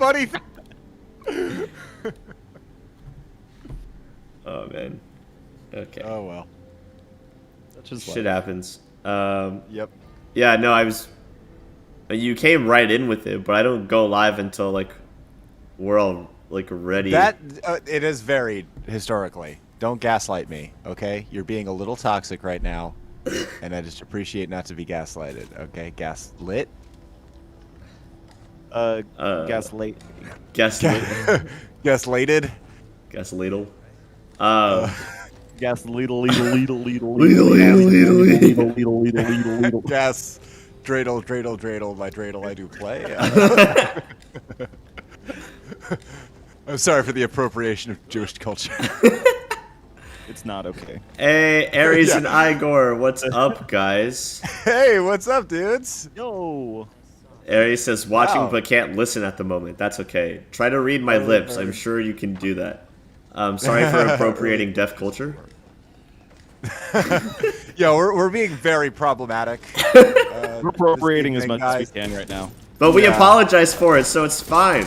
funny. Oh man. Okay. Oh well. That's just Shit happens. Yep. Yeah, no, I was. You came right in with it, but I don't go live until like we're all like ready. That it is varied historically. Don't gaslight me, okay? You're being a little toxic right now, and I just appreciate not to be gaslighted. Okay, gaslit. Gaslight. Gaslit. Gaslighted. Gasladle. Gas ladle, ladle, ladle, ladle, Ladle. Gas. Dreidel, dreidel, dreidel. My dreidel, I do play. I'm sorry for the appropriation of Jewish culture. It's not okay. Hey, Aries and Igor, what's up, guys? Hey, what's up, dudes? Yo. Aries says watching Wow. but can't listen at the moment. That's okay. Try to read my lips. I'm sure you can do that. Sorry for appropriating deaf culture. Yeah, we're being very problematic. We're appropriating as much guys. as we can right now. But we Yeah. apologize for it, so it's fine.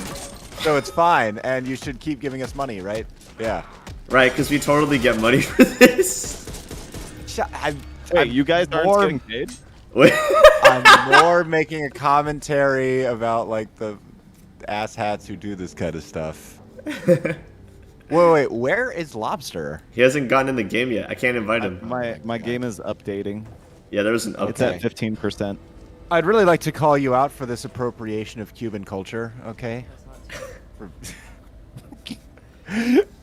So it's fine, and you should keep giving us money, right? Yeah. Right, because we totally get money for this. Wait, you guys aren't more- getting paid? I'm more making a commentary about like the asshats who do this kind of stuff. Wait, where is Lobster? He hasn't gotten in the game yet. I can't invite him. My game is updating. Yeah, there was an It's update. at 15%. I'd really like to call you out for this appropriation of Cuban culture, okay?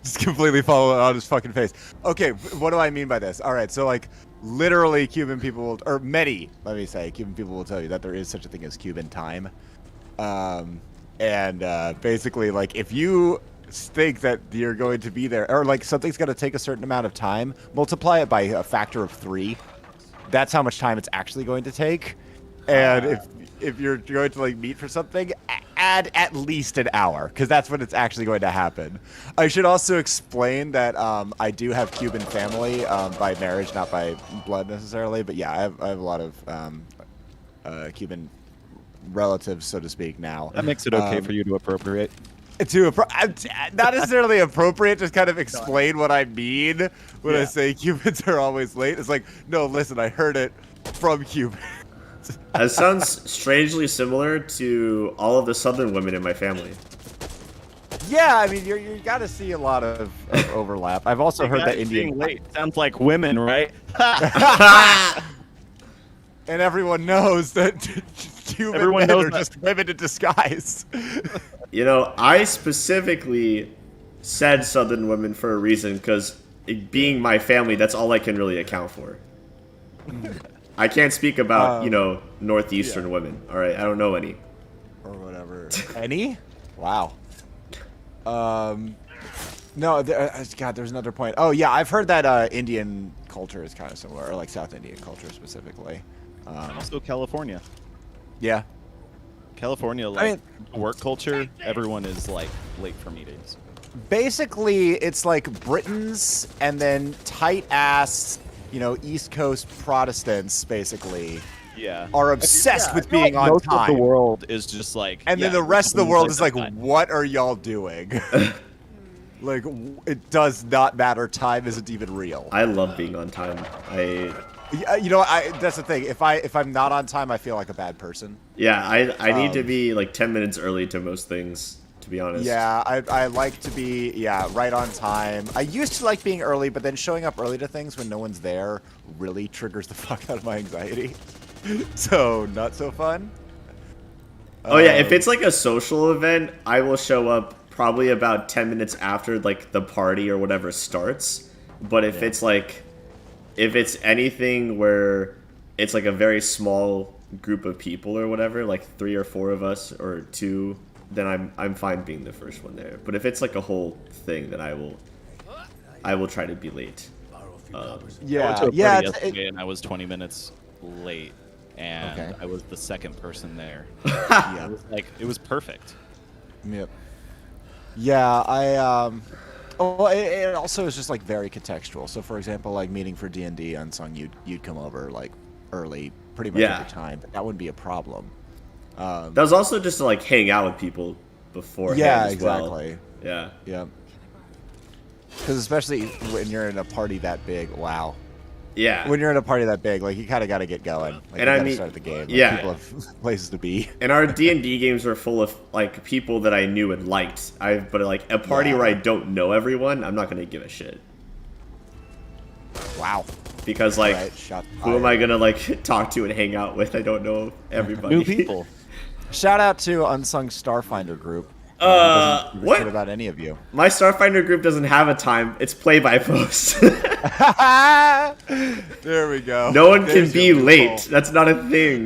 Just completely follow it on his fucking face. Okay, what do I mean by this? All right, so like literally Cuban people will, or many, let me say, Cuban people will tell you that there is such a thing as Cuban time. Basically like if you think that you're going to be there, or like something's going to take a certain amount of time, multiply it by a factor of 3. That's how much time it's actually going to take. And if you're going to like meet for something, add at least an hour, because that's when it's actually going to happen. I should also explain that I do have Cuban family by marriage, not by blood necessarily. But yeah, I have a lot of Cuban relatives, so to speak, now. That makes it okay for you to appropriate. Not necessarily appropriate, just kind of explain what I mean when I say Cubans are always late. It's like, no, listen, I heard it from Cubans. That sounds strangely similar to all of the Southern women in my family. Yeah, I mean, you got to see a lot of overlap. I've also heard that Indian. Late sounds like women, right? And everyone knows that Cuban men are just women in disguise. You know, I specifically said Southern women for a reason, because being my family, that's all I can really account for. I can't speak about, Northeastern women. All right, I don't know any. Or whatever. Any? Wow. No, God, there's another point. Oh, yeah, I've heard that Indian culture is kind of similar, or like South Indian culture specifically. Also California. Yeah. California, like work culture, everyone is like late for meetings. Basically, it's like Britons and then tight-ass, East Coast Protestants, basically. Yeah. Are obsessed with being on most time. Of the world is just like, and then the rest of the world is like, what are y'all doing? Like, it does not matter. Time isn't even real. I love being on time. That's the thing. If I'm not on time, I feel like a bad person. Yeah, I need to be like 10 minutes early to most things, to be honest. Yeah, I like to be, right on time. I used to like being early, but then showing up early to things when no one's there really triggers the fuck out of my anxiety. So, not so fun. Oh yeah, if it's like a social event, I will show up probably about 10 minutes after like the party or whatever starts. But if it's like, if it's anything where it's like a very small group of people or whatever, like 3 or 4 of us or 2, then I'm fine being the first one there. But if it's like a whole thing, then I will try to be late. I went to a party yesterday and I was 20 minutes late, and I was the second person there. It was perfect. Yep. Yeah, it also is just like very contextual. So for example, like meeting for D&D Unsung, you'd come over like early pretty much every time, but that wouldn't be a problem. That was also just to like hang out with people beforehand. Yeah, as exactly. Well. Yeah. Because especially when you're in a party that big, wow. Yeah. When you're in a party that big, like you kind of got to get going. Like, and you got to start the game. Like, people have places to be. And our D&D games were full of like people that I knew and liked. But like a party where I don't know everyone, I'm not gonna give a shit. Wow. Because like, who am I gonna like talk to and hang out with? I don't know everybody. New people. Shout out to Unsung Starfinder group. What about any of you? My Starfinder group doesn't have a time. It's play by post. There we go. No one can be late. That's not a thing.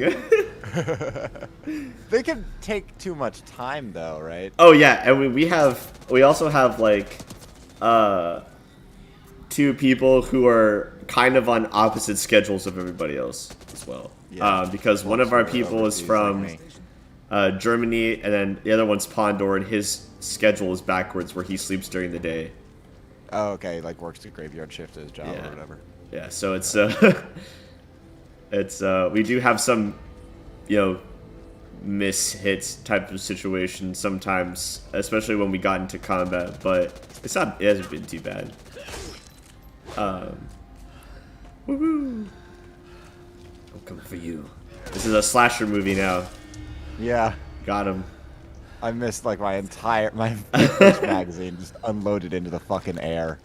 They can take too much time though, right? Oh yeah, and we also have like 2 people who are kind of on opposite schedules of everybody else as well. Yeah. Because one of our people is from Germany, and then the other one's Pondor, and his schedule is backwards, where he sleeps during the day. Oh, okay, like works the graveyard shift at his job or whatever. Yeah, so it's we do have some, miss-hits type of situation sometimes, especially when we got into combat, but it hasn't been too bad. Woohoo! I'm coming for you. This is a slasher movie now. Yeah. Got him. I missed like my first magazine just unloaded into the fucking air.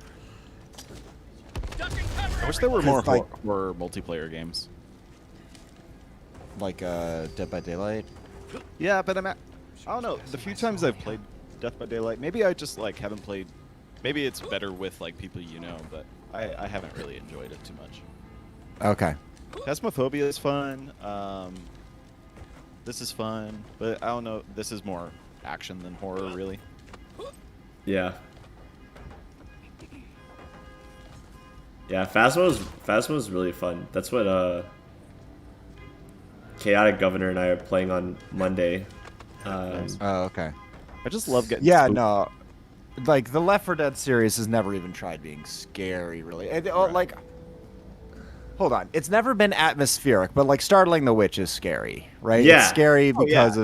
I wish there were more horror multiplayer games. Like Dead by Daylight? Yeah, but I don't know. The few times I've played Death by Daylight, maybe I just like haven't played. Maybe it's better with like people you know, but I haven't really enjoyed it too much. Okay. Phasmophobia is fun. This is fun, but I don't know. This is more action than horror, really. Yeah. Yeah, Phasmo's really fun. That's what Chaotic Governor and I are playing on Monday. Oh, okay. I just love getting. Yeah, no. Like the Left 4 Dead series has never even tried being scary, really. And, like, hold on, it's never been atmospheric, but like Startling the Witch is scary, right? Yeah. It's scary because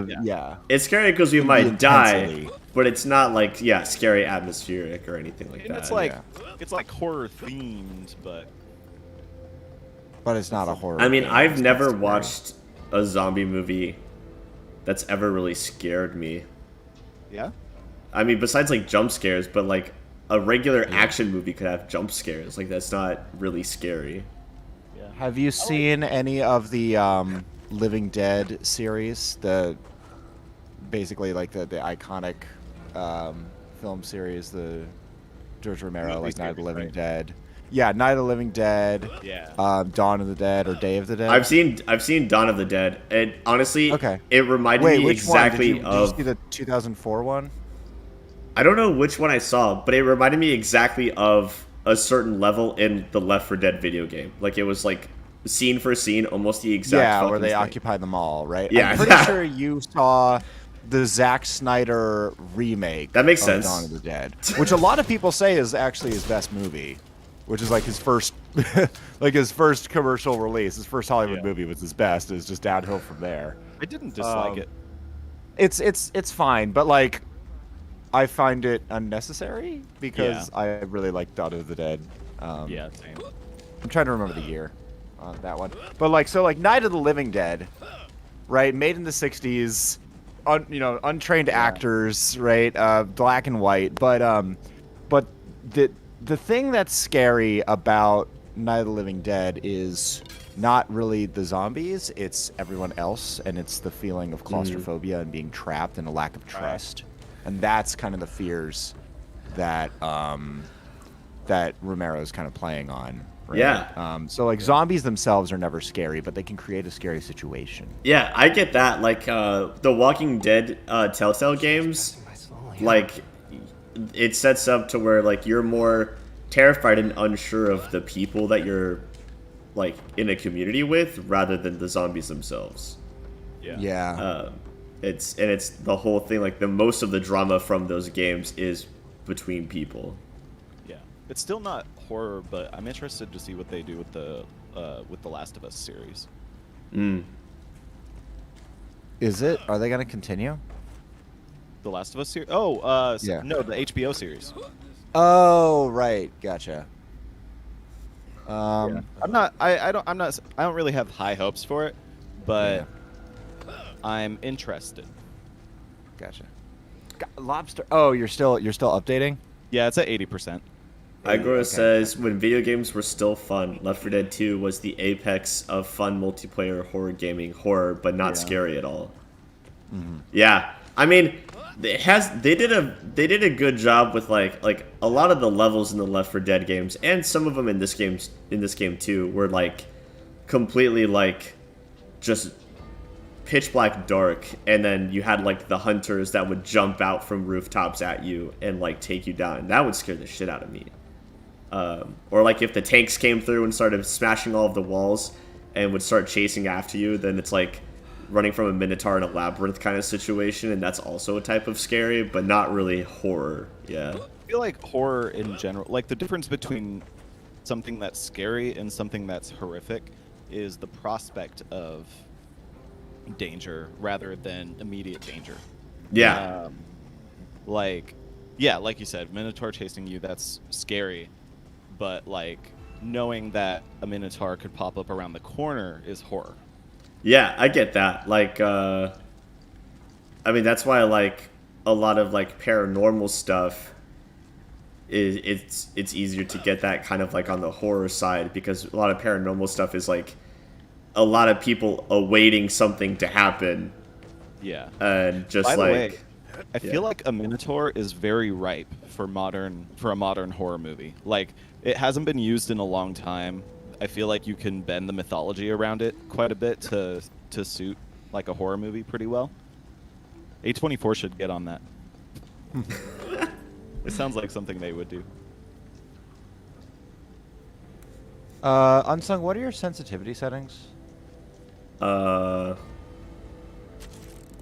It's scary because we might die, but it's not like scary atmospheric or anything like that. It's like it's like horror themed, but it's not a horror. I mean, I've never watched a zombie movie that's ever really scared me. Yeah. I mean, besides like jump scares, but like a regular action movie could have jump scares. Like that's not really scary. Yeah. Have you seen any of the Living Dead series? Basically like the iconic film series, the George Romero, like Night of the Living Dead. Yeah, Night of the Living Dead. Yeah. Dawn of the Dead or Day of the Dead. I've seen Dawn of the Dead, and honestly, it reminded me exactly of. Did you see the 2004 one? I don't know which one I saw, but it reminded me exactly of a certain level in the Left 4 Dead video game. Like it was like scene for scene, almost the exact. Where they thing. occupy them all, right? Yeah, I'm pretty sure you saw the Zack Snyder remake. That makes sense. Dawn of the Dead, which a lot of people say is actually his best movie, which is like his first, his first commercial release, his first Hollywood movie was his best. It's just downhill from there. I didn't dislike it. It's fine, but like. I find it unnecessary because I really like Dawn of the Dead. Yeah, same. I'm trying to remember the year on that one. But like, so like Night of the Living Dead, right? Made in the 60s, untrained actors, right? Black and white. But the thing that's scary about Night of the Living Dead is not really the zombies, it's everyone else, and it's the feeling of claustrophobia and being trapped and a lack of trust. And that's kind of the fears that that Romero's kind of playing on. Right? Yeah. So like zombies themselves are never scary, but they can create a scary situation. Yeah, I get that. Like the Walking Dead Telltale games, like it sets up to where like you're more terrified and unsure of the people that you're like in a community with rather than the zombies themselves. Yeah. It's the whole thing, like most of the drama from those games is between people. Yeah, it's still not horror, but I'm interested to see what they do with the Last of Us series. Is it? Are they going to continue? The Last of Us series? Oh, Yeah. no, the HBO series. Oh, right. Gotcha. Yeah. I don't really have high hopes for it, but I'm interested. Gotcha. Lobster. Oh, you're still updating? Yeah, it's at 80%. Igor Okay. says, when video games were still fun, Left 4 Dead 2 was the apex of fun multiplayer horror gaming. Horror, but not scary at all. Yeah. I mean, they did a good job with like a lot of the levels in the Left 4 Dead games, and some of them in this game too, were like completely like just pitch black dark, and then you had like the hunters that would jump out from rooftops at you and like take you down. That would scare the shit out of me. Or like if the tanks came through and started smashing all of the walls and would start chasing after you, then it's like running from a minotaur in a labyrinth kind of situation, and that's also a type of scary, but not really horror. Yeah. I feel like horror in general, like the difference between something that's scary and something that's horrific is the prospect of danger rather than immediate danger. Yeah. Like you said, Minotaur chasing you, that's scary. But, like, knowing that a Minotaur could pop up around the corner is horror. Yeah, I get that. Like, I mean, that's why I like a lot of, like, paranormal stuff. It's easier to get that kind of, like, on the horror side, because a lot of paranormal stuff is, like, a lot of people awaiting something to happen. Yeah. And just, By the like... way, I feel like a Minotaur is very ripe for a modern horror movie. Like, it hasn't been used in a long time. I feel like you can bend the mythology around it quite a bit to suit like a horror movie pretty well. A24 should get on that. It sounds like something they would do. Unsung, what are your sensitivity settings? Let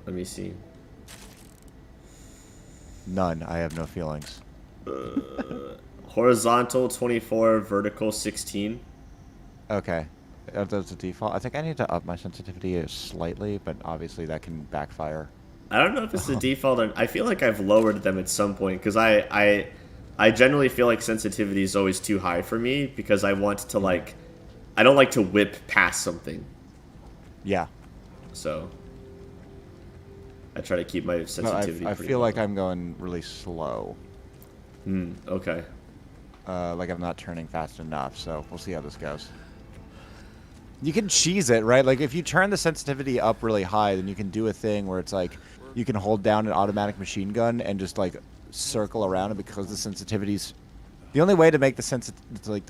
me see. None. I have no feelings. Horizontal 24, vertical 16. Okay. That's the default. I think I need to up my sensitivity slightly, but obviously that can backfire. I don't know if it's the default or I feel like I've lowered them at some point, because I generally feel like sensitivity is always too high for me, because I want to like, I don't like to whip past something. Yeah. So I try to keep my sensitivity. No, I pretty feel low. like I'm going really slow. Okay. Like I'm not turning fast enough, so we'll see how this goes. You can cheese it, right? Like if you turn the sensitivity up really high, then you can do a thing where it's like you can hold down an automatic machine gun and just like circle around it, because the sensitivity's the only way to make the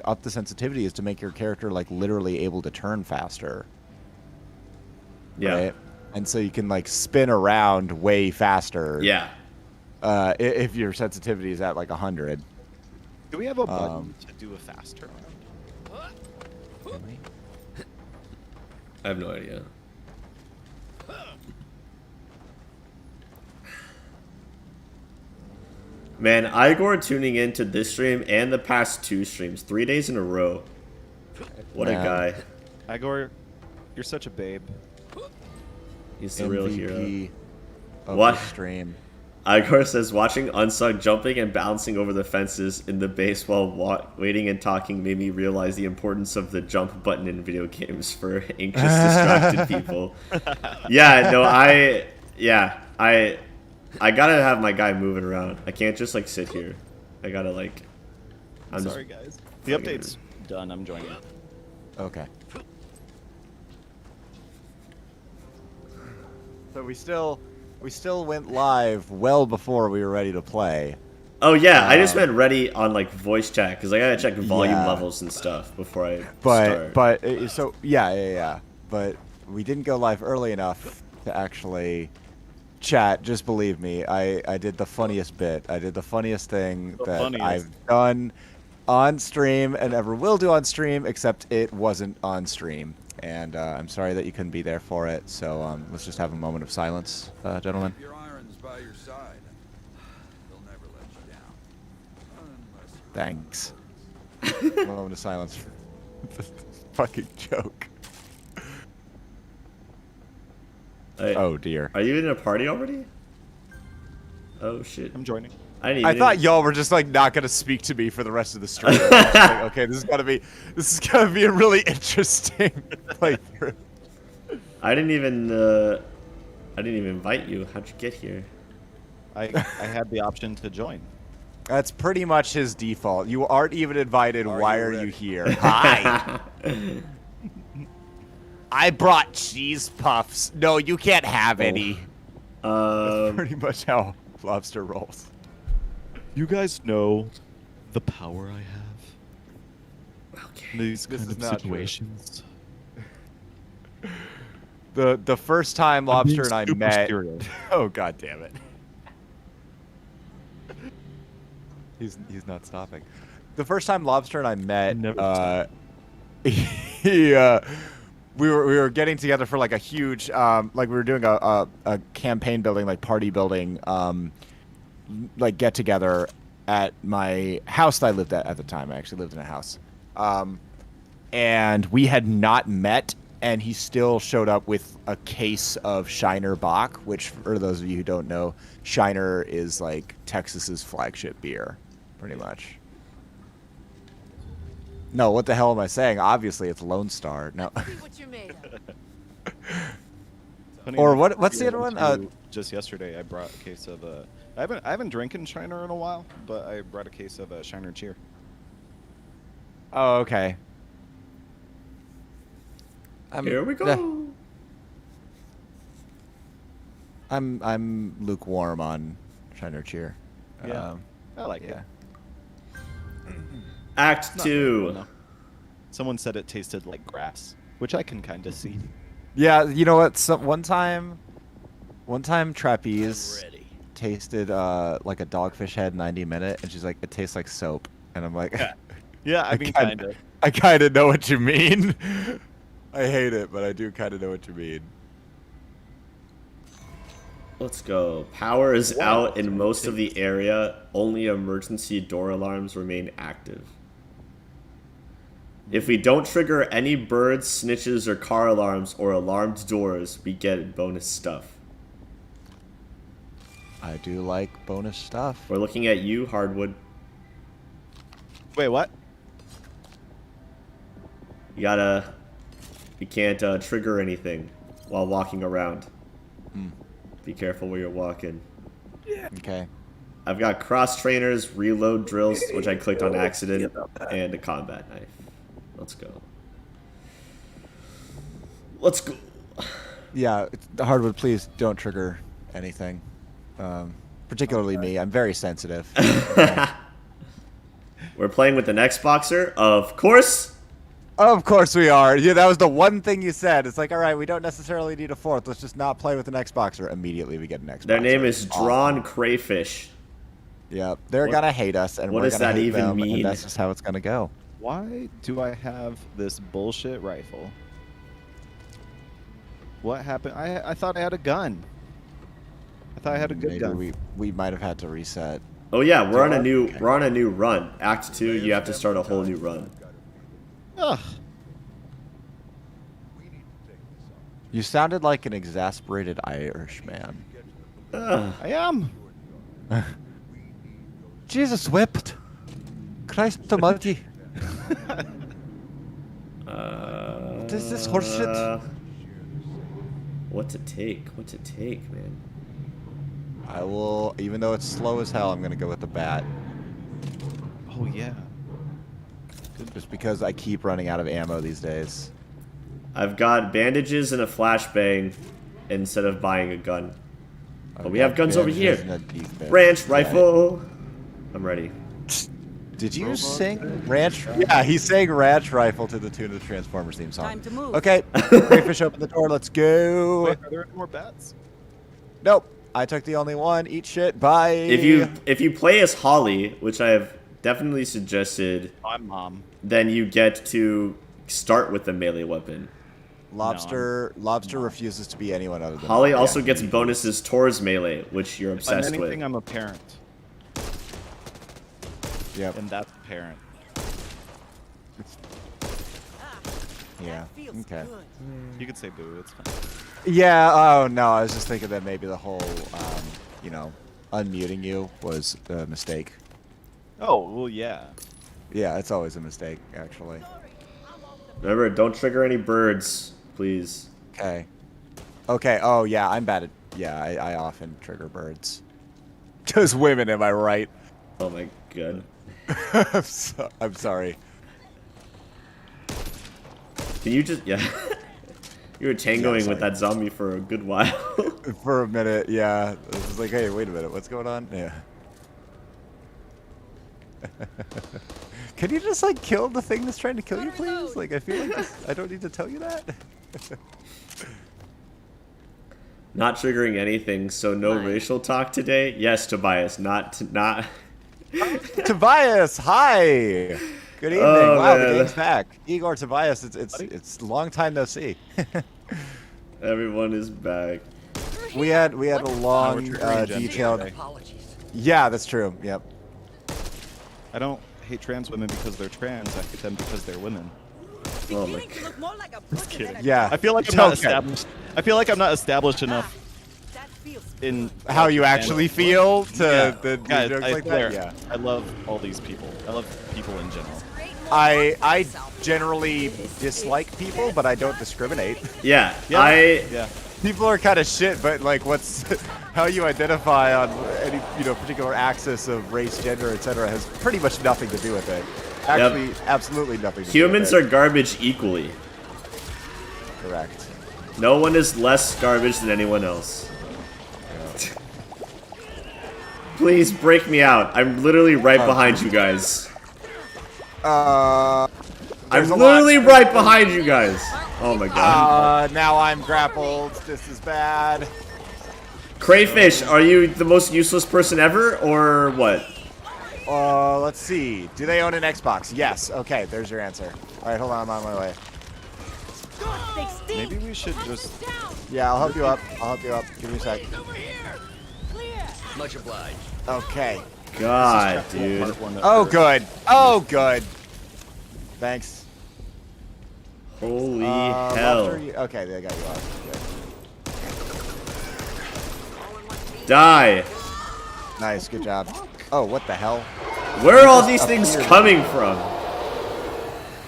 up the sensitivity is to make your character like literally able to turn faster. Yeah. Right? And so you can like spin around way faster. Yeah. If your sensitivity is at like 100. Do we have a button to do a fast turnaround? I have no idea. Man, Igor tuning into this stream and the past 2 streams, 3 days in a row. What a guy. Igor, you're such a babe. He's the real hero. MVP of What? the stream. Igor says, watching Unsung jumping and bouncing over the fences in the base while waiting and talking made me realize the importance of the jump button in video games for anxious, distracted people. Yeah, no, I gotta have my guy moving around. I can't just, like, sit here. I gotta, like... I'm sorry, guys. The update's done. I'm joining it. Okay. So we still went live well before we were ready to play. Oh, yeah, I just meant ready on, like, voice chat, because I gotta check volume Yeah. levels and stuff before I start. But yeah. But we didn't go live early enough to actually chat. Just believe me, I did the funniest bit. I did the funniest thing I've done on stream and ever will do on stream, except it wasn't on stream. And I'm sorry that you couldn't be there for it. So let's just have a moment of silence, gentlemen. Your iron's by your side. They'll never let you down. Thanks. A moment of silence for this fucking joke. Oh dear. Are you in a party already? Oh shit. I'm joining. I didn't I even. thought y'all were just like not gonna speak to me for the rest of the stream. I was just like, okay, this is gonna be a really interesting playthrough. I didn't even invite you. How'd you get here? I had the option to join. That's pretty much his default. You aren't even invited. Are Why you are ready? you here? Hi. I brought cheese puffs. No, you can't have any. That's pretty much how Lobster rolls. You guys know the power I have Okay. in these This kind is of not true. situations. The first time I'm being Lobster and I super met. serious. Oh god damn it. He's not stopping. The first time Lobster and I met, Never we were getting together for like a huge like we were doing a campaign building, like party building like get together at my house that I lived at the time. I actually lived in a house. And we had not met, and he still showed up with a case of Shiner Bock, which for those of you who don't know, Shiner is like Texas's flagship beer, pretty much. No, what the hell am I saying? Obviously, it's Lone Star. No. See what you're made of. Funny Or enough, what's the other one? Just yesterday, I brought a case of I haven't drinking Shiner in a while, but I brought a case of Shiner Cheer. Oh, okay. Here we go. I'm lukewarm on Shiner Cheer. Yeah. I like yeah. it. Act Not 2. bad, no. Someone said it tasted like grass, which I can kind of see. Yeah, you know what? One time Trapeze tasted like a Dogfish Head 90 minute, and she's like, it tastes like soap, and I'm like, Yeah, I mean, kind of. I kind of know what you mean. I hate it, but I do kind of know what you mean. Let's go. Power is Wow. out in most of the area. Only emergency door alarms remain active. If we don't trigger any birds, snitches, or car alarms or alarmed doors, we get bonus stuff. I do like bonus stuff. We're looking at you, Hardwood. Wait, what? You can't trigger anything while walking around. Hmm. Be careful where you're walking. Okay. I've got cross trainers, reload drills, which I clicked on accident, and a combat knife. Let's go. Let's go. Yeah, Hardwood, please don't trigger anything. Particularly me. I'm very sensitive. We're playing with an Xboxer, of course. Of course we are. Yeah, that was the one thing you said. It's like, all right, we don't necessarily need a fourth. Let's just not play with an Xboxer. Immediately we get an Xboxer. Their name is Awesome. Drawn Crayfish. Yeah, they're gonna hate us, and what we're does gonna that hate even them, mean? and that's just how it's gonna go. Why do I have this bullshit rifle? What happened? I thought I had a gun. I thought I had a good Maybe gun. we might have had to reset. Oh yeah, we're on a Okay. new run. Act 2, you have to start a whole new run. Ugh. You sounded like an exasperated Irishman. Ugh. I am. Jesus whipped. Christ almighty. What is this horseshit? What to take? What to take, man? I will, even though it's slow as hell, I'm gonna go with the bat. Oh yeah. Just because I keep running out of ammo these days. I've got bandages and a flashbang instead of buying a gun. But we have guns over here. Branch rifle. I'm ready. Did you sing ranch? Yeah, he's saying ranch rifle to the tune of the Transformers theme song. Time to move. Okay, Crayfish, open the door. Let's go. Wait, are there any more bats? Nope, I took the only one. Eat shit. Bye. If you play as Holly, which I have definitely suggested, My mom. then you get to start with the melee weapon. Lobster refuses to be anyone other than Holly Mom. also Yeah. gets bonuses towards melee, which you're If I'm obsessed anything, with. I'm a parent, Yep. and that's a parent. Yeah. Feels Okay. good. You could say boo. It's fine. Yeah. Oh no, I was just thinking that maybe the whole, unmuting you was a mistake. Oh, well, yeah. Yeah, it's always a mistake, actually. Remember, don't trigger any birds, please. Okay. Okay, oh yeah, I'm bad at... Yeah, I often trigger birds. Just women, am I right? Oh my god. I'm sorry. Can you just... Yeah. You were tangoing with that zombie for a good while. For a minute, yeah. It was like, hey, wait a minute, what's going on? Yeah. Can you just, like, kill the thing that's trying to kill you, please? Like, I feel like I don't need to tell you that. Not triggering anything, so no racial talk today? Yes, Tobias, not... Tobias, hi! Good evening. Oh, wow, man. the game's back. Igor, Tobias, it's a long time no see. Everyone is back. we had a long, detailed... Apologies. Yeah, that's true. Yep. I don't hate trans women because they're trans. I hate them because they're women. Oh my Beginning to god. look more like a person than a Yeah. I feel like I'm It's not okay. established. I feel like I'm not established enough That feels in How you actually feel to Yeah. the Guys, jokes I like swear, that? Yeah. I love all these people. I love people in general. great. I generally dislike people, but I don't discriminate. Yeah, Yeah. People are kind of shit, but like, what's how you identify on any particular axis of race, gender, etc. has pretty much nothing to do with it. Actually, absolutely nothing. To Humans do are with garbage equally. are correct. No one is less garbage than anyone else. Please break me out. I'm literally right behind you guys. I'm I'm literally right behind you guys. Oh my god. Now I'm grappled. This is bad. Crayfish, are you the most useless person ever, or what? Let's see. Do they own an Xbox? Yes. Okay, there's your answer. All right, hold on. I'm on my way. They stink. Maybe we should just. Yeah, I'll help you up. I'll help you up. Give me a sec. Clear. Much obliged. Okay. God, dude. Part one of Oh, her- good. Oh, good. Thanks. Holy After hell. you- okay, they got you off. Die. Good. Nice, good job. Oh, what the hell? Where are all these things coming from?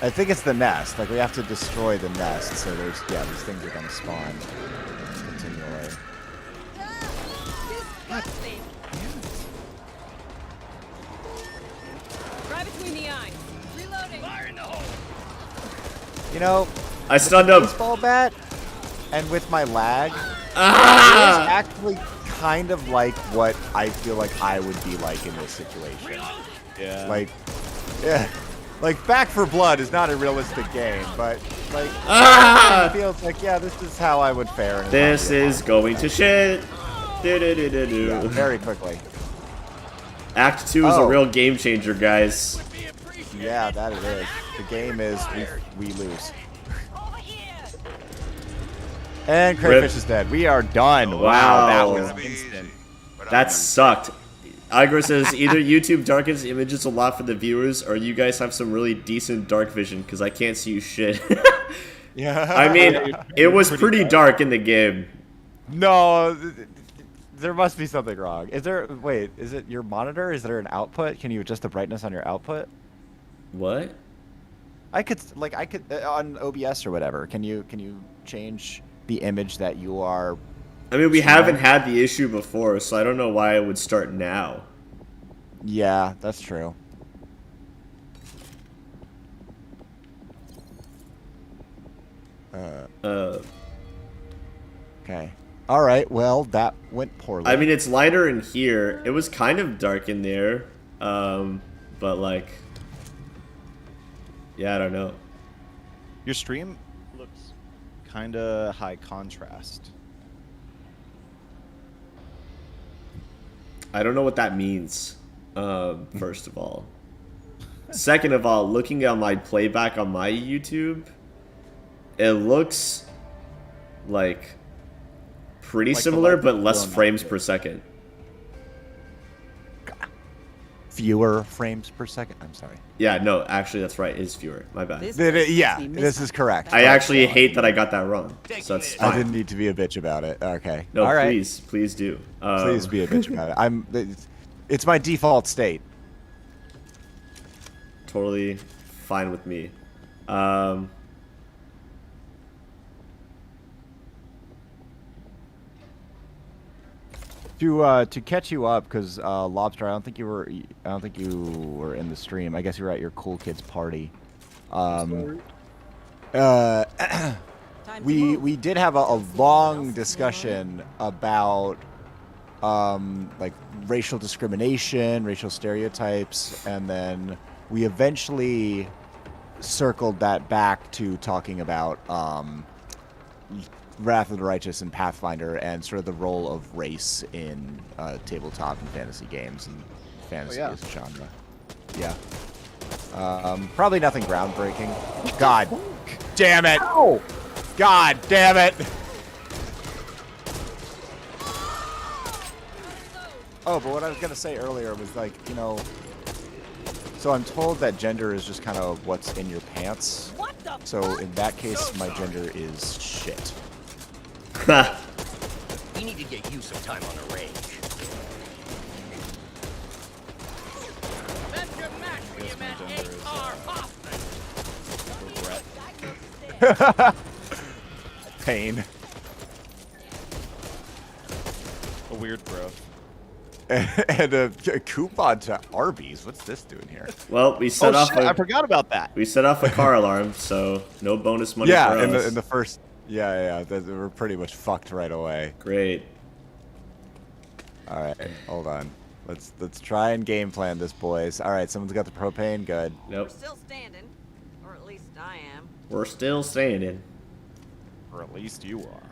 I think it's the nest. Like, we have to destroy the nest. So there's, yeah, these things are gonna spawn continually. Disgusting. Right between the eyes. Reloading. Fire in the hole. You know, I stunned him. baseball bat, and with my lag, Ah! it's actually kind of like what I feel like I would be like in this situation. Yeah. Like, yeah, like Back for Blood is not a realistic game, but like, Ah! it feels like, yeah, this is how I would fare. in a This zombie is going to shit. Yeah, Do-do-do-do-do. very quickly. Act 2 is a Oh. real game changer, guys. Yeah, that it is. The game is we lose. Over here. And Crayfish is dead. We are done. Wow, that was Wow. instant. That sucked. Igor says either YouTube darkens images a lot for the viewers, or you guys have some really decent dark vision, because I can't see you shit. Yeah. I mean, it was pretty dark in the game. No, there must be something wrong. Is there? Wait, is it your monitor? Is there an output? Can you adjust the brightness on your output? What? I could on OBS or whatever. Can you change the image that you are? I mean, we haven't had the issue before, so I don't know why it would start now. Yeah, that's true. Okay. All right. Well, that went poorly. I mean, it's lighter in here. It was kind of dark in there, but like, yeah, I don't know. Your stream looks kind of high contrast. I don't know what that means. First of all, second of all, looking at my playback on my YouTube, it looks like pretty Like the similar, light but less going frames up. per second. fewer frames per second. I'm sorry. Yeah, no, actually, that's right. It is fewer. My bad. Yeah, this is correct. I actually hate that I got that wrong. So that's fine. I didn't need to be a bitch about it. Okay. No, All right. please do. Please be a bitch about it. It's my default state. Totally fine with me. To catch you up, because Lobster, I don't think you were in the stream. I guess you were at your cool kids party. We did have a long discussion about like racial discrimination, racial stereotypes, and then we eventually circled that back to talking about Wrath of the Righteous and Pathfinder and sort of the role of race in tabletop and fantasy games and fantasy as a genre. Yeah. Probably nothing groundbreaking. God damn it! Ow! God damn it! Oh, but what I was gonna say earlier was like, you know, so I'm told that gender is just kind of what's in your pants. So in that case, my gender is shit. We need to get you some time on the range. That's your match for you, man. Regret. Pain. A weird growth. And a coupon to Arby's. What's this doing here? Well, we set off. I forgot about that. We set off a car alarm, so no bonus money for us. Yeah, in the first. Yeah. We're pretty much fucked right away. Great. All right, hold on. Let's try and game plan this, boys. All right, someone's got the propane. Good. Nope. Still standing, or at least I am. We're still standing. Or at least you are.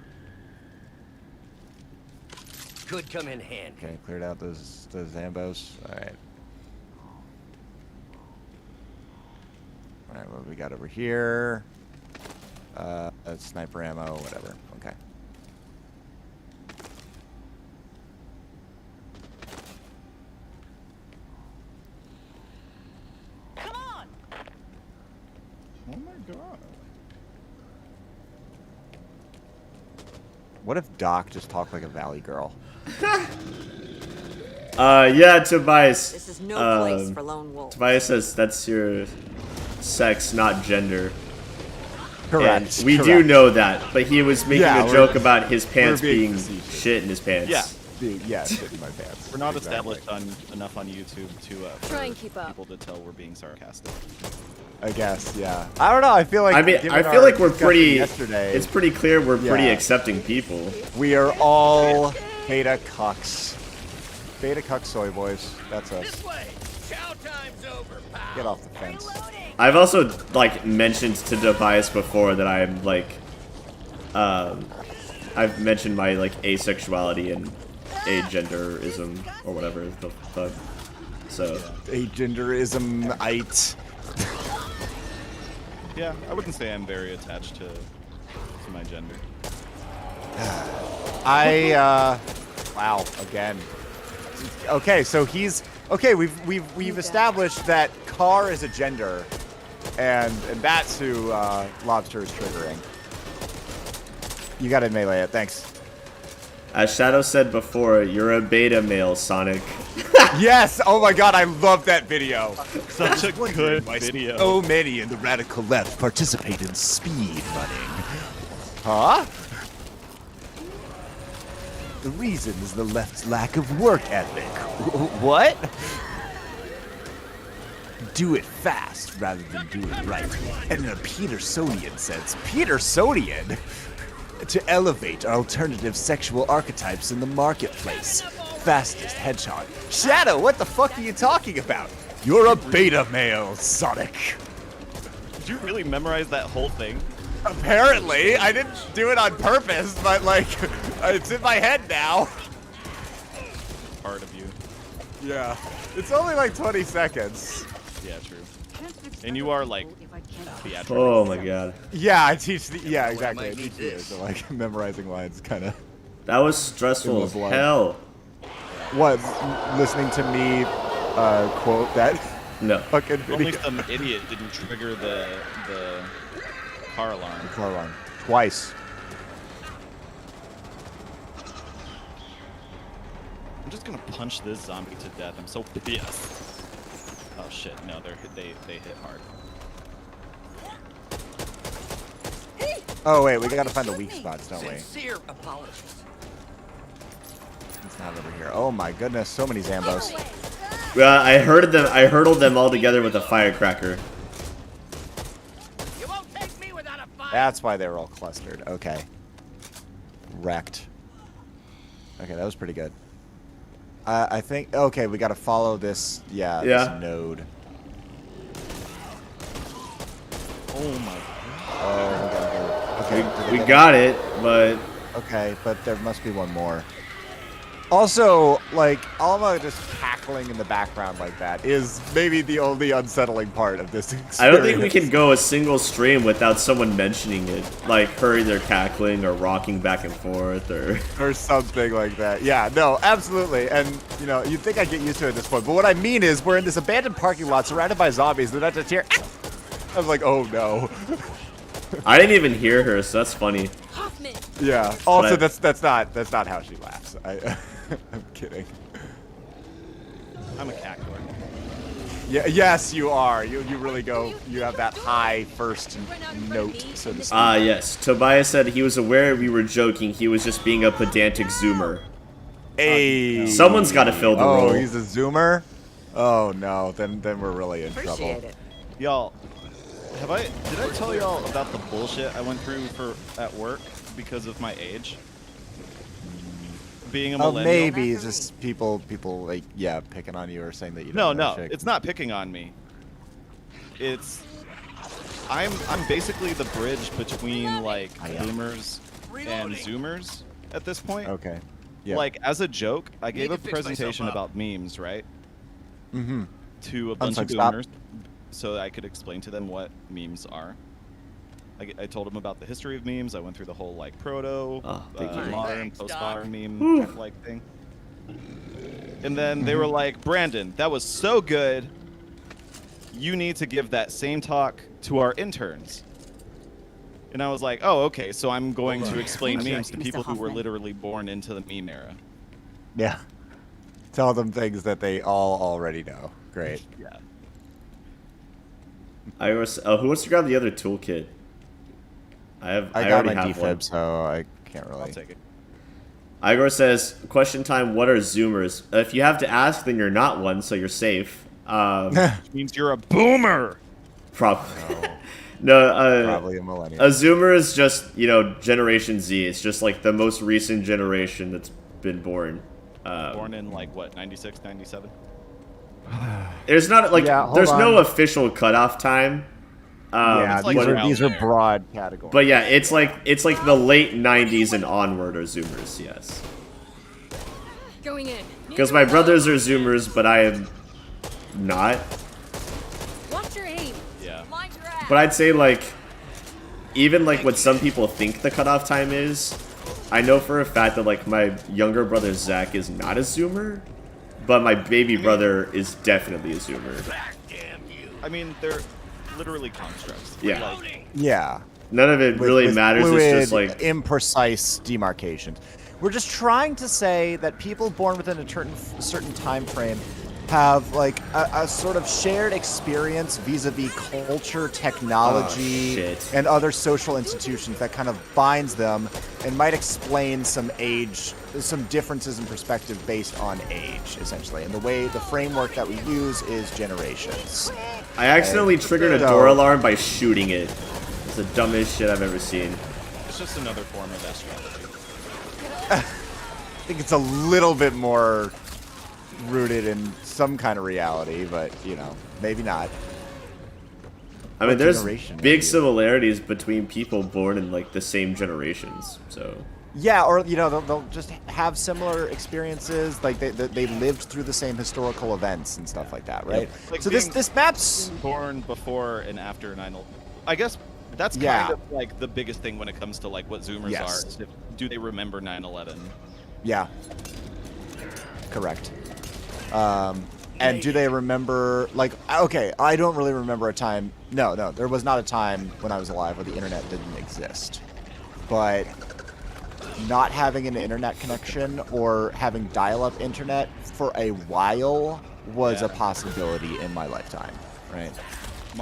Could come in handy. Okay, cleared out those Zambos. All right. All right, what do we got over here? Sniper ammo, whatever. Okay. Come on! Oh my god. What if Doc just talked like a Valley girl? Yeah, Tobias. This is no place for lone wolves. Tobias says that's your sex, not gender. Correct. And we do know that, but he was making a joke about his pants being being facetious. shit in his pants. Yeah. Dude, yeah, shit in my pants. We're not Exactly. established enough on YouTube to Try and for keep up. people to tell we're being sarcastic. I guess, yeah. I don't know. I feel like. I mean, given I feel our like we're discussion pretty. Yesterday, It's pretty clear we're pretty Yeah. accepting people. we are all beta cucks. Beta cuck soy boys. That's us. This way. Chow time's over, pal. Get off the fence. I've also like mentioned to Tobias before that I'm like, I've mentioned my like asexuality and agenderism or whatever the fuck. So Agenderism-ite. Yeah, I wouldn't say I'm very attached to my gender. Wow, again. Okay, so he's okay. We've established that car is a gender, and that's who Lobster is triggering. You got to melee it. Thanks. as Shadow said before, you're a beta male, Sonic. Yes. Oh my God, I love that video. Such a good video. So many in the radical left participate in speed running. Huh? The reason is the left's lack of work ethic. What? Do it fast rather than do it right. And in a Petersonian sense, Petersonian? To elevate alternative sexual archetypes in the marketplace. Fastest hedgehog. Shadow, what the fuck are you talking about? You're a beta male, Sonic. Did you really memorize that whole thing? Apparently, I didn't do it on purpose, but like, it's in my head now. Part of you. Yeah, it's only like 20 seconds. Yeah, true. And you are like theatrical. Oh my god. Yeah, I teach the, yeah, Well, I exactly. I might teach need the, this. so like memorizing lines kind of. That was stressful In the as blood. hell. What, listening to me quote that No. fucking Only video. some idiot didn't trigger the car alarm. Car alarm. Twice. I'm just gonna punch this zombie to death. I'm so pissed. Oh shit! No, they hit hard. Oh wait, we gotta find the weak spots, don't we? Sincere apologies. It's not over here. Oh my goodness, so many Zambos. I hurdled them all together with a firecracker. You won't take me without a fight. That's why they were all clustered. Okay. Wrecked. Okay, that was pretty good. I think. Okay, we gotta follow this. Yeah. Yeah. This node. Oh my. Oh, okay. We got it, but Okay, but there must be one more. Also, like, Alma just cackling in the background like that is maybe the only unsettling part of this experience. I don't think we can go a single stream without someone mentioning it, like her either cackling or rocking back and forth or something like that. Yeah, no, absolutely. And, you know, you'd think I'd get used to it at this point. But what I mean is we're in this abandoned parking lot surrounded by zombies. They're not just here. I was like, oh, no. I didn't even hear her, so that's funny. Hoffman. Yeah. Also, But that's not how she laughs. I'm kidding. I'm a cackler. Yeah. Yes, you are. You really go. You have that high first note, so to speak. Ah, yes. Tobias said he was aware we were joking. He was just being a pedantic zoomer. Hey. Someone's got to fill the Oh, role. he's a zoomer. Oh no. Then we're really in trouble. Appreciate it. Y'all, did I tell y'all about the bullshit I went through at work because of my age? Being a Oh, millennial. maybe it's just people like picking on you or saying that you don't know No, shit. it's not picking on me. I'm basically the bridge between like boomers and zoomers at this point. Okay. Yeah. Like as a joke, I gave to a fix presentation myself up. about memes, right? Mm-hmm. To a bunch of Unsung, stop. boomers, so I could explain to them what memes are. I told them about the history of memes. I went through the whole like proto, thank you. modern, Thanks, postmodern meme kind of like thing. And then they were like, Brandon, that was so good. You need to give that same talk to our interns. And I was like, oh, okay, so I'm going to explain Sure, memes to Mr. people who were Hoffman. literally born into the meme era. Yeah. Tell them things that they all already know. Great. Yeah. Who wants to grab the other toolkit? I I got already my have one. defib, so I can't really. I'll take it. Igor says, question time, what are zoomers? If you have to ask, then you're not one, so you're safe. Which means you're a boomer. Probably. No, Probably a millennial. a zoomer is just, Generation Z. It's just like the most recent generation that's been born. Born in like what, 96, 97? There's not like Yeah, hold there's no on. official cutoff time. Yeah, it's like these around are there. broad categories. But yeah, it's like the late 90s and onward are zoomers, yes. Going in. Because my brothers are zoomers, but I am not. Watch your aim. Yeah. Mind your ass. But I'd say like even like what some people think the cutoff time is, I know for a fact that like my younger brother Zach is not a zoomer, but my baby brother is definitely a zoomer. Damn you. I mean, they're literally constructs. Yeah. Like, yeah. None of it really matters. Fluid, It's just like imprecise demarcations. We're just trying to say that people born within a certain time frame have like a sort of shared experience vis-a-vis culture, technology, shit. and other social institutions that kind of binds them and might explain some differences in perspective based on age, essentially. And the framework that we use is generations. I accidentally triggered a So- door alarm by shooting it. It's the dumbest shit I've ever seen. it's just another form of astrology. I think it's a little bit more rooted in some kind of reality, but maybe not. I mean, What there's generation are big you? similarities between people born in like the same generations. So Yeah, or they'll just have similar experiences, like they lived through the same historical events and stuff like that, right? Like So being- this map's Born before and after 9/11. I guess that's Yeah. kind of like the biggest thing when it comes to like what zoomers Yes. are. Is do they remember 9/11? yeah, correct. And do they remember, like, okay, I don't really remember a time. No, there was not a time when I was alive where the internet didn't exist. But not having an internet connection or having dial-up internet for a while was a possibility in my lifetime, right?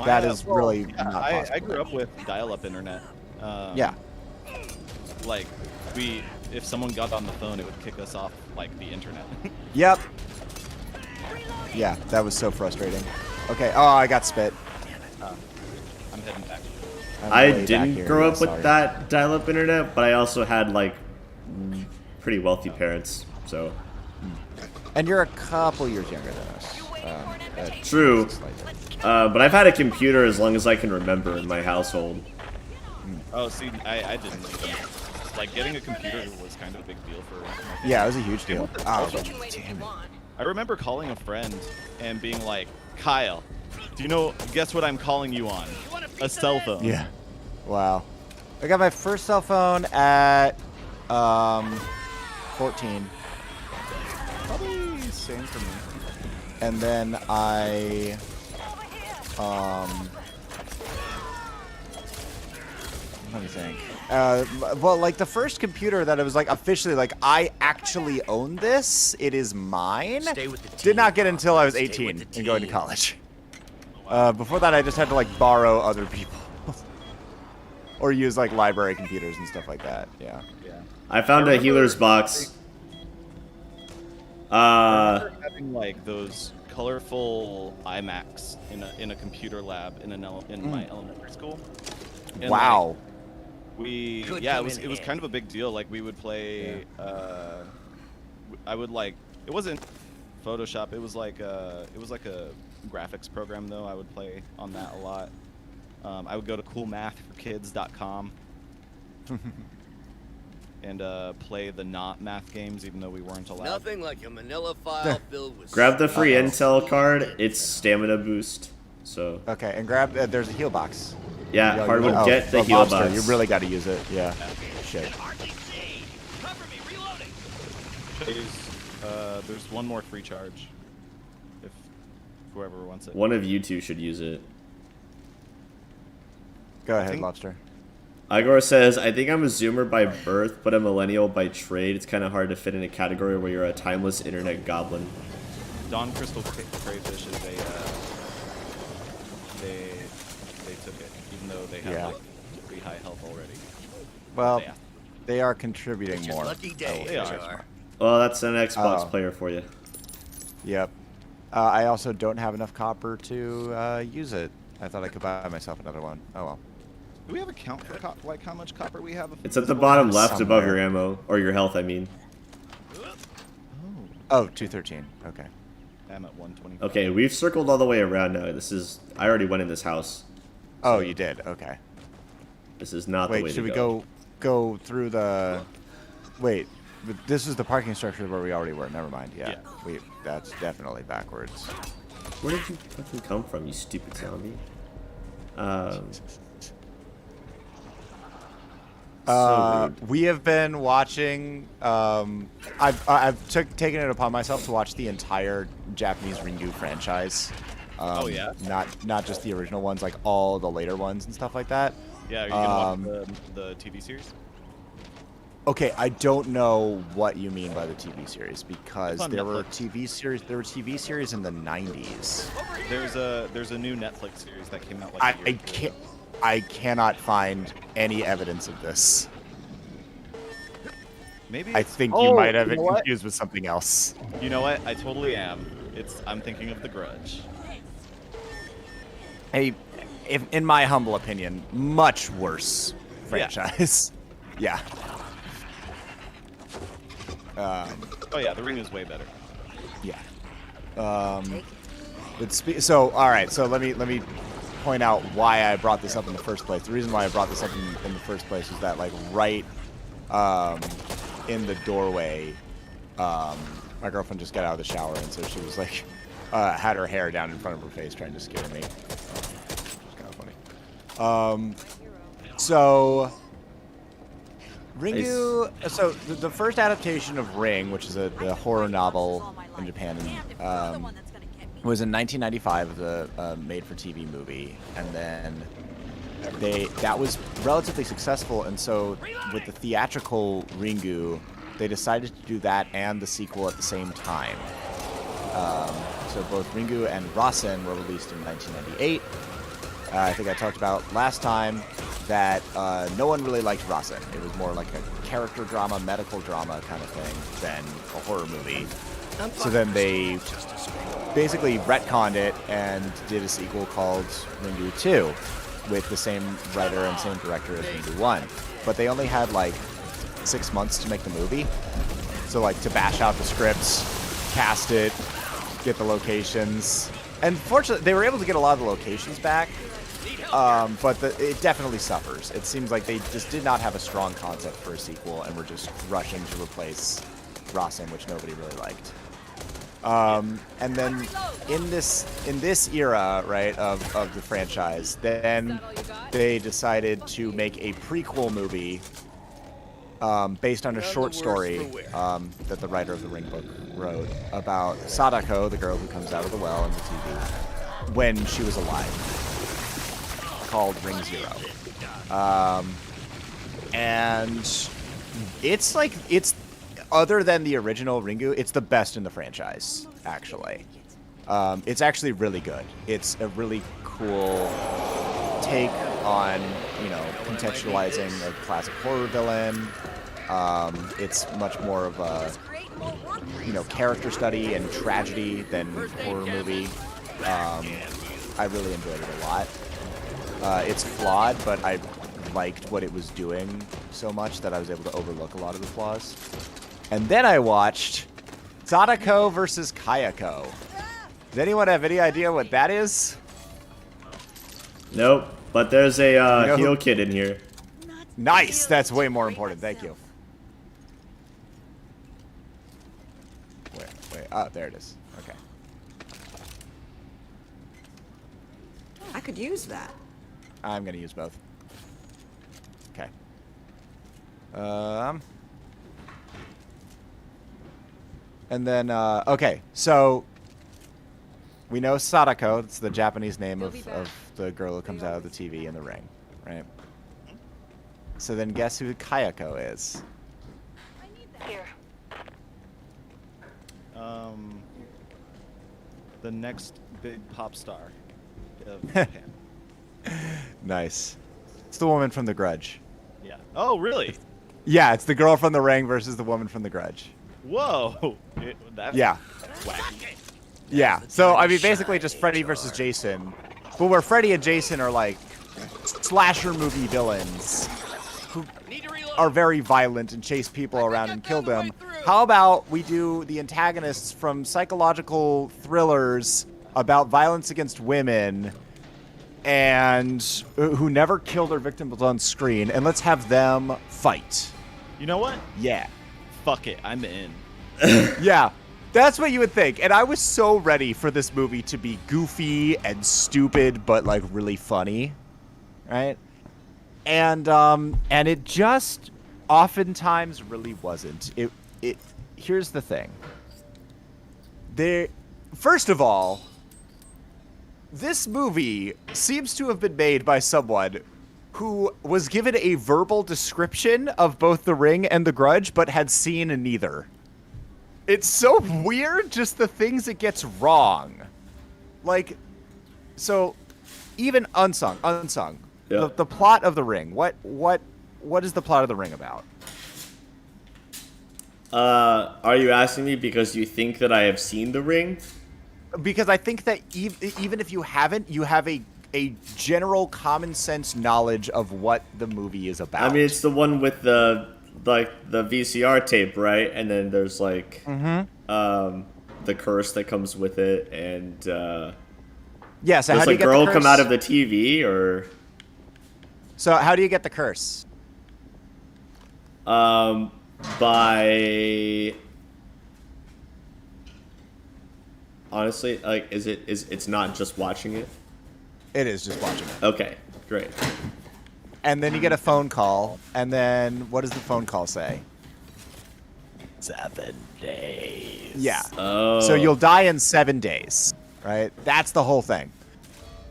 That is really not possible. I grew up with dial-up internet. Yeah. Like, if someone got on the phone, it would kick us off, like, the internet. Yep. Yeah, that was so frustrating. Okay, oh, I got spit. I'm heading back. I didn't grow up with that dial-up internet, but I also had like pretty wealthy parents, so. And you're a couple years younger than us. True. But I've had a computer as long as I can remember in my household. Oh, see, I didn't even. Like, getting a computer was kind of a big deal for my family. Yeah, it was a huge deal. Oh, Damn it. I remember calling a friend and being like, Kyle, guess what I'm calling you on? A cell phone. yeah. Wow. I got my first cell phone at 14. Probably same for me. And then I let me think. Well, like the first computer that it was like officially like I actually own this. It is mine. Stay with the team. Did not get until I was Stay 18 with the and going to team. college. Before that, I just had to like borrow other people or use like library computers and stuff like that. Yeah. I found a healer's box. I remember having like those colorful iMacs in a computer lab in my elementary school. And, Wow. Like, Could it come was in kind of a big deal. Like we would play. I would like. It wasn't Photoshop. It was like a graphics program though. I would play on that a lot. I would go to coolmathforkids.com and play the not math games, even though we weren't allowed. Nothing like a manila file filled with. Grab the free intel card. It's stamina boost. So Okay, and grab. There's a heal box. yeah, Yeah, hard would oh, get the oh, heal Lobster, box. You really got to use it. Yeah. Shit. Cover me, reloading. There's one more free charge. If whoever wants it. One of you two should use it. Go ahead, think- Lobster. Igor says, I think I'm a zoomer by birth, but a millennial by trade. It's kind of hard to fit in a category where you're a timeless internet goblin. Dawn Crystal Crayfish is they took it, even though they have Yeah. like pretty high health already. Well, Yeah. they are contributing It's your more. lucky day, They are. Jar. Well, that's an Xbox Oh. player for you. Yep. I also don't have enough copper to use it. I thought I could buy myself another one. Oh well. Do we have a count for like how much copper we have? It's at the bottom left above Somewhere. your ammo, or your health, I mean. Oh, 213. Okay. I'm at 120. Okay, we've circled all the way around now. I already went in this house. Oh, you did. Okay. This is not the way Wait, to should we go. go through the? Wait, but this is the parking structure where we already were. Never mind. Yeah. Yeah. That's definitely backwards. Where did you fucking come from, you stupid zombie? So weird. We have been watching. I've taken it upon myself to watch the entire Japanese Ringu franchise. Oh, yeah? Not just the original ones, like all the later ones and stuff like that. Yeah, are you gonna watch the TV series? Okay, I don't know what you mean by the TV series because It's on there were Netflix. TV series in the 90s. There's a new Netflix series that came out like a year I or two can't. ago. I cannot find any evidence of this. Maybe I it's- think you Oh, might have it know what? confused with something else. You know what? I totally am. I'm thinking of The Grudge. In my humble opinion, much worse franchise. Yeah. Oh yeah, The Ring is way better. Yeah. So all right. So let me point out why I brought this up in the first place. The reason why I brought this up in the first place was that like right in the doorway, my girlfriend just got out of the shower, and so she was like had her hair down in front of her face trying to scare me. It's kind of funny. So Ringu. So the first adaptation of Ring, which is the horror novel in Japan, was in 1995, the made-for-TV movie, and then that was relatively successful, and so with the theatrical Ringu, they decided to do that and the sequel at the same time. So both Ringu and Rasen were released in 1998. I think I talked about last time that no one really liked Rasen. It was more like a character drama, medical drama kind of thing than a horror movie. So then they basically retconned it and did a sequel called Ringu 2 with the same writer and same director as Ringu 1. But they only had like 6 months to make the movie. So like to bash out the scripts, cast it, get the locations. And fortunately, they were able to get a lot of the locations back. But it definitely suffers. It seems like they just did not have a strong concept for a sequel and were just rushing to replace Rasen, which nobody really liked. And then in this era, right, of the franchise, then they decided to make a prequel movie based on a short story that the writer of the Ring book wrote about Sadako, the girl who comes out of the well in the TV, when she was alive, called Ring Zero. And it's other than the original Ringu, it's the best in the franchise, actually. It's actually really good. It's a really cool take on, contextualizing a classic horror villain. It's much more of a, character study and tragedy than horror movie. I really enjoyed it a lot. It's flawed, but I liked what it was doing so much that I was able to overlook a lot of the flaws. And then I watched Sadako versus Kayako. Does anyone have any idea what that is? Nope, but there's a heel kid in here. Nice, that's way more important. Thank you. Wait. Oh, there it is. Okay. I could use that. I'm gonna use both. Okay. And then, okay, so we know Sadako, it's the Japanese name of the girl who comes out of the TV in the ring, right? So then guess who Kayako is? Here. The next big pop star of Japan. Nice. It's the woman from The Grudge. Yeah. Oh, really? Yeah, it's the girl from The Ring versus the woman from The Grudge. Whoa. That's Yeah. wacky. Yeah, so I mean basically just Freddy versus Jason, but where Freddy and Jason are like slasher movie villains who are very violent and chase people around and kill them. How about we do the antagonists from psychological thrillers about violence against women and who never kill their victims on screen, and let's have them fight. You know what? Yeah. Fuck it. I'm in. Yeah. That's what you would think. And I was so ready for this movie to be goofy and stupid, but like really funny. Right? And it just oftentimes really wasn't. Here's the thing. First of all, this movie seems to have been made by someone who was given a verbal description of both The Ring and The Grudge, but had seen neither. It's so weird, just the things it gets wrong. Like, so, even Unsung, yeah. the plot of The Ring, what is the plot of The Ring about? Are you asking me because you think that I have seen The Ring? Because I think that even if you haven't, you have a general common sense knowledge of what the movie is about. I mean, it's the one with the VCR tape, right? And then there's like the curse that comes with it, and yeah. So does how do a you get girl the curse? come out of the TV, or So how do you get the curse? by honestly, like, it's not just watching it? It is just watching it. Okay, great. And then you get a phone call, and then what does the phone call say? 7 days. Yeah. Oh. So you'll die in 7 days. right? That's the whole thing.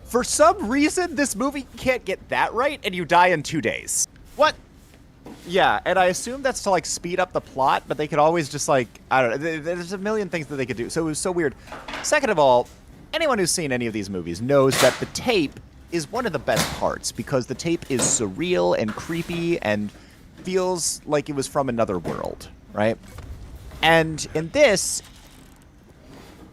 For some reason, this movie can't get that right, and you die in 2 days. What? Yeah, and I assume that's to, like, speed up the plot, but they could always just, like, I don't know. There's a million things that they could do, so it was so weird. Second of all, anyone who's seen any of these movies knows that the tape is one of the best parts, because the tape is surreal and creepy and feels like it was from another world, right? And in this,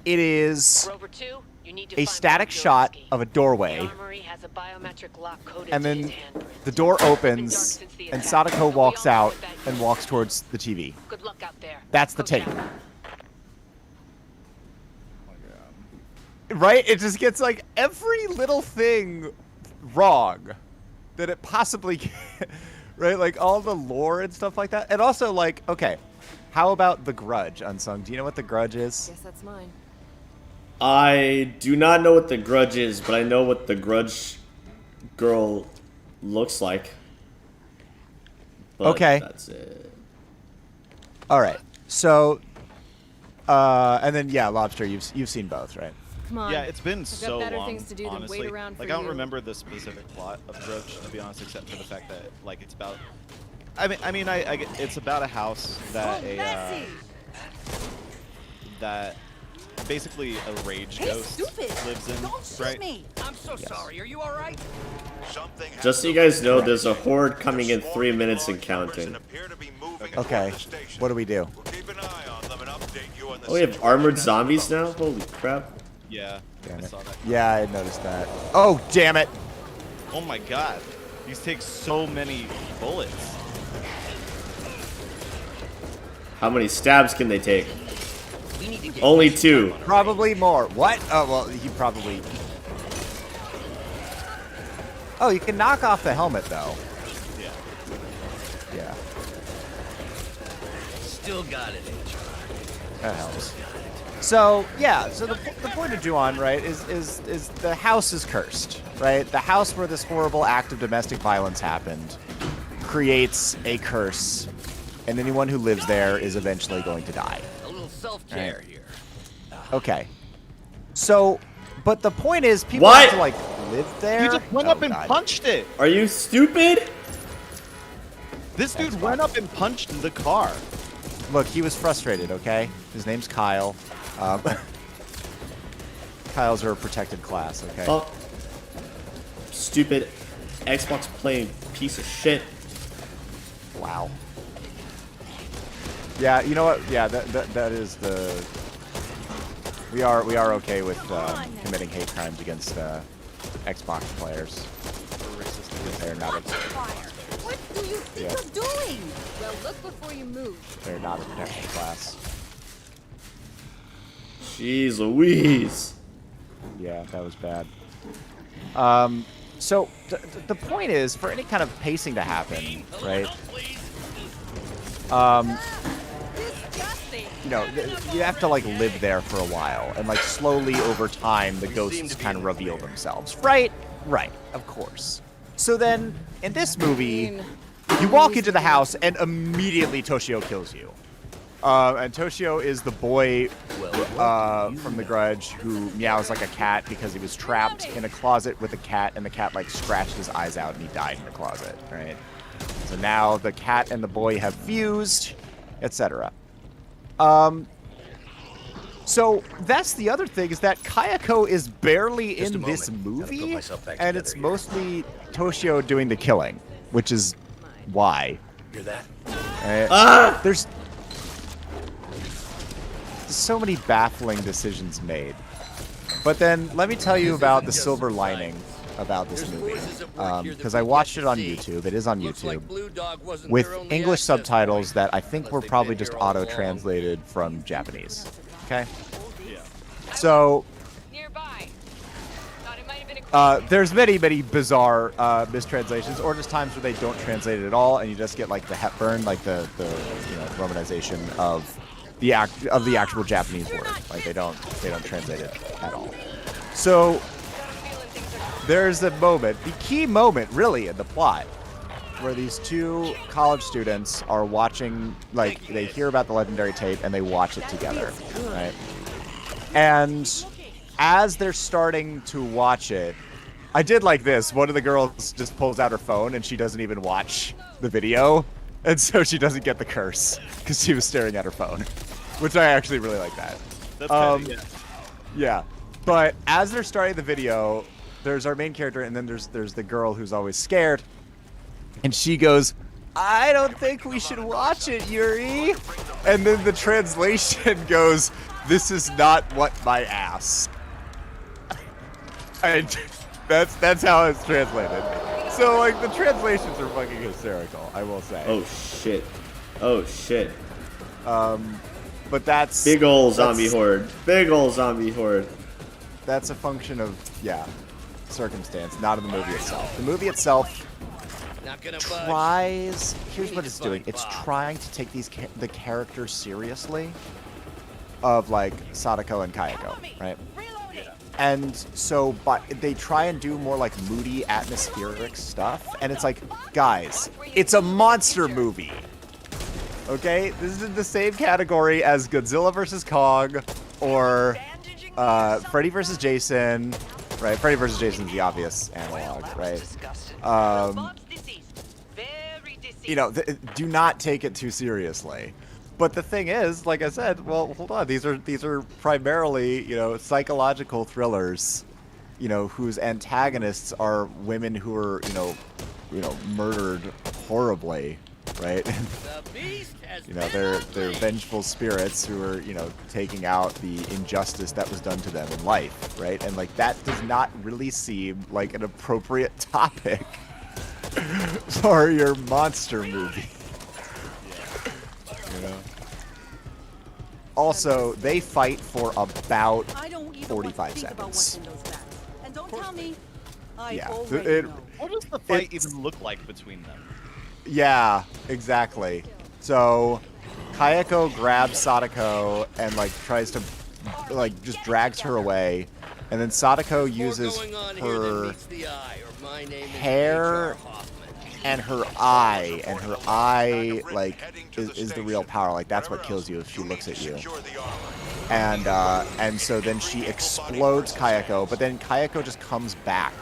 it is Rover 2, you need to a find static Joe shot Ski. of a The doorway, armory has a biometric lock coded and to then his handprint. the door It's been dark opens, since the and attack, Sadako but we walks all know out that and walks towards the TV. Good luck out there. That's the Go tape. Chapter. Right? It just gets, like, every little thing wrong that it possibly can. Right? Like, all the lore and stuff like that. And also, like, okay, how about The Grudge, Unsung? Do you know what The Grudge is? Guess that's mine. I do not know what the Grudge is, but I know what the Grudge girl looks like. But Okay. That's it. All right. So, and then, yeah, Lobster, you've seen both, right? Come on. Yeah, it's been got so better long, things to do than wait honestly. around for Like, I don't you. remember the specific plot of Grudge, to be honest, except for the fact that, like, it's about... I mean, it's about a house that that basically a rage ghost lives in, right? I'm so sorry. Are you all right? Just so you guys know, there's a horde coming in 3 minutes and counting. Okay. What do we do? Oh, we have armored zombies now? Holy crap. Yeah, Damn I it. saw that. Yeah, I noticed that. Oh, damn it. Oh my god, these take so many bullets. How many stabs can they take? We need to get Only 2. Probably more. What? Oh, well, he probably... Oh, you can knock off the helmet, though. Yeah. Yeah, Still got it, HR. that helps. So, yeah, so the point of Ju-on, right, is the house is cursed, right? The house where this horrible act of domestic violence happened creates a curse, and anyone who lives there is eventually going to die. A little self-care here. Okay. So, but the point is, people What? have to, like, live there. He just went Oh, up and God. punched it. Are you stupid? This dude went up and punched the car. Look, he was frustrated, okay? His name's Kyle. Kyles are a protected class, okay? Oh. Stupid Xbox playing piece of shit. Wow. Yeah, you know what? Yeah, that is the... We are okay with committing hate crimes against Xbox players. They're not a, What do you think you're doing? Well, look before you move. they're not a protected class. Jeez Louise. Yeah, that was bad. So the point is, for any kind of pacing to happen, right? Disgusting. You know, you have to, like, live there for a while, and, like, slowly over time, the ghosts kind of reveal themselves. Right? Right, of course. So then, in this movie, you walk into the house, and immediately Toshio kills you. And Toshio is the boy from The Grudge who meows like a cat because he was trapped in a closet with a cat, and the cat, like, scratched his eyes out, and he died in the closet, right? So now the cat and the boy have fused, etc. So that's the other thing, is that Kayako is barely Just a in this moment. Gotta put movie, myself back and together it's here. mostly Toshio doing the killing, which is why. Hear that? There's so many baffling decisions made. But then let me tell you about the silver lining about this movie, because I watched it on YouTube. It is on YouTube with English subtitles that I think were probably just auto-translated from Japanese. Okay? So Nearby. Thought it might have been a there's many bizarre mistranslations, or just times where they don't translate it at all, and you just get, like, the Hepburn, like the romanization of the actual Japanese word. Like, they don't translate it at all. So there's a moment, the key moment really in the plot, where these two college students are watching, like, they hear about the legendary tape and they watch it together, right? And as they're starting to watch it, I did like this. One of the girls just pulls out her phone and she doesn't even watch the video. And so she doesn't get the curse because she was staring at her phone, which I actually really like that. That's kind of, Yeah. But as they're starting the video, there's our main character and then there's the girl who's always scared. And she goes, I don't think we should watch it, Yuri. And then the translation goes, this is not what my ass. And that's how it's translated. So like the translations are fucking hysterical, I will say. Oh shit. Oh shit. But that's Big ol' zombie horde. Big ol' zombie horde. That's a function of circumstance, not of the movie itself. The movie itself Not gonna budge. tries. Here's what it's doing. It's trying to take the characters seriously, of like Sadako and Kayako, right? And so, but they try and do more like moody, atmospheric stuff, and it's like, guys, it's a monster movie. Okay, this is in the same category as Godzilla vs. Kong or Freddy vs. Jason, right? Freddy vs. Jason's the obvious analog, right? You know, do not take it too seriously. But the thing is, like I said, well, hold on. These are primarily, you know, psychological thrillers, you know, whose antagonists are women who are, you know, murdered horribly, right? The beast has You know, they're vengeful spirits who are, you know, taking out the injustice that was done to them in life, right? And like that does not really seem like an appropriate topic for your monster movie. You know. Also, they fight for about 45 seconds. And don't tell me Yeah. What does the fight even look like between them? Yeah, exactly. So, Kayako grabs Sadako and like tries to, like, just drags her away, and then Sadako uses her hair and her eye like is the real power. Like that's what kills you if she looks at you. And so then she explodes Kayako, but then Kayako just comes back.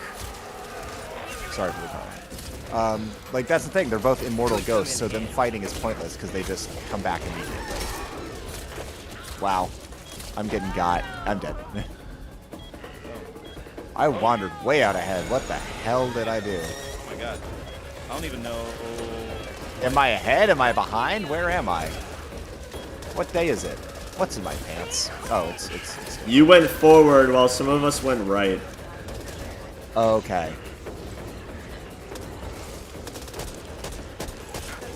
Sorry for the comment. Like that's the thing, they're both immortal ghosts, so them fighting is pointless because they just come back immediately. Wow. I'm getting got. I'm dead. I wandered way out ahead. What the hell did I do? Oh my god. I don't even know. Am I ahead? Am I behind? Where am I? What day is it? What's in my pants? Oh, it's You went forward while some of us went right. okay.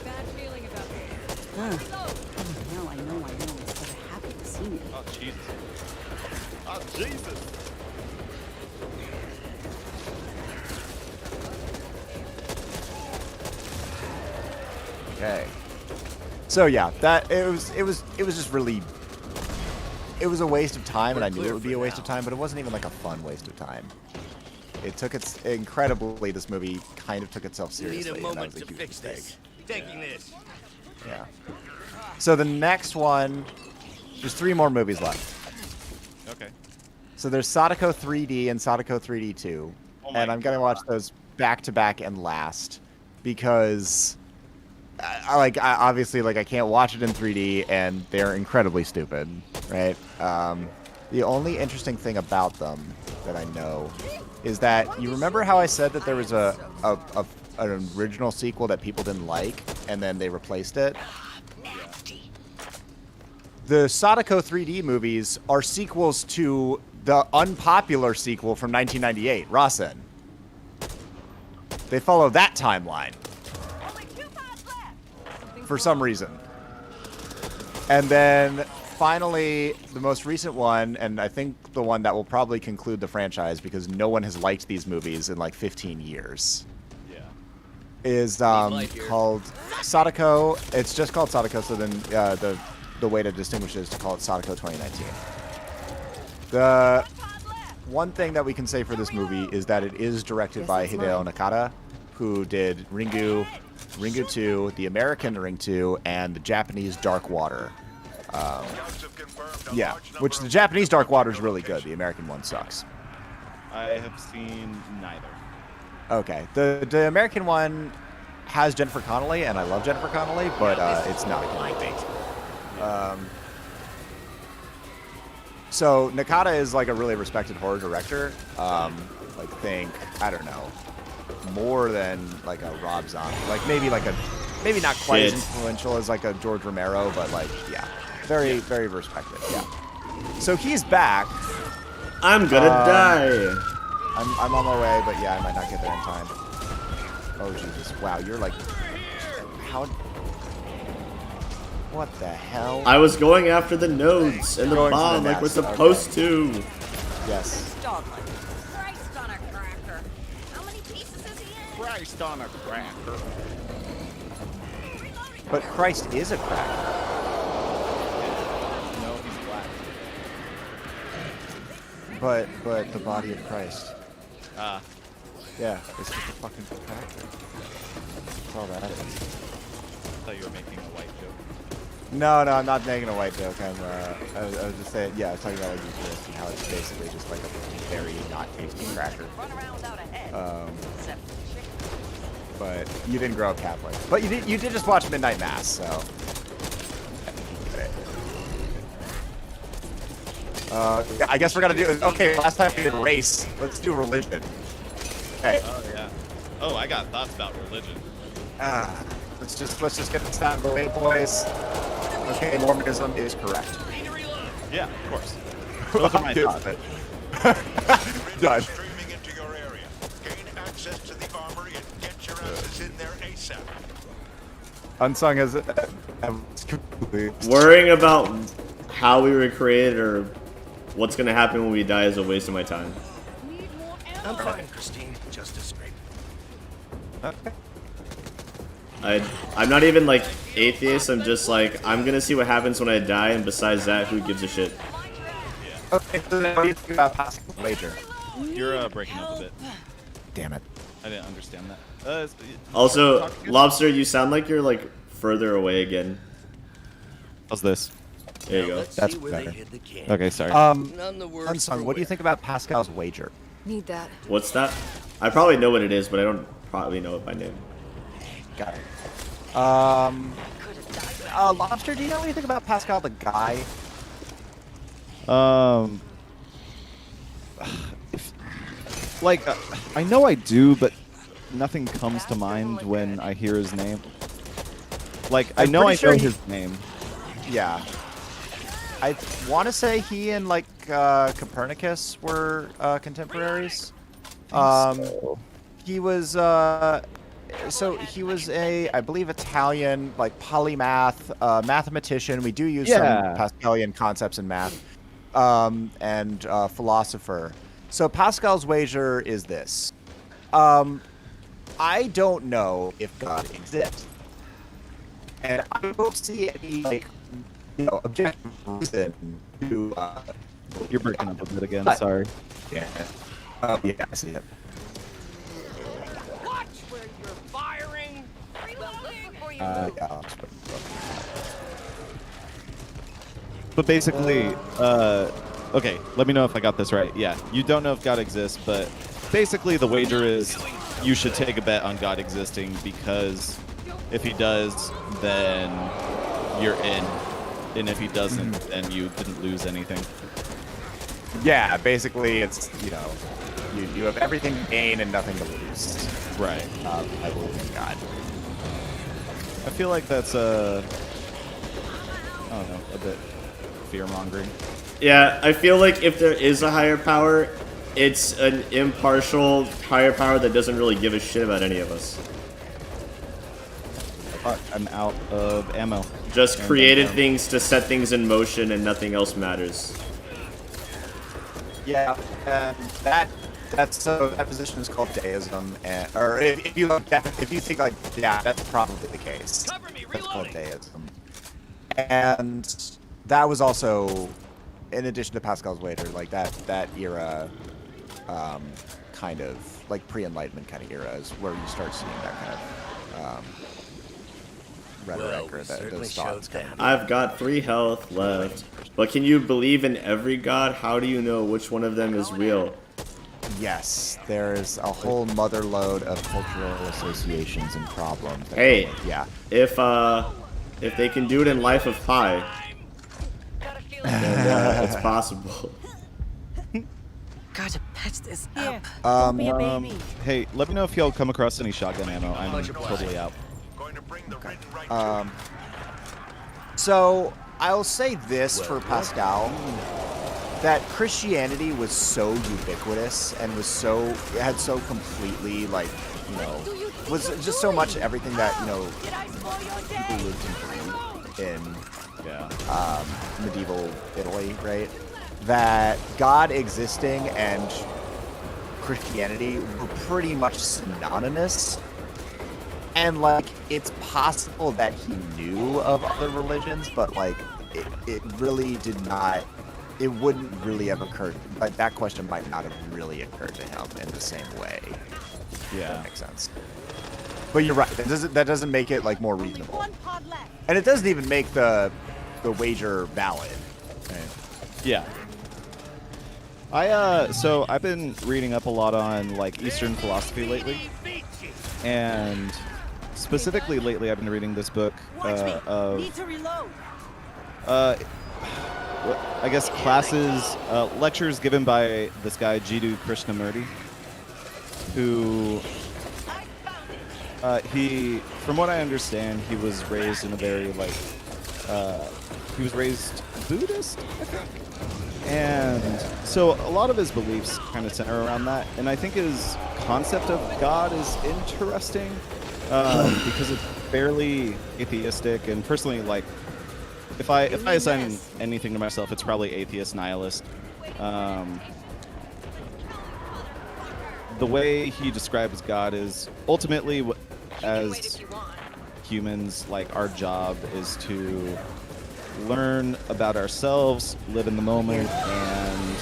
Bad feeling about this. Now I know instead of happy to see me. Oh Jesus. Oh Jesus. Okay. So yeah, that it was just really, it was a waste of time, and I knew it would be a waste of time, but it wasn't even like a fun waste of time. It took incredibly. This movie kind of took itself Need seriously, a and that moment was a to huge fix mistake. this. Taking this. Yeah. So the next one, there's 3 more movies left. Okay. So there's Sadako 3D and Sadako 3D 2, and I'm gonna watch those back to back and last because I obviously I can't watch it in 3D and they're incredibly stupid, right? The only interesting thing about them that I know is that you remember how I said that there was an original sequel that people didn't like and then they replaced it? The Sadako 3D movies are sequels to the unpopular sequel from 1998, Rasen. They follow that timeline for some reason. And then finally, the most recent one, and I think the one that will probably conclude the franchise because no one has liked these movies in like 15 years, Yeah. is called Sadako. It's just called Sadako, so then the way to distinguish it is to call it Sadako 2019. The one thing that we can say for this movie is that it is directed by Hideo Nakata, who did Ringu 2, the American Ring 2, and the Japanese Dark Water. Yeah, which the Japanese Dark Water is really good. The American one sucks. I have seen neither. Okay, the American one has Jennifer Connelly, and I love Jennifer Connelly, but it's not a good movie. So Nakata is like a really respected horror director. Like I don't know, more than like a Rob Zombie. Like maybe not quite as influential as like a George Romero, but like yeah, very respected. Yeah. So he's back. I'm gonna die. I'm on my way, but yeah, I might not get there in time. Oh Jesus! Wow, you're like, how? What the hell? I was going after the nodes and the Going for the bomb like we're nest, supposed to. Yes. Dogman. Christ on a cracker. How many pieces is he in? Christ on a cracker. But Christ is a cracker. No, he's black. But the body of Christ. Ah. Yeah, it's just a fucking cracker. That's all that is. I thought you were making a white joke. No, I'm not making a white joke. I was just saying, yeah, I was talking about like Eucharist and how it's basically just like a very not tasty cracker. But you didn't grow up Catholic. But you did just watch Midnight Mass, so. I guess we're gonna do. Okay, last time we did race. Let's do religion. Okay. Oh yeah. Oh, I got thoughts about religion. Let's just get this out of the way, boys. Okay, Mormonism is correct. Yeah, of course. Those are my thoughts. Done. Streaming into your area. Gain access to the armory and get your asses in there ASAP. Unsung has Worrying about how we were created or what's gonna happen when we die is a waste of my time. I'm fine, Christine. Just a scrape. Okay. I'm not even like atheist. I'm just like I'm gonna see what happens when I die, and besides that, who gives a shit? Okay, so then what do you think about Pascal's wager? You're breaking up a bit. Damn it. I didn't understand that. Also, Lobster, you sound like you're like further away again. How's this? There you go. Let's That's see where better. they hid the can. Okay, sorry. None the worse Unsung, for what do you wear. think about Pascal's wager? Need that. What's that? I probably know what it is, but I don't probably know it by name. Got it. Lobster, do you know anything about Pascal the guy? I know I do, but nothing comes to mind when I hear his name. Like, I I'm know pretty sure his name. Yeah. I want to say he and like Copernicus were contemporaries. He was so he was I believe Italian, like polymath, mathematician. We do use some Pascalian concepts in math, and philosopher. So Pascal's wager is this: I don't know if God exists, and I don't see any like objective reason to. You're breaking up a bit again. But- Sorry. Yeah. Oh yeah, I see it. Watch where you're firing. Reloading. Before you Yeah, move. I'll just put it up. But basically, okay, let me know if I got this right. Yeah, you don't know if God exists, but basically the wager is you should take a bet on God existing because if he does, then you're in. And if he doesn't, then you didn't lose anything. Yeah, basically it's, you have everything to gain and nothing to lose. Right. I believe in God. I feel like that's I don't know, a bit fear-mongering. Yeah, I feel like if there is a higher power, it's an impartial higher power that doesn't really give a shit about any of us. Fuck, I'm out of ammo. Just And created then, things to set things in motion and nothing else matters. Yeah, and that position is called deism, or if you think like, yeah, that's probably the case. Cover me, That's called reloading. deism, and that was also, in addition to Pascal's wager, like that era, kind of like pre-Enlightenment kind of era is where you start seeing that kind of rhetoric we or certainly those showed thoughts. them. I've got 3 health left. But can you believe in every god? How do you know which one of them is real? Yes, there's a whole mother load of cultural associations and problems. Hey, Yeah. if they can do it in Life of Pi, Got a feeling. then it's possible. Gotta patch this Here. up. Don't be a baby. Hey, let me know if y'all come across any shotgun ammo. I'm totally out. Going to bring the ridden right to So I'll say this for Pascal, that Christianity was so ubiquitous and was so, it had so completely, like, you know, was just so much everything that, you know, Did I spoil your day? people lived and believed in Yeah. medieval Italy, right? That God existing and Christianity were pretty much synonymous. And, like, it's possible that he knew of other religions, but, like, it really did not, it wouldn't really have occurred, like, that question might not have really occurred to him in the same way. Yeah. That makes sense. But you're right, that doesn't make it, like, more Only reasonable. one pod left. And it doesn't even make the wager valid. Right? Yeah. So I've been reading up a lot on like Eastern philosophy lately, and specifically lately I've been reading this book of Need to reload. I guess classes, lectures given by this guy Jiddu Krishnamurti, who he, from what I understand, he was raised in a very like he was raised Buddhist, I think. And so a lot of his beliefs kind of center around that. And I think his concept of God is interesting because it's fairly atheistic. And personally, like, if I assign anything to myself, it's probably atheist nihilist. The way he describes God is ultimately, as humans, like, our job is to learn about ourselves, live in the moment, and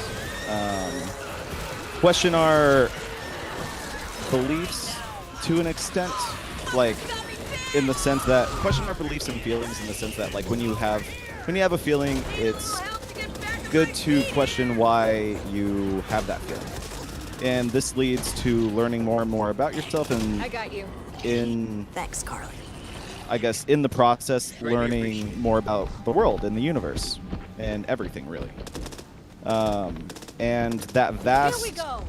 question our beliefs to an extent, like in the sense that question our beliefs and feelings in the sense that, like, when you have a feeling, it's good to question why you have that feeling, and this leads to learning more and more about yourself, and I got you. in Thanks, Carly. I guess in the process, learning more about the world and the universe and everything, really. And that Here we vast, go.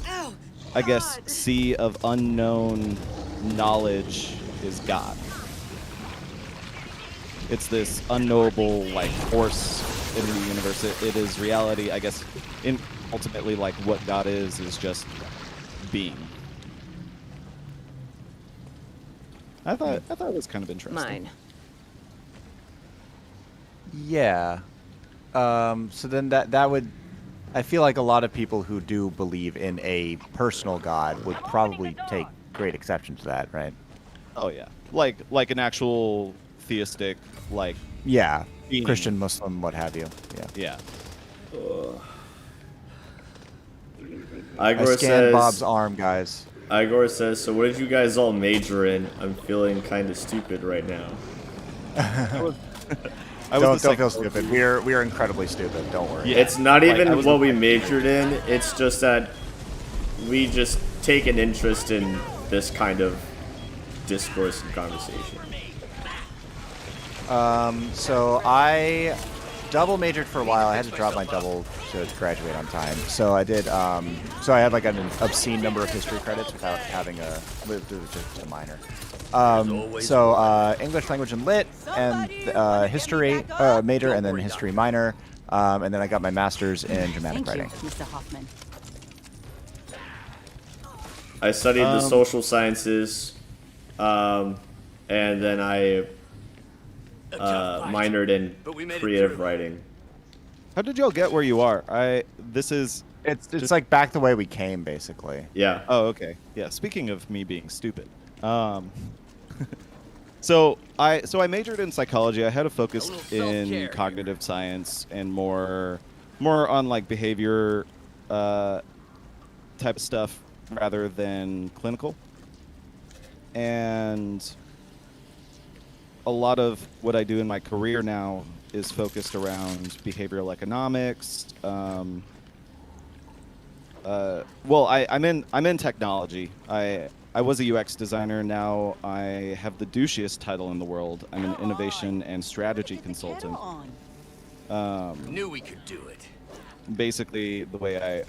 Ow. I guess, God. sea of unknown knowledge is God. It's this unknowable, like, force in the universe. It is reality, I guess. Ultimately, like, what God is just being. I thought it was kind of interesting. Mine. Yeah. So then that would, I feel like a lot of people who do believe in a personal God would probably take great exception to that, right? Oh yeah, like an actual theistic, like, Yeah. being. Christian, Muslim, what have you. Yeah. Yeah. I Igor scanned says, Bob's arm, guys. Igor says, so what did you guys all major in? I'm feeling kind of stupid right now. Don't feel stupid. We're incredibly stupid. Don't worry. Yeah. It's not Like, even I was what the- we majored in. It's just that we just take an interest in this kind of discourse and conversation. So I double majored for a while. I had to drop my double to graduate on time. So I did. So I had like an obscene number of history credits without having just a minor. So English language and lit, and history major, and then history minor, and then I got my master's in dramatic Thank you, writing. Mr. Hoffman. I studied the social sciences, and then I minored in creative writing. How did y'all get where you are? This is. It's like back the way we came, basically. Yeah. Oh, okay. Yeah. Speaking of me being stupid, so I majored in psychology. I had a focus in cognitive science and more on like behavior type of stuff rather than clinical. And a lot of what I do in my career now is focused around behavioral economics. Well, I'm in technology. I was a UX designer. Now I have the douchiest title in the world. I'm an innovation and strategy consultant. Knew we could do it. Basically, the way I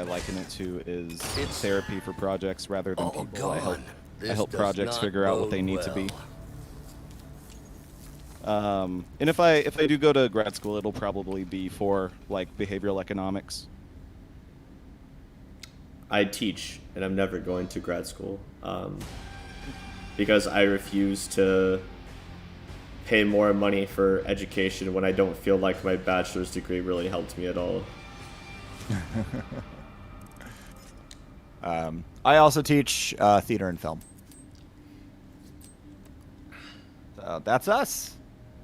liken it to is therapy for projects rather than people. I help projects figure out what they need to be. And if I do go to grad school, it'll probably be for like behavioral economics. I teach, and I'm never going to grad school because I refuse to pay more money for education when I don't feel like my bachelor's degree really helped me at all. I also teach theater and film. So that's us.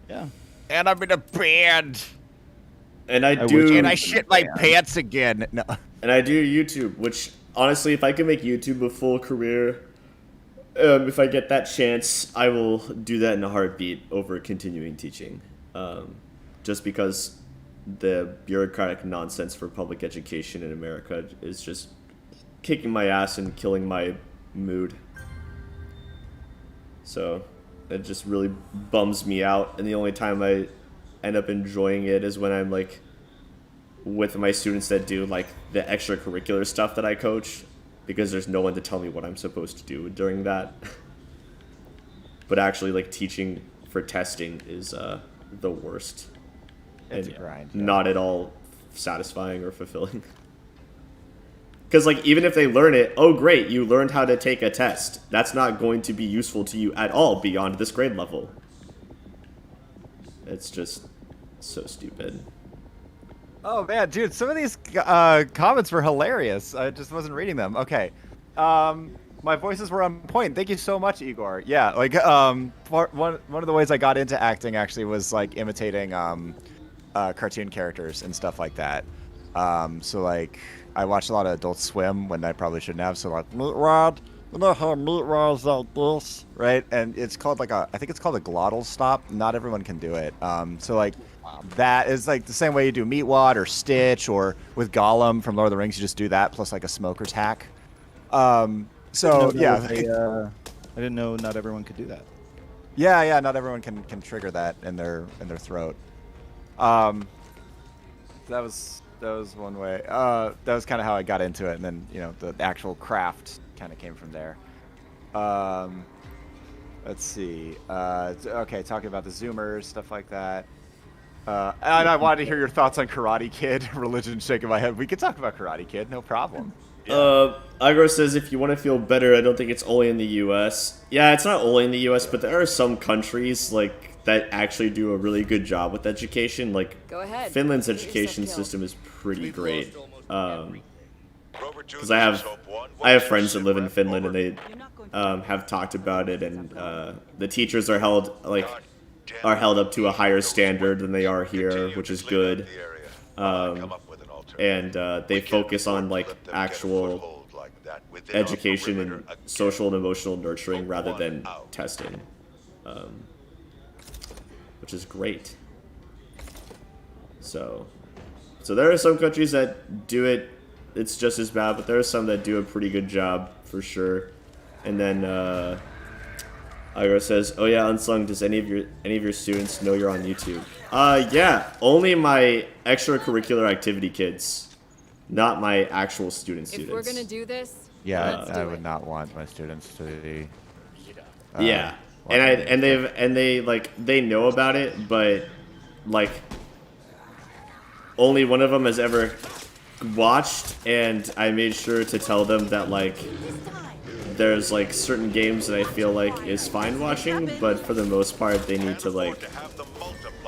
Yeah. And I'm in a band. And I shit my pants again. No. And I do YouTube, which honestly, if I could make YouTube a full career, if I get that chance, I will do that in a heartbeat over continuing teaching. Just because the bureaucratic nonsense for public education in America is just kicking my ass and killing my mood. So it just really bums me out, and the only time I end up enjoying it is when I'm like with my students that do like the extracurricular stuff that I coach, because there's no one to tell me what I'm supposed to do during that. But actually, like, teaching for testing is the worst. It's and a grind. Yeah. Not at all satisfying or fulfilling. Because, like, even if they learn it, oh, great, you learned how to take a test. That's not going to be useful to you at all beyond this grade level. It's just so stupid. Oh man, dude, some of these comments were hilarious. I just wasn't reading them. Okay. My voices were on point. Thank you so much, Igor. Yeah, like one of the ways I got into acting actually was like imitating cartoon characters and stuff like that. So like I watched a lot of Adult Swim when I probably shouldn't have. So like Meat Rod, you know how Meat Rod's like this, right? And it's called like I think it's called a glottal stop. Not everyone can do it. So like. That is like the same way you do Meatwad or Stitch, or with Gollum from Lord of the Rings, you just do that plus like a smoker's hack. So yeah, I didn't know not everyone could do that. Yeah, not everyone can trigger that in their throat. That was one way. That was kind of how I got into it, and then the actual craft kind of came from there. Let's see. Okay, talking about the Zoomers, stuff like that. And I wanted to hear your thoughts on Karate Kid. Religion shaking my head. We could talk about Karate Kid, no problem. Agro says if you want to feel better, I don't think it's only in the U.S. Yeah, it's not only in the U.S., but there are some countries like that actually do a really good job with education. Like Go ahead. Finland's education system is pretty great. Because I have friends that live in Finland, and they have talked about it, and the teachers are held up to a higher standard than they are here, which is good. And they focus on like actual education and social and emotional nurturing rather than testing, which is great. So there are some countries that do it. It's just as bad, but there are some that do a pretty good job for sure. And then Ira says, "Oh yeah, Unsung. Does any of your students know you're on YouTube?" Yeah, only my extracurricular activity kids, not my actual students. If we're gonna do this, yeah, I would not want my students to be. Yeah, and they know about it, but like only one of them has ever watched, and I made sure to tell them that like there's like certain games that I feel like is fine watching, but for the most part they need to like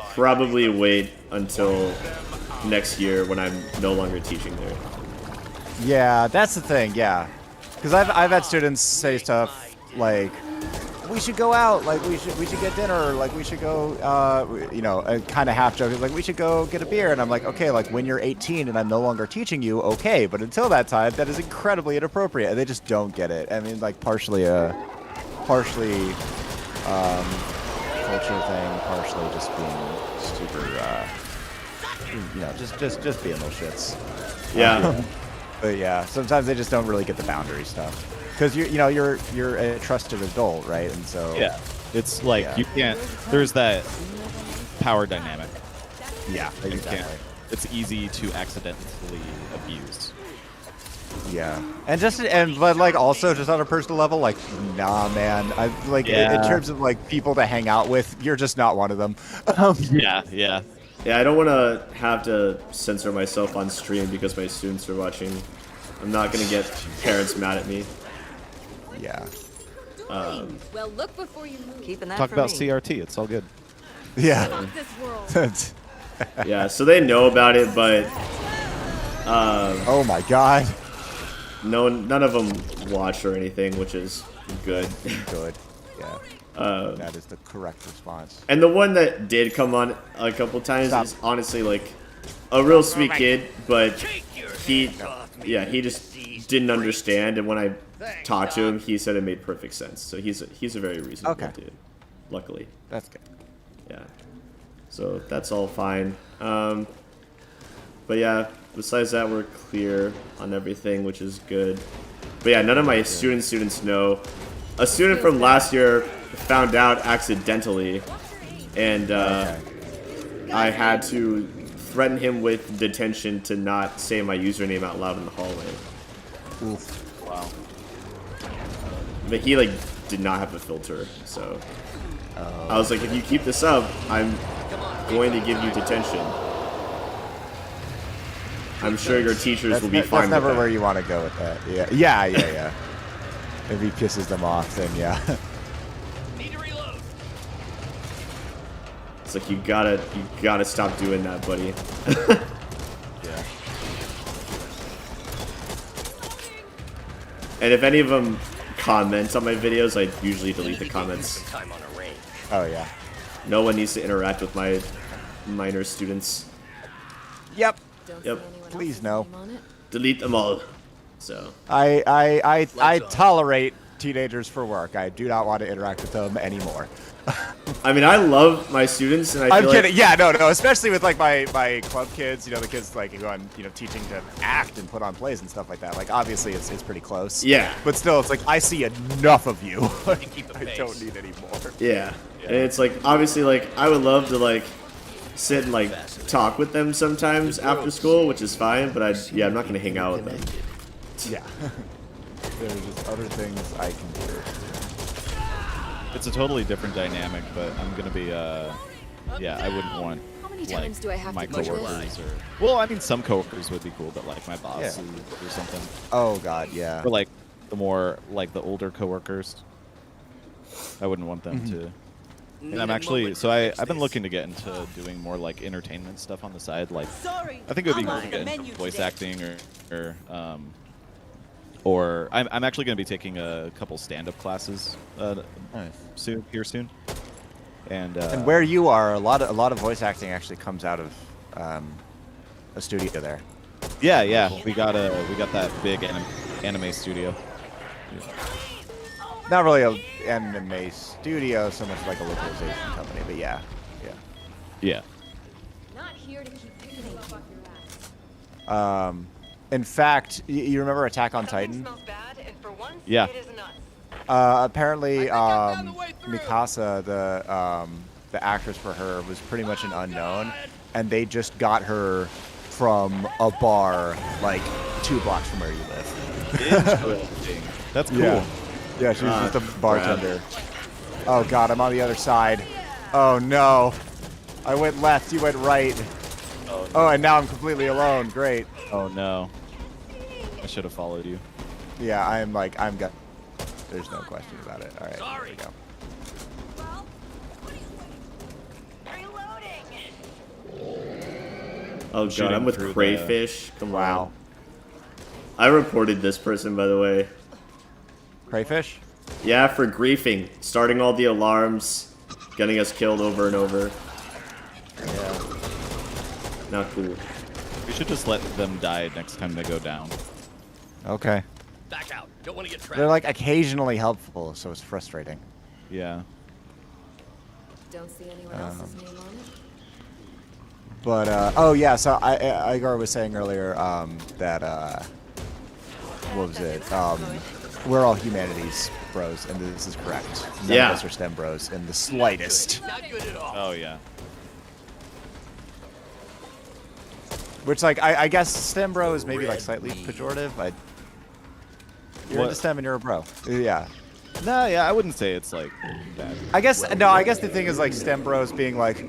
probably wait until next year when I'm no longer teaching there. Yeah, that's the thing. Yeah, because I've had students say stuff like, "We should go out. Like we should get dinner. Like we should go. Kind of half joking. Like we should go get a beer." And I'm like, "Okay, like when you're 18 and I'm no longer teaching you, okay. But until that time, that is incredibly inappropriate." And they just don't get it. I mean, like partially culture thing, partially just being super, just being little shits. Yeah. But yeah, sometimes they just don't really get the boundary stuff. Because you're a trusted adult, right? And so Yeah. It's like you can't. There's that power dynamic. yeah, that you exactly. can't. It's easy to accidentally abuse. Yeah, but like also just on a personal level, like nah, man. I like in terms of like people to hang out with, you're just not one of them. Yeah, yeah. Yeah, I don't want to have to censor myself on stream because my students are watching. I'm not going to get parents mad at me. Yeah. Well, look before you move. Keeping that Talk for about me. CRT. It's all good. Yeah. Fuck this world. Yeah, so they know about it, but Oh my god. none of them watch or anything, which is good. Good. Yeah. That is the correct response. And the one that did come on a couple times is honestly like a real sweet kid, but he just didn't understand. And when I talked to him, he said it made perfect sense. So he's a very reasonable dude, luckily. That's good. Yeah. So that's all fine. But yeah, besides that, we're clear on everything, which is good. But yeah, none of my students know. A student from last year found out accidentally, and I had to threaten him with detention to not say my username out loud in the hallway. Oof. Wow. But he like did not have a filter, so I was like, if you keep this up, I'm going to give you detention. I'm sure your teachers will be fine That's never with that. where you want to go with that. Yeah. If he pisses them off, then yeah. It's like you gotta stop doing that, buddy. Yeah. And if any of them comment on my videos, I usually delete the comments. Time on a range. Oh yeah. No one needs to interact with my minor students. Yep. Don't Yep. see anyone Please, else's no. name on it. Delete them all. So I tolerate teenagers for work. I do not want to interact with them anymore. I mean, I love my students, and I I'm feel kidding. like Yeah, no, especially with like my club kids. The kids like who I'm teaching to act and put on plays and stuff like that. Like obviously it's pretty close. Yeah. But still, it's like I see enough of you. keep the I pace. don't need any more. yeah. And it's like obviously like I would love to like sit and like talk with them sometimes after school, which is fine. But I'm not gonna hang out with them. Yeah. There's just other things I can do. It's a totally different dynamic, but I'm gonna be yeah, I wouldn't want How many like times do I have my to do this? coworkers or well, I mean some coworkers would be cool, but like my boss Yeah. or something. Oh god, yeah. Or like the more like the older coworkers. I wouldn't want them to. And I'm actually I've been looking to get into doing more like entertainment stuff on the side. Like I think it would be cool to get into voice acting or I'm actually going to be taking a couple stand-up classes Nice. soon. And where you are, a lot of voice acting actually comes out of a studio there. yeah, we got that big anime studio. Not really an anime studio, so much like a localization company, but yeah. Yeah. Not here to keep picking them up off your ass. In fact, you remember Attack on Titan? Smells bad, and for once, Yeah. it is nuts. Apparently, found the way through. Mikasa, the actress for her, was pretty much an unknown, and they just got her from a bar like 2 blocks from where you live. Interesting. That's cool. Yeah, she was just a bartender. Oh god, I'm on the other side. Oh no. I went left, you went right. Oh, and now I'm completely alone. Great. Oh no. I should have followed you. Yeah, I'm good. There's no question about it. All right, here we go. Reloading. Oh god, Shooting I'm with through the- crayfish. Come Wow. on. I reported this person, by the way. Crayfish? Yeah, for griefing, starting all the alarms, getting us killed over and over. Yeah. Not cool. We should just let them die next time they go down. Okay. Back out. Don't want to get trapped. They're like occasionally helpful, so it's frustrating. Yeah. Don't see anyone else's name on it. But oh yeah, so Igor was saying earlier that what was it? We're all humanities bros, and this is correct. None of us are STEM bros in the slightest. Oh yeah. Which, like, I guess STEM bro is maybe like slightly pejorative. You're into STEM and you're a bro. Yeah. No, yeah, I wouldn't say it's like bad. I guess the thing is like STEM bros being like,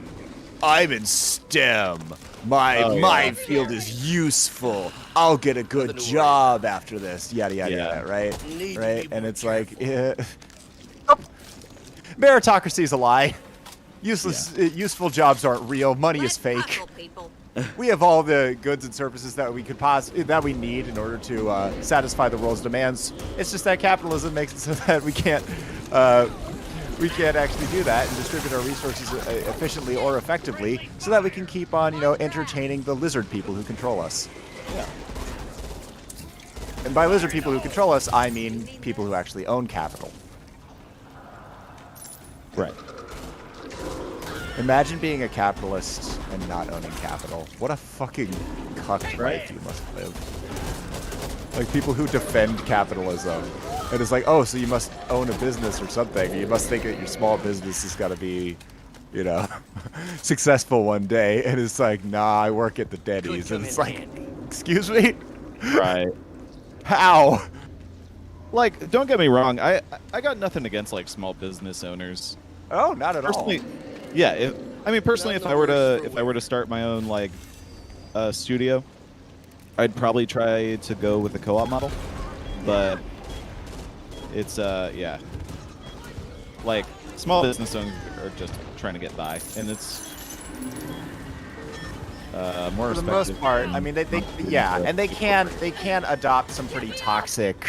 I'm in STEM. My field is usple. I'll get a good job after this. Yada yada yada. Right. And it's like, meritocracy is a lie. Useful jobs aren't real. Money is fake. We have all the goods and services that we could that we need in order to satisfy the world's demands. It's just that capitalism makes it so that we can't actually do that and distribute our resources efficiently or effectively, so that we can keep on, entertaining the lizard people who control us. Yeah. And by lizard people who control us, I mean people who actually own capital. Right. Imagine being a capitalist and not owning capital. What a fucking cucked life you must live. Like people who defend capitalism. And it's like, oh, so you must own a business or something. You must think that your small business has got to be, successful one day. And it's like, nah, I work at the Denny's. And it's like, excuse me? Right. How? Like, don't get me wrong. I got nothing against like small business owners. Oh, not at all. Personally, yeah. Personally, if I were to start my own like studio, I'd probably try to go with the co-op model. But it's yeah. Like small business owners are just trying to get by, and it's more for the most part. I mean, they and they can adopt some pretty toxic,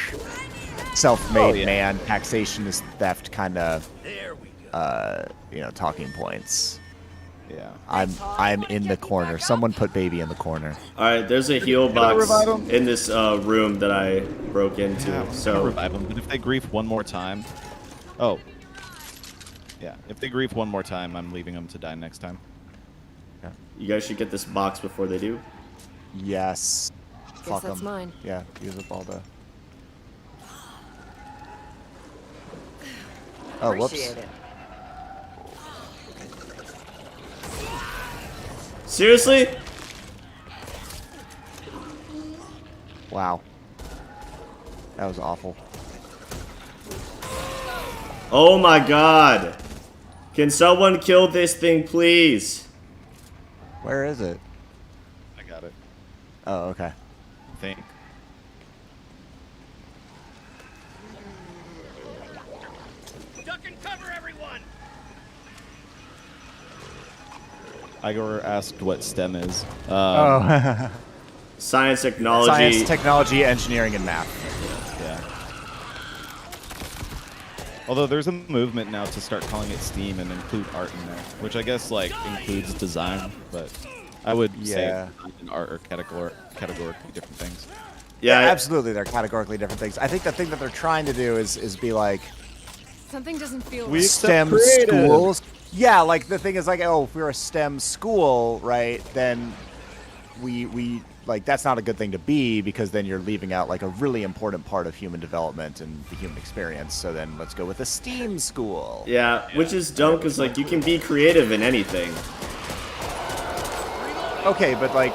self-made man, taxation is theft kind of talking points. Yeah. I'm in the corner. Someone put baby in the corner. All right, there's a heal box in this room that I broke into. Yeah, so revive them. But if they grief one more time, if they grief one more time, I'm leaving them to die next time. Yeah. You guys should get this box before they do. Yes. Guess that's mine. Yeah. Use up all the. Oh, whoops. Seriously? Wow. That was awful. Oh my god. Can someone kill this thing, please? Where is it? I got it. Oh, okay. I think. Duck and cover, everyone! Igor asked what STEM is. Oh. Science, technology. Science, technology, engineering, and math. Yeah. Although there's a movement now to start calling it STEAM and include art in there, which I guess like includes design, but I would say design and art are categorically different things. Yeah, absolutely, they're categorically different things. I think the thing that they're trying to do is be like Something doesn't feel We right. STEM creative. schools. Yeah, like the thing is like, oh, if we're a STEM school, right, then we like that's not a good thing to be, because then you're leaving out like a really important part of human development and the human experience. So then let's go with a STEAM school. Yeah, which is dumb because like you can be creative in anything. Okay, but like,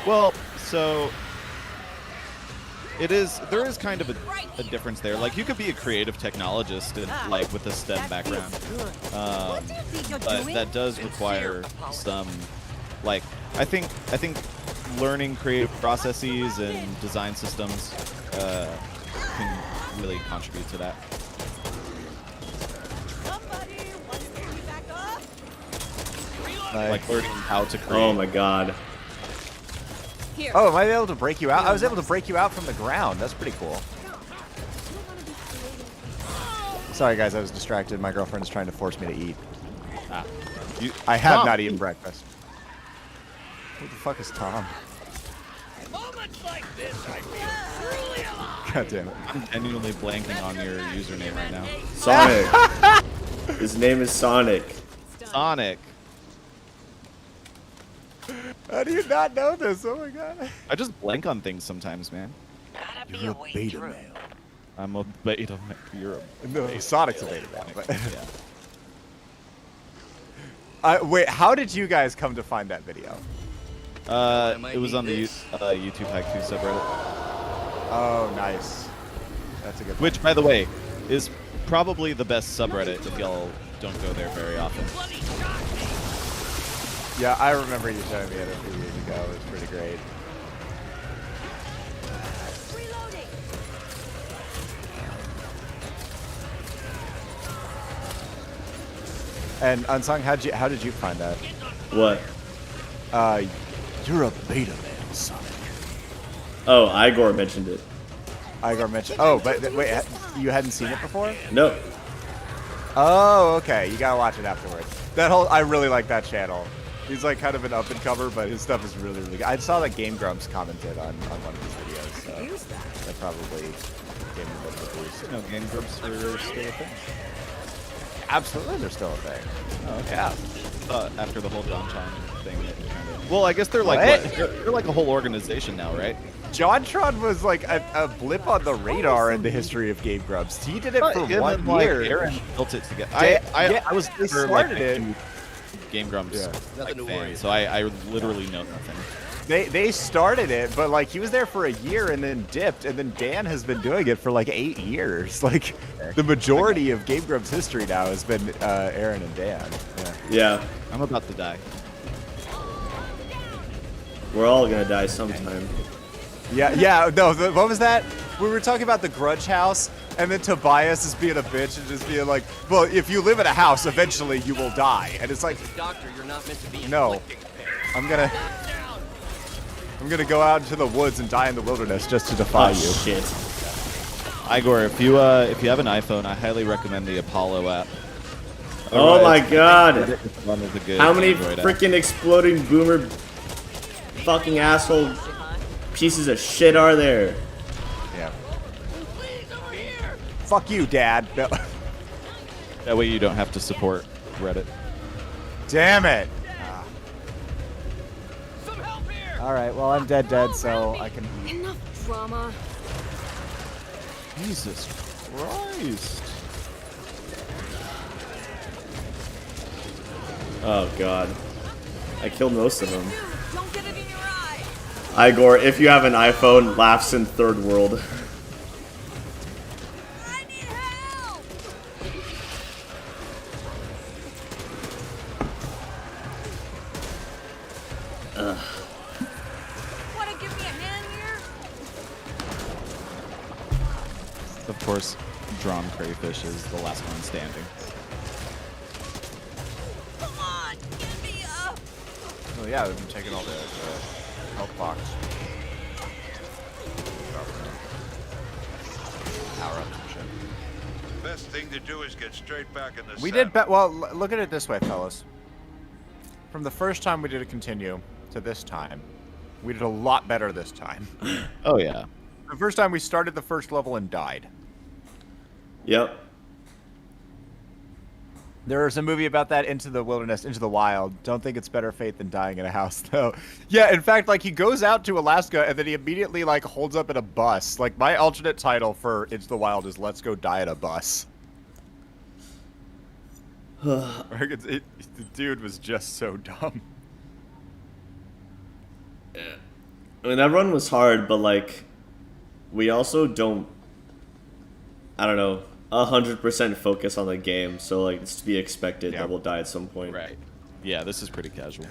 Well, so there is kind of a difference there. Like you could be a creative technologist and like with a STEM background, but that does require some like I think learning creative processes and design systems can really contribute to that. Like learning how to create. Oh my god. Here. oh, am I able to break you out? I was able to break you out from the ground. That's pretty cool. Sorry, guys, I was distracted. My girlfriend's trying to force me to eat. I have Tom, not eaten breakfast. Who the fuck is Tom? Moments like this, I feel truly alive. God damn it. I'm genuinely blanking on your username right now. Sorry. His name is Sonic. Sonic. How do you not know this? Oh my god. I just blank on things sometimes, man. Gotta be You're a a way beta through. male. I'm a beta. You're a No, Sonic's a beta male. But yeah. wait, how did you guys come to find that video? It was on the YouTube Haiku subreddit, Oh, nice. That's a good one. which, by the way, is probably the best subreddit if y'all don't go there very often. Yeah, I remember you showing me it a few years ago. It was pretty great. Reloading. And Unsung, how did you find that? What? You're a beta male, Sonic. Oh, Igor mentioned it. Igor mentioned. Oh, but wait, you hadn't seen it before? No. Oh, okay. You gotta watch it afterwards. I really like that channel. He's like kind of an up and comer, but his stuff is really, really good. I saw that Game Grumps commented on one of his videos, so that probably gave me a bit of a boost. No, Game Grumps are still a thing. Absolutely, they're still a thing. Oh, okay. Yeah. After the whole JonTron thing. Well, I guess they're like What? they're like a whole organization now, right? JonTron was like a blip on the radar in the history of Game Grumps. He did it for 1 year. Aaron built it together. Yeah, I was they never, started like, a it. huge Game Grumps Yeah. like, fan, so I literally know nothing. They started it, but like he was there for a year and then dipped, and then Dan has been doing it for like 8 years. Like the majority of Game Grumps history now has been Aaron and Dan. Yeah. Yeah. I'm about to die. We're all gonna die sometime. Yeah. No, what was that? We were talking about the Grudge House, and then Tobias is being a bitch and just being like, "Well, if you live in a house, eventually you will die." And it's like, Doctor, you're not meant to be no, I'm gonna go out into the woods and die in the wilderness just to defy you. Shit. Igor, if you have an iPhone, I highly recommend the Apollo app. Oh my Otherwise, god. it's one of the good How many Android apps. freaking exploding boomer fucking asshole pieces of shit are there? Yeah. Fuck you, Dad. No. That way you don't have to support Reddit. Damn it. Some help here! All right. Well, I'm dead, so I can. Enough drama. Jesus Christ. Oh god. I killed most of them. Don't get it in your eye. Igor, if you have an iPhone, laughs in third world. I need help. Want to give me a hand here? Of course, drawn crayfish is the last one standing. Come on, give me up. Oh yeah, we've been taking all the health box. Power up and shit. Best thing to do is get straight back in the We saddle. did well. Look at it this way, fellas. From the first time we did a continue to this time, we did a lot better this time. Oh yeah. The first time we started the first level and died. Yep. There's a movie about that, Into the Wilderness, Into the Wild. Don't think it's better fate than dying in a house, though. Yeah, in fact, like, he goes out to Alaska, and then he immediately, like, holds up in a bus. Like, my alternate title for Into the Wild is Let's Go Die in a Bus. The dude was just so dumb. I mean, that run was hard, but, like, we also don't, I don't know, 100% focus on the game, so, like, it's to be expected that we'll die at some point. Right. Yeah, this is pretty casual.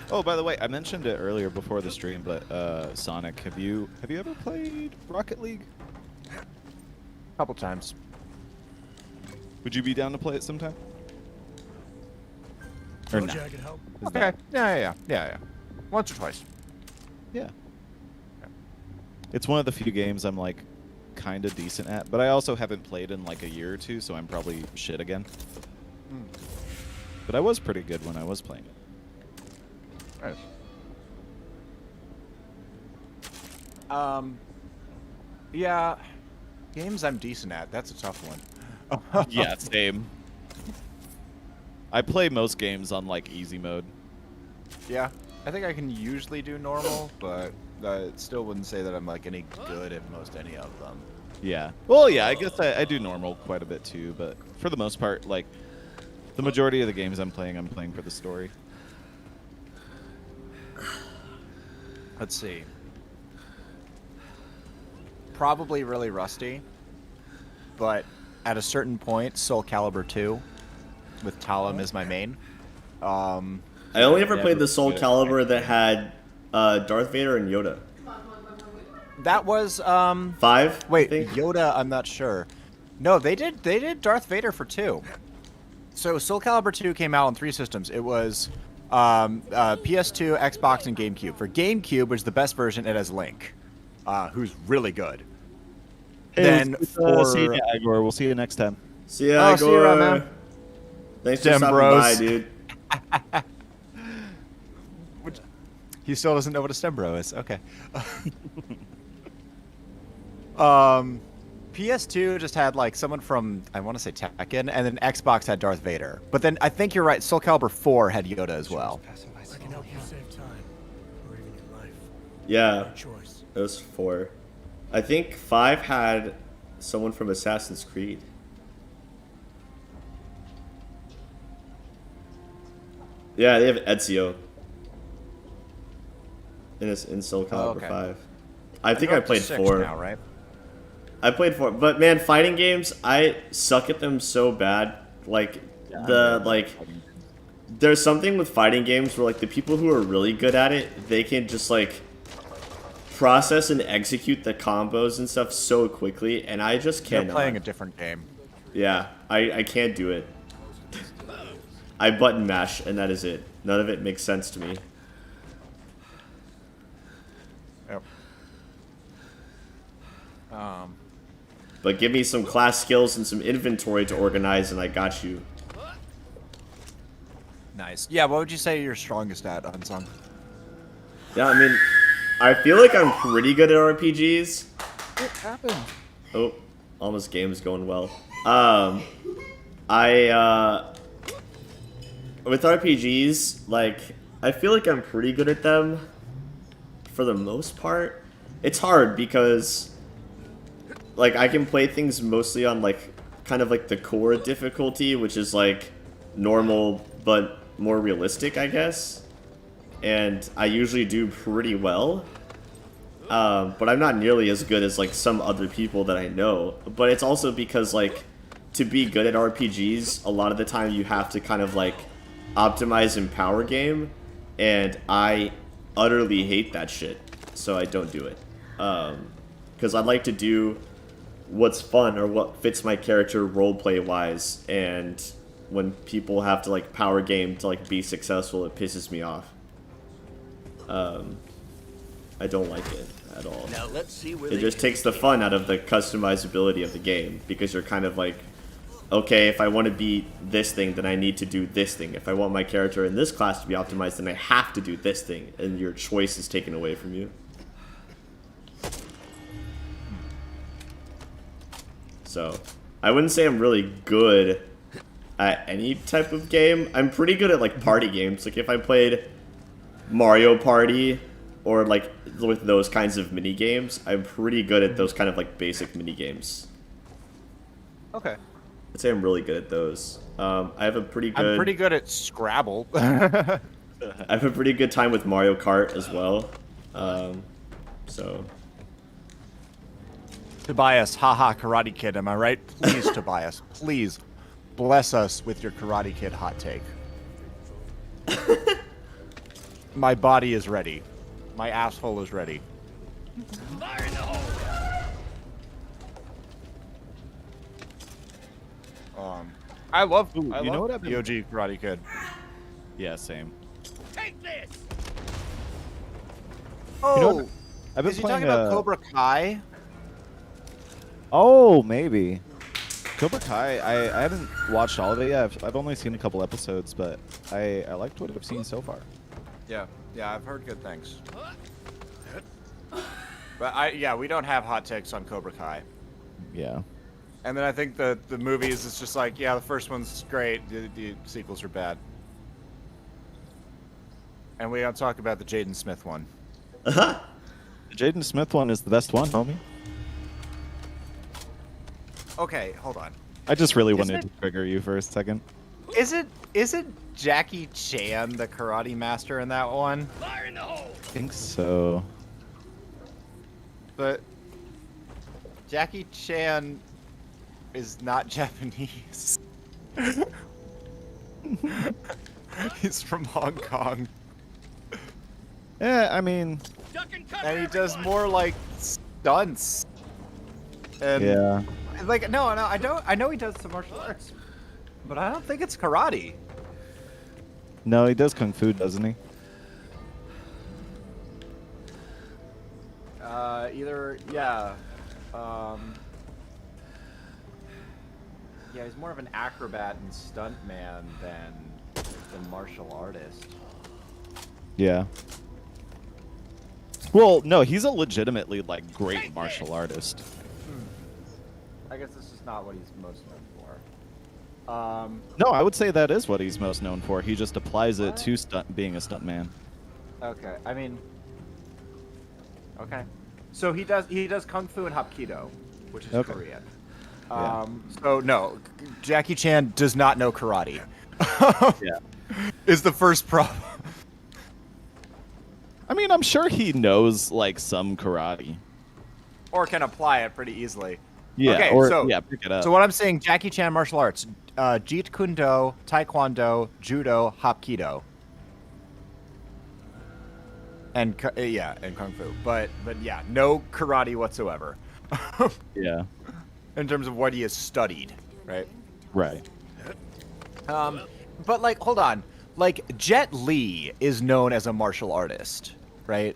Oh, by the way, I mentioned it earlier before the stream, but Sonic, have you ever played Rocket League? A couple times. Would you be down to play it sometime? Or Told not? you I could help. Is Okay. that- Yeah. Once or twice. Yeah. It's one of the few games I'm like kind of decent at, but I also haven't played in like a year or two, so I'm probably shit again. But I was pretty good when I was playing it. Nice. Yeah. Games I'm decent at. That's a tough one. Yeah, same. I play most games on like easy mode. Yeah, I think I can usually do normal, but I still wouldn't say that I'm like any good at most any of them. Yeah. Well, yeah, I guess I do normal quite a bit too, but for the most part, like, the majority of the games I'm playing for the story. Let's see. Probably really rusty, but at a certain point, Soul Calibur 2, with Talim as my main. I only ever played the Soul good. Calibur that had Darth Vader and Yoda. That was 5? I Wait, think? Yoda, I'm not sure. No, they did Darth Vader for 2. So Soul Calibur 2 came out on 3 systems. It was PS2, Xbox, and GameCube. For GameCube, which is the best version, it has Link, who's really good. Hey, Then see you, Igor. We'll see you next time. See ya, Igor. See you around, man. Thanks for Dem stopping bros. by, dude. He still doesn't know what a stem bro is. Okay. PS2 just had like someone from, I want to say Tekken, and then Xbox had Darth Vader. But then I think you're right, Soul Calibur 4 had Yoda as well. I can help you save time, or even your life. Yeah, Choice. it was 4. I think 5 had someone from Assassin's Creed. Yeah, they have Ezio in Soul Calibur okay. 5. I think I played 4. Now, right? I played 4, but man, fighting games, I suck at them so bad. Like there's something with fighting games where like the people who are really good at it, they can just like process and execute the combos and stuff so quickly, and I just They're can't. playing a different game. Yeah, I can't do it. I button mash, and that is it. None of it makes sense to me. Yep. But give me some class skills and some inventory to organize, and I got you. Nice. Yeah, what would you say you're strongest at, Unsung? Yeah, I mean, I feel like I'm pretty good at RPGs. What happened? Oh, almost game's going well. With RPGs, like, I feel like I'm pretty good at them for the most part. It's hard because, like, I can play things mostly on, like, kind of like the core difficulty, which is, like, normal but more realistic, I guess. And I usually do pretty well. But I'm not nearly as good as, like, some other people that I know. But it's also because, like, to be good at RPGs, a lot of the time you have to kind of, like, optimize in power game. And I utterly hate that shit. So I don't do it. Because I'd like to do what's fun or what fits my character roleplay wise, and when people have to like power game to like be successful, it pisses me off. I don't like it at all. Now let's see where It just takes the fun out of the customizability of the game, because you're kind of like, okay, if I want to be this thing, then I need to do this thing. If I want my character in this class to be optimized, then I have to do this thing, and your choice is taken away from you. So, I wouldn't say I'm really good at any type of game. I'm pretty good at, like, party games. Like, if I played Mario Party or, like, with those kinds of mini games, I'm pretty good at those kind of, like, basic mini games. Okay. I'd say I'm really good at those. I have a pretty good... I'm pretty good at Scrabble. I have a pretty good time with Mario Kart as well. So... Tobias, haha, Karate Kid, am I right? Please, Tobias, please bless us with your Karate Kid hot take. My body is ready. My asshole is ready. Fire in the hole! I love you know what I've been- the OG Karate Kid. Yeah, same. Take this! Oh, You know what? I've been is he playing talking about Cobra Kai? Oh, maybe. Cobra Kai, I haven't watched all of it yet. I've only seen a couple episodes, but I liked what I've seen so far. Yeah, I've heard good things. But yeah, we don't have hot takes on Cobra Kai. Yeah. And then I think the movies is just like, yeah, the first one's great, the sequels are bad. And we don't talk about the Jaden Smith one. Uh-huh. The Jaden Smith one is the best one, homie. Okay, hold on. I just really Isn't wanted to trigger you for a second. Isn't Jackie Chan the karate master in that one? I think so. But Jackie Chan is not Japanese. He's from Hong Kong. Yeah, I mean, And he does more like stunts. And yeah. like no, I know he does some martial arts. But I don't think it's karate. No, he does kung fu, doesn't he? Either yeah. Yeah, he's more of an acrobat and stuntman than martial artist. Yeah. Well, no, he's a legitimately like great martial artist. I guess this is not what he's most known for. No, I would say that is what he's most known for. He just applies it to being a stuntman. Okay, I mean, okay. So he does kung fu and hapkido, which is Okay. Korean. Yeah. So no, Jackie Chan does not know karate. Yeah. Is the first problem. I mean, I'm sure he knows like some karate. Or can apply it pretty easily. Yeah. Okay, or so, yeah, pick it up. So what I'm saying, Jackie Chan martial arts, Jeet Kune Do, Taekwondo, Judo, Hapkido. And and kung fu, but yeah, no karate whatsoever. Yeah. In terms of what he has studied, right? Right. But like, hold on, like Jet Li is known as a martial artist, right?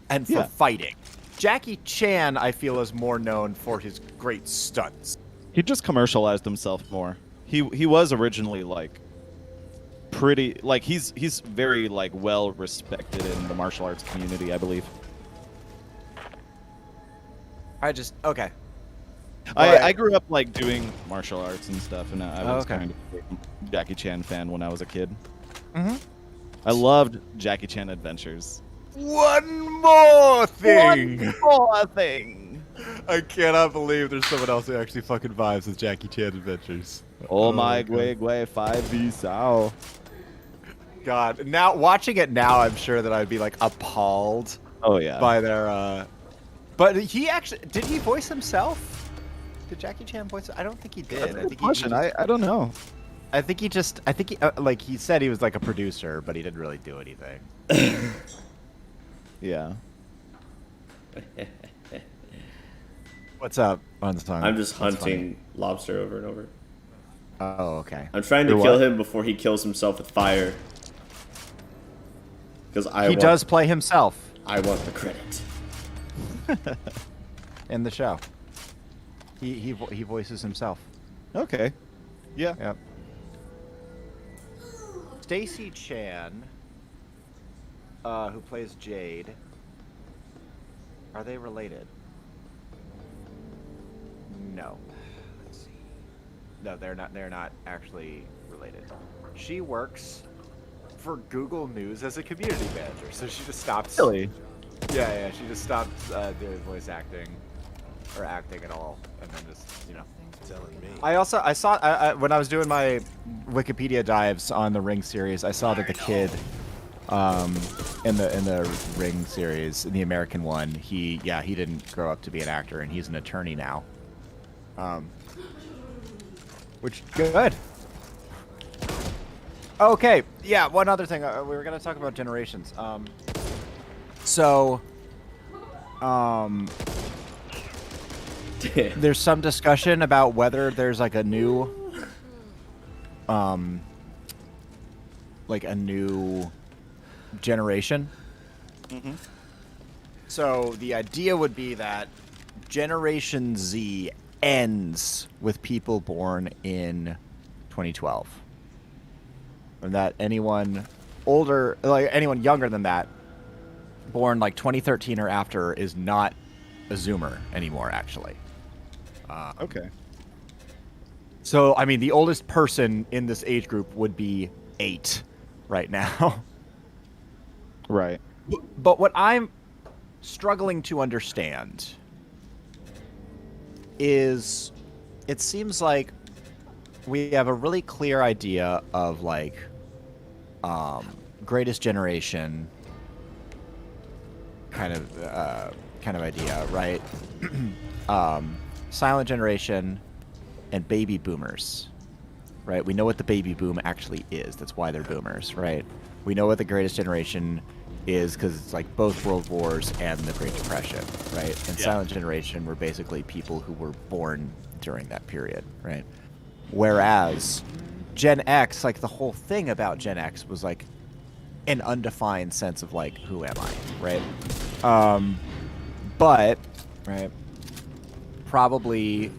And for Yeah. fighting. Jackie Chan, I feel, is more known for his great stunts. He just commercialized himself more. He was originally like pretty like he's very like well respected in the martial arts community, I believe. Okay. I grew up like doing martial arts and stuff, and I was okay. kind of a Jackie Chan fan when I was a kid. Mhm. I loved Jackie Chan adventures. One more thing. One more thing. I cannot believe there's someone else who actually fucking vibes with Jackie Chan adventures. Oh my gui 5V Sao. God, now watching it now, I'm sure that I'd be like appalled Oh yeah. by their. But he actually did he voice himself? Did Jackie Chan voice? I don't think he did. That's a I good think question. I don't know. I think he like he said he was like a producer, but he didn't really do anything. Yeah. What's up, Unsung? I'm just That's hunting lobster over and over. funny. Oh, okay. I'm trying to You're kill what? him before he kills himself with fire. Because He does play himself I want the credit. in the show. He voices himself. Okay. Yeah. Yep. Stacy Chan, who plays Jade. Are they related? No. Let's see. No, they're not. They're not actually related. She works for Google News as a community manager, so she just stops. Really? Yeah. She just stopped doing voice acting, or acting at all, and then just Telling me. I saw when I was doing my Wikipedia dives on the Ring series, I saw that the kid in the Ring series, in the American one, he didn't grow up to be an actor, and he's an attorney now. Which good. Okay, yeah. One other thing, we were gonna talk about generations. There's some discussion about whether there's like a new generation. Mm-hmm. So the idea would be that Generation Z ends with people born in 2012. And that anyone older, like anyone younger than that, born like 2013 or after, is not a Zoomer anymore, actually. Okay. So, I mean, the oldest person in this age group would be 8 right now. Right. But what I'm struggling to understand is it seems like we have a really clear idea of, like, greatest generation kind of idea, right? Silent generation and baby boomers, right? We know what the baby boom actually is. That's why they're boomers, right? We know what the greatest generation is because it's like both world wars and the Great Depression, right? And silent generation were basically people who were born during that period, right? Whereas Gen X, like the whole thing about Gen X was like an undefined sense of like, who am I, right? But, right, probably,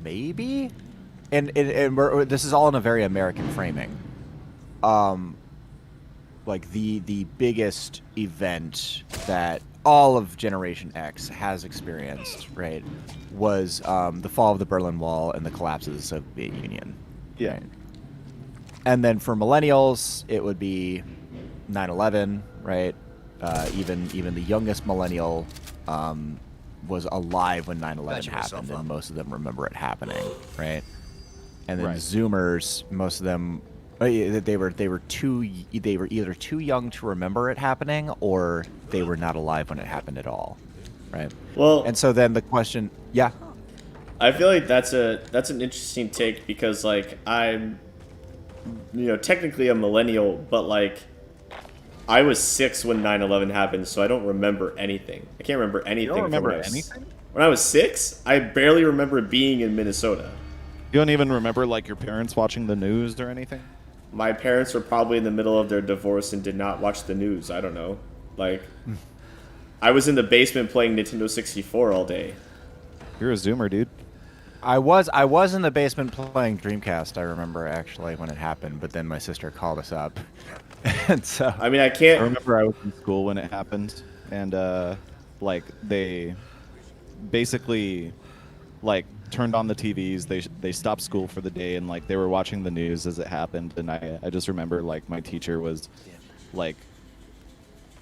maybe, and this is all in a very American framing. Like the biggest event that all of Generation X has experienced, right, was the fall of the Berlin Wall and the collapse of the Soviet Union. Yeah. Right? And then for millennials, it would be 9/11, right? Even the youngest millennial was alive when 9/11 happened, and most of them remember it happening, right? And then Zoomers, most of them, they were either too young to remember it happening, or they were not alive when it happened at all, right? Well, And so then the question, yeah, I feel like that's an interesting take because like I'm, technically a millennial, but like I was 6 when 9/11 happened, so I don't remember anything. I can't remember anything. You don't remember anything? When I was 6, I barely remember being in Minnesota. You don't even remember like your parents watching the news or anything? My parents were probably in the middle of their divorce and did not watch the news. I don't know. Like, I was in the basement playing Nintendo 64 all day. You're a Zoomer, dude. I was in the basement playing Dreamcast. I remember actually when it happened, but then my sister called us up, and so I mean, I can't. I remember I was in school when it happened, and like they basically like turned on the TVs. They stopped school for the day, and like they were watching the news as it happened. And I just remember like my teacher was like,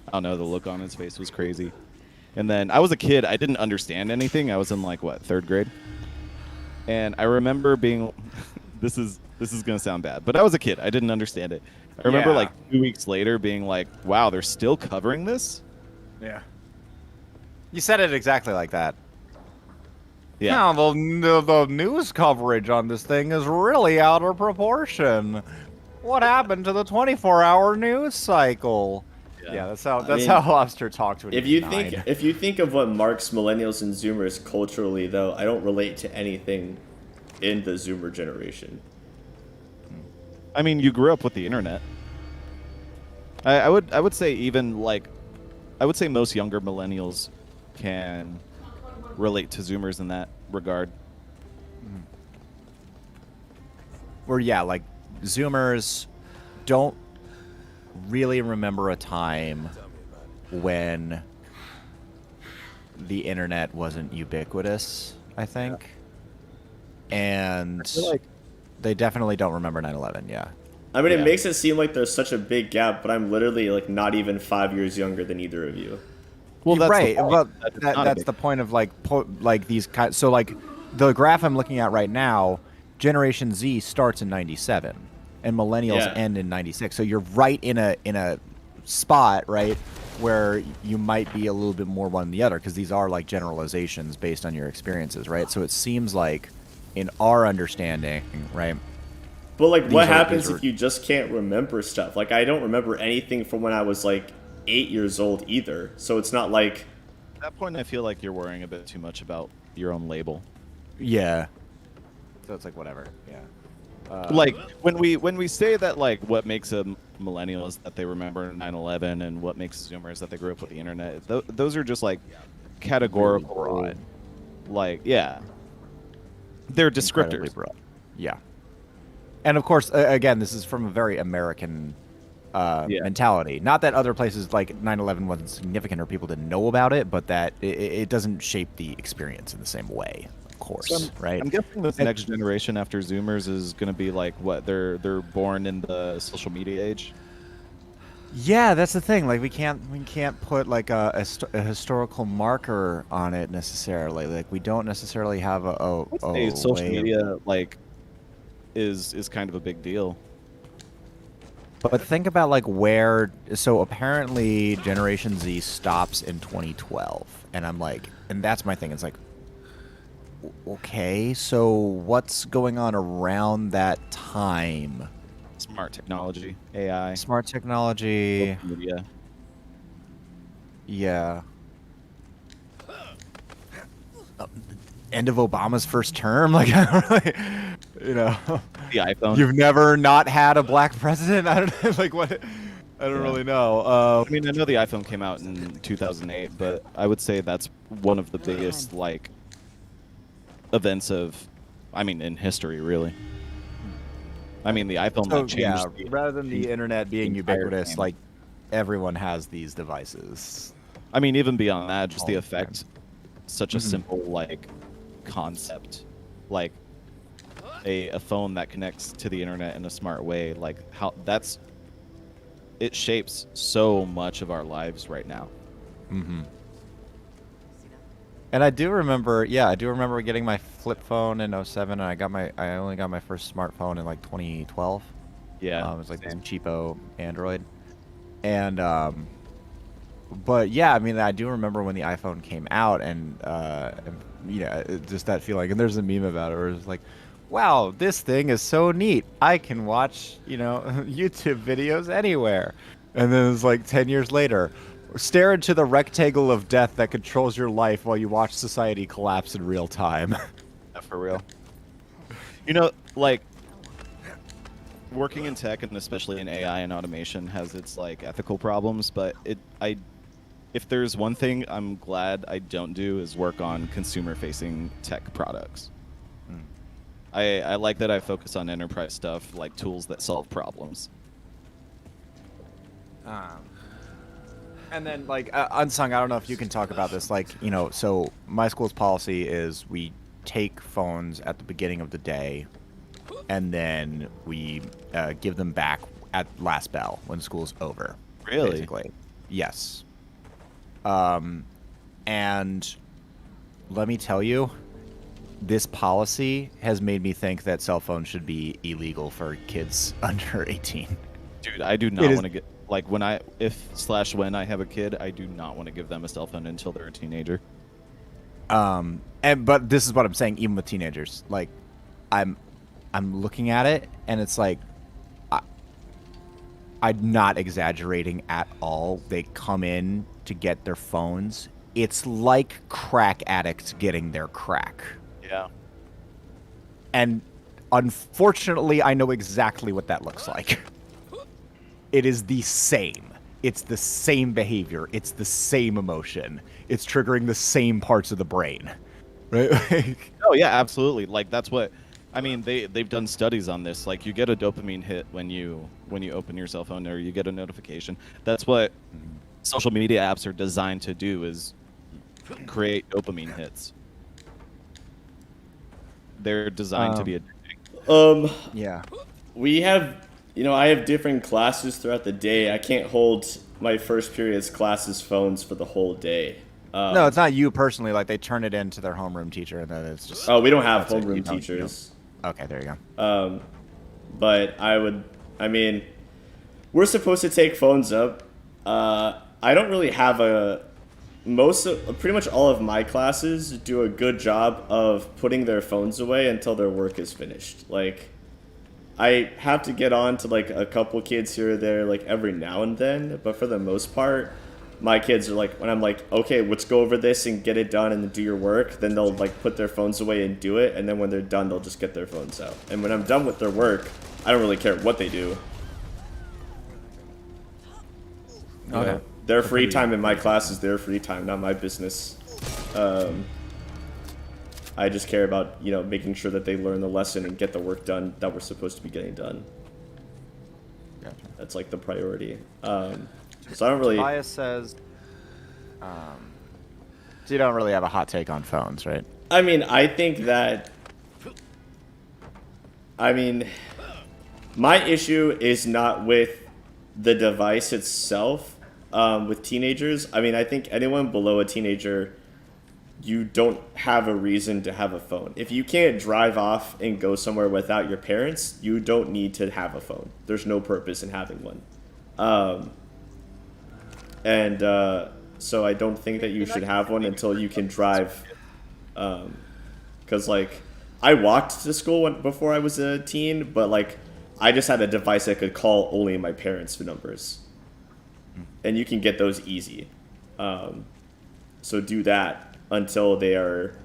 I don't know, the look on his face was crazy. And then I was a kid. I didn't understand anything. I was in like what, 3rd grade. And I remember being, this is gonna sound bad, but I was a kid. I didn't understand it. I remember like 2 weeks later being like, wow, they're still covering this? yeah. You said it exactly like that. Yeah. Now, the news coverage on this thing is really out of proportion. What happened to the 24-hour news cycle? Yeah, that's how Lobster talked to it. If you think of what marks millennials and Zoomers culturally, though, I don't relate to anything in the Zoomer generation. I mean, you grew up with the internet. I would say even like, I would say most younger millennials can relate to Zoomers in that regard. Where yeah, like Zoomers don't really remember a time when the internet wasn't ubiquitous, I think. And they definitely don't remember 9/11, yeah. I mean, it makes it seem like there's such a big gap, but I'm literally like not even 5 years younger than either of you. Well, that's right. Well, that's that's the point of like these kind. So like the graph I'm looking at right now, Generation Z starts in '97, and millennials end in '96. So you're right in a spot, right, where you might be a little bit more one than the other, because these are like generalizations based on your experiences, right? So it seems like, in our understanding, right. But like, what happens if you just can't remember stuff? Like, I don't remember anything from when I was like 8 years old either. So it's not like. At that point, I feel like you're worrying a bit too much about your own label. Yeah. So it's like whatever. Yeah. Like when we say that like what makes a millennial is that they remember 9/11, and what makes a Zoomer is that they grew up with the internet. Those are just like categorical, broad. Like they're descriptors. Broad. Yeah. And of course, again, this is from a very American mentality. Not that other places like 9/11 wasn't significant or people didn't know about it, but that it doesn't shape the experience in the same way, of course, right? I'm guessing this next generation after Zoomers is going to be like what they're born in the social media age. Yeah, that's the thing. Like we can't put like a historical marker on it necessarily. Like we don't necessarily have a Social way media like is kind of a big deal. But think about like where. So apparently, Generation Z stops in 2012, and I'm like, and that's my thing. It's like, okay, so what's going on around that time? Smart technology, AI, Smart technology. social media. Yeah. End of Obama's first term, like I don't really, you know. The iPhone. You've never not had a black president. I don't know, like what. I don't really know. I mean, I know the iPhone came out in 2008, but I would say that's one of the biggest like events in history, really. I mean, the iPhone that changed. Rather than the internet being entire ubiquitous, game. like everyone has these devices. I mean, even beyond that, just the All the time. effect, such a simple like concept, like a phone that connects to the internet in a smart way, like how it shapes so much of our lives right now. Mm-hmm. And I do remember getting my flip phone in 07, and I only got my first smartphone in like 2012. Yeah, it was like this same. cheapo Android. And but yeah, I mean, I do remember when the iPhone came out, and just that feeling. And there's a meme about it where it's like, wow, this thing is so neat. I can watch, YouTube videos anywhere. And then it's like 10 years later, stare into the rectangle of death that controls your life while you watch society collapse in real time. Yeah, for real. Like working in tech and especially in AI and automation has its like ethical problems, but if there's one thing I'm glad I don't do is work on consumer-facing tech products. I like that I focus on enterprise stuff, like tools that solve problems. And then, like, Unsung, I don't know if you can talk about this. Like, so my school's policy is we take phones at the beginning of the day, and then we give them back at last bell when school's over. Really? Basically. Yes. And let me tell you, this policy has made me think that cell phones should be illegal for kids under 18. Dude, I do not want to get like when I have a kid, I do not want to give them a cell phone until they're a teenager. But this is what I'm saying, even with teenagers. Like, I'm looking at it, and it's like, I'm not exaggerating at all. They come in to get their phones. It's like crack addicts getting their crack. Yeah. And unfortunately, I know exactly what that looks like. It is the same. It's the same behavior. It's the same emotion. It's triggering the same parts of the brain. Right? Oh yeah, absolutely. Like that's what I mean, they've done studies on this. Like you get a dopamine hit when you open your cell phone or you get a notification. That's what social media apps are designed to do, is create dopamine hits. They're designed to be addicting. Yeah. We have, I have different classes throughout the day. I can't hold my first period's classes' phones for the whole day. No, it's not you personally. Like, they turn it into their homeroom teacher, and then it's just... Oh, we don't have that's it. homeroom You don't- teachers. Okay, there you go. But we're supposed to take phones up. I don't really have pretty much all of my classes do a good job of putting their phones away until their work is finished. Like, I have to get on to like a couple kids here or there like every now and then, but for the most part, my kids are like, when I'm like, okay, let's go over this and get it done and then do your work, then they'll like put their phones away and do it, and then when they're done, they'll just get their phones out. And when I'm done with their work, I don't really care what they do. Okay. Their free time in my class is their free time, not my business. I just care about, making sure that they learn the lesson and get the work done that we're supposed to be getting done. Yeah. That's like the priority. So I don't really. Bias says, so you don't really have a hot take on phones, right? I mean, I think that. I mean, my issue is not with the device itself. With teenagers, I mean, I think anyone below a teenager, you don't have a reason to have a phone. If you can't drive off and go somewhere without your parents, you don't need to have a phone. There's no purpose in having one. So I don't think that you should have one until you can drive. Because, like, I walked to school before I was a teen, but, like, I just had a device that could call only my parents' numbers. And you can get those easy. So do that until they are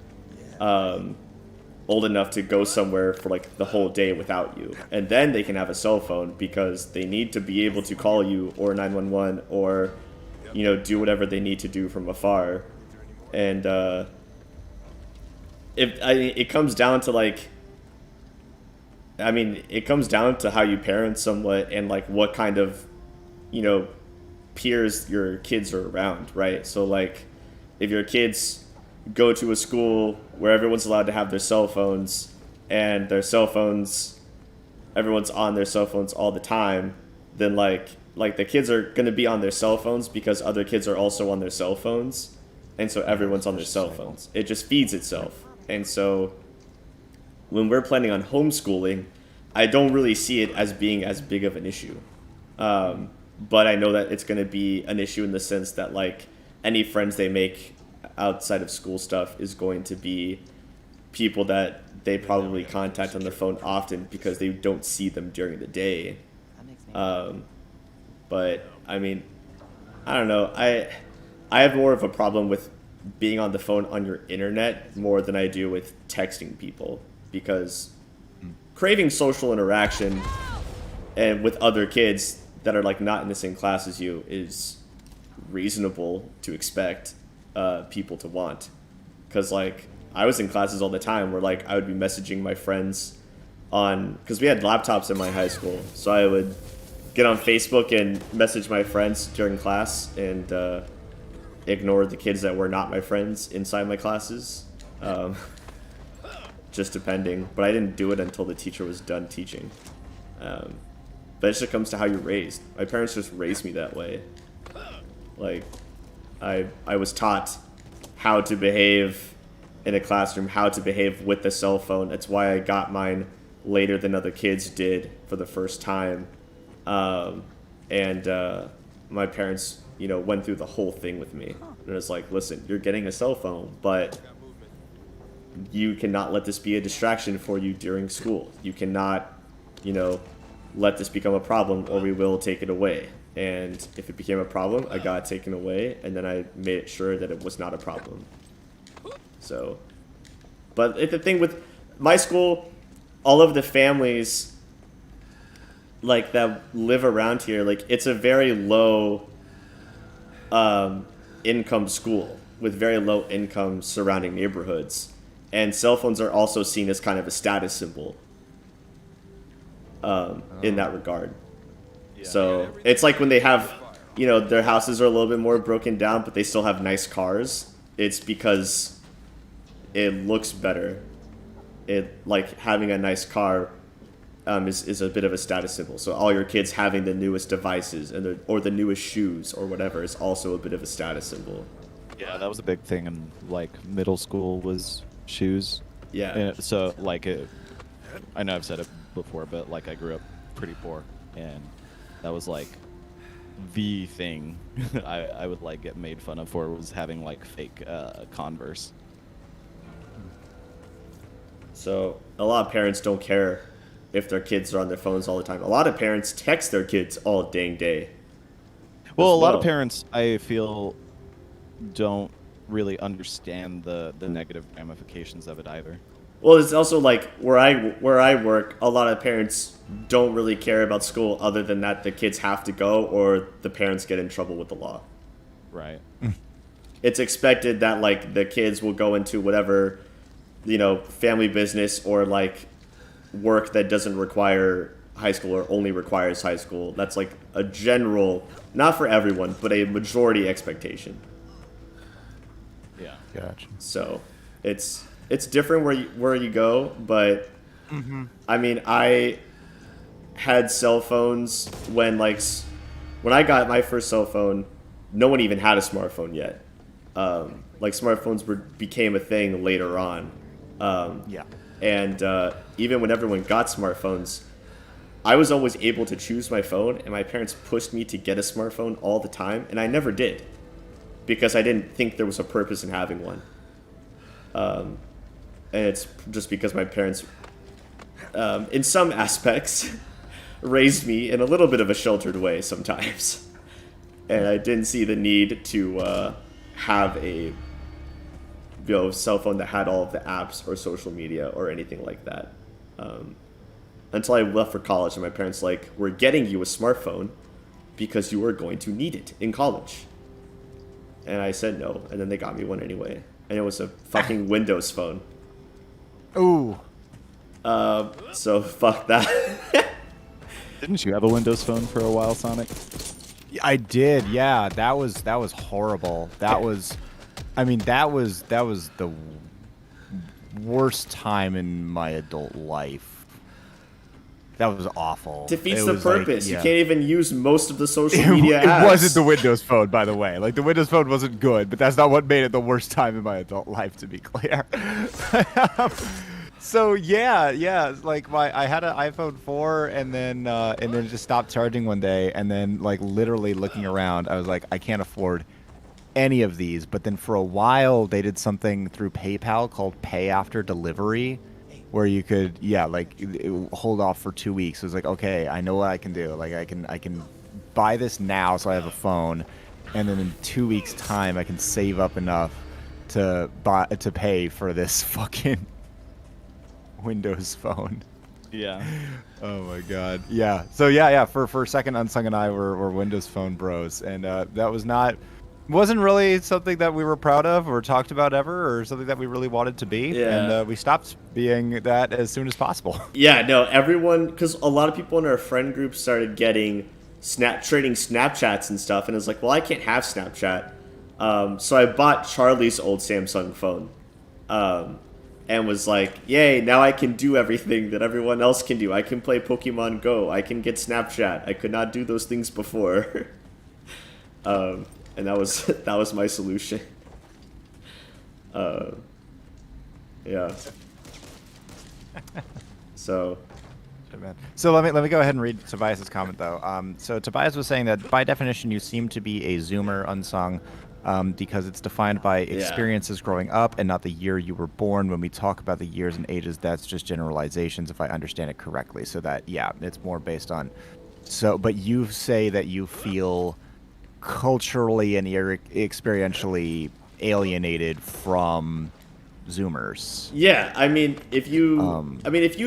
old enough to go somewhere for, like, the whole day without you. And then they can have a cell phone because they need to be able to call you or 911 or, you know, do whatever they need to do from afar. And it comes down to, like, I mean, it comes down to how you parent somewhat and, like, what kind of, you know, peers your kids are around, right? So, like, if your kids go to a school where everyone's allowed to have their cell phones and their cell phones, everyone's on their cell phones all the time, then, like the kids are going to be on their cell phones because other kids are also on their cell phones. And so everyone's on their cell phones. It just feeds itself. And so when we're planning on homeschooling, I don't really see it as being as big of an issue. But I know that it's going to be an issue in the sense that, like, any friends they make outside of school stuff is going to be people that they probably contact on the phone often because they don't see them during the day. But, I mean, I don't know. I have more of a problem with being on the phone on your internet more than I do with texting people, because craving social interaction and with other kids that are, like, not in the same class as you is reasonable to expect people to want. Because, like, I was in classes all the time where, like, I would be messaging my friends on, because we had laptops in my high school, so I would get on Facebook and message my friends during class and ignore the kids that were not my friends inside my classes, just depending. But I didn't do it until the teacher was done teaching. But it just comes to how you're raised. My parents just raised me that way. Like, I was taught how to behave in a classroom, how to behave with a cell phone. That's why I got mine later than other kids did for the first time. My parents, you know, went through the whole thing with me. And it was like, listen, you're getting a cell phone, but you cannot let this be a distraction for you during school. You cannot, you know, let this become a problem or we will take it away. And if it became a problem, I got it taken away, and then I made sure that it was not a problem. So, but the thing with my school, all of the families, like, that live around here, like, it's a very low income school with very low income surrounding neighborhoods. And cell phones are also seen as kind of a status symbol in that regard. So it's like when they have, you know, their houses are a little bit more broken down, but they still have nice cars. It's because it looks better. It, like, having a nice car is a bit of a status symbol. So all your kids having the newest devices and or the newest shoes or whatever is also a bit of a status symbol. Yeah, that was a big thing in, like, middle school was shoes. Yeah. And so, like, I know I've said it before, but, like, I grew up pretty poor, and that was, like, the thing I would, like, get made fun of for was having, like, fake Converse. So a lot of parents don't care if their kids are on their phones all the time. A lot of parents text their kids all dang day. Well, a lot of parents, I feel, don't really understand the negative ramifications of it either. Well, it's also like where I work, a lot of parents don't really care about school other than that the kids have to go or the parents get in trouble with the law. Right. It's expected that, like, the kids will go into whatever, you know, family business or, like, work that doesn't require high school or only requires high school. That's like a general, not for everyone, but a majority expectation. Yeah. Gotcha. So it's different where you go, but I mean, I had cell phones when I got my first cell phone, no one even had a smartphone yet. Like smartphones became a thing later on. Yeah. And even when everyone got smartphones, I was always able to choose my phone, and my parents pushed me to get a smartphone all the time, and I never did because I didn't think there was a purpose in having one. And it's just because my parents, in some aspects, raised me in a little bit of a sheltered way sometimes. And I didn't see the need to have a cell phone that had all of the apps or social media or anything like that. Until I left for college, and my parents like, we're getting you a smartphone because you are going to need it in college. And I said no, and then they got me one anyway. And it was a fucking Windows phone. Ooh. So fuck that. Didn't you have a Windows phone for a while, Sonic? I did, yeah. That was horrible. That was the worst time in my adult life. That was awful. Defeats It the was purpose. like, yeah. You can't even use most of the social media apps. It wasn't the Windows Phone, by the way. Like, the Windows Phone wasn't good, but that's not what made it the worst time in my adult life, to be clear. So yeah. Like I had an iPhone 4, and then it just stopped charging one day, and then like literally looking around, I was like, I can't afford any of these. But then for a while, they did something through PayPal called Pay After Delivery, where you could hold off for 2 weeks. It was like, okay, I know what I can do. Like I can buy this now, so I have a phone, and then in 2 weeks' time, I can save up enough to pay for this fucking Windows Phone. Yeah. Oh my god. Yeah. So yeah. For a second, Unsung and I were Windows Phone bros, and that wasn't really something that we were proud of or talked about ever, or something that we really wanted to be. Yeah. And we stopped being that as soon as possible. Yeah, no, everyone, because a lot of people in our friend group started getting trading Snapchats and stuff, and it's like, well, I can't have Snapchat. So I bought Charlie's old Samsung phone, and was like, yay, now I can do everything that everyone else can do. I can play Pokemon Go. I can get Snapchat. I could not do those things before. And that was my solution. Yeah. So. So let me go ahead and read Tobias's comment though. So Tobias was saying that by definition you seem to be a Zoomer, Unsung, because it's defined by experiences growing up and not the year you were born. When we talk about the years and ages, that's just generalizations, if I understand it correctly. So that it's more based on. So, but you say that you feel culturally and experientially alienated from Zoomers. Yeah, I mean, if you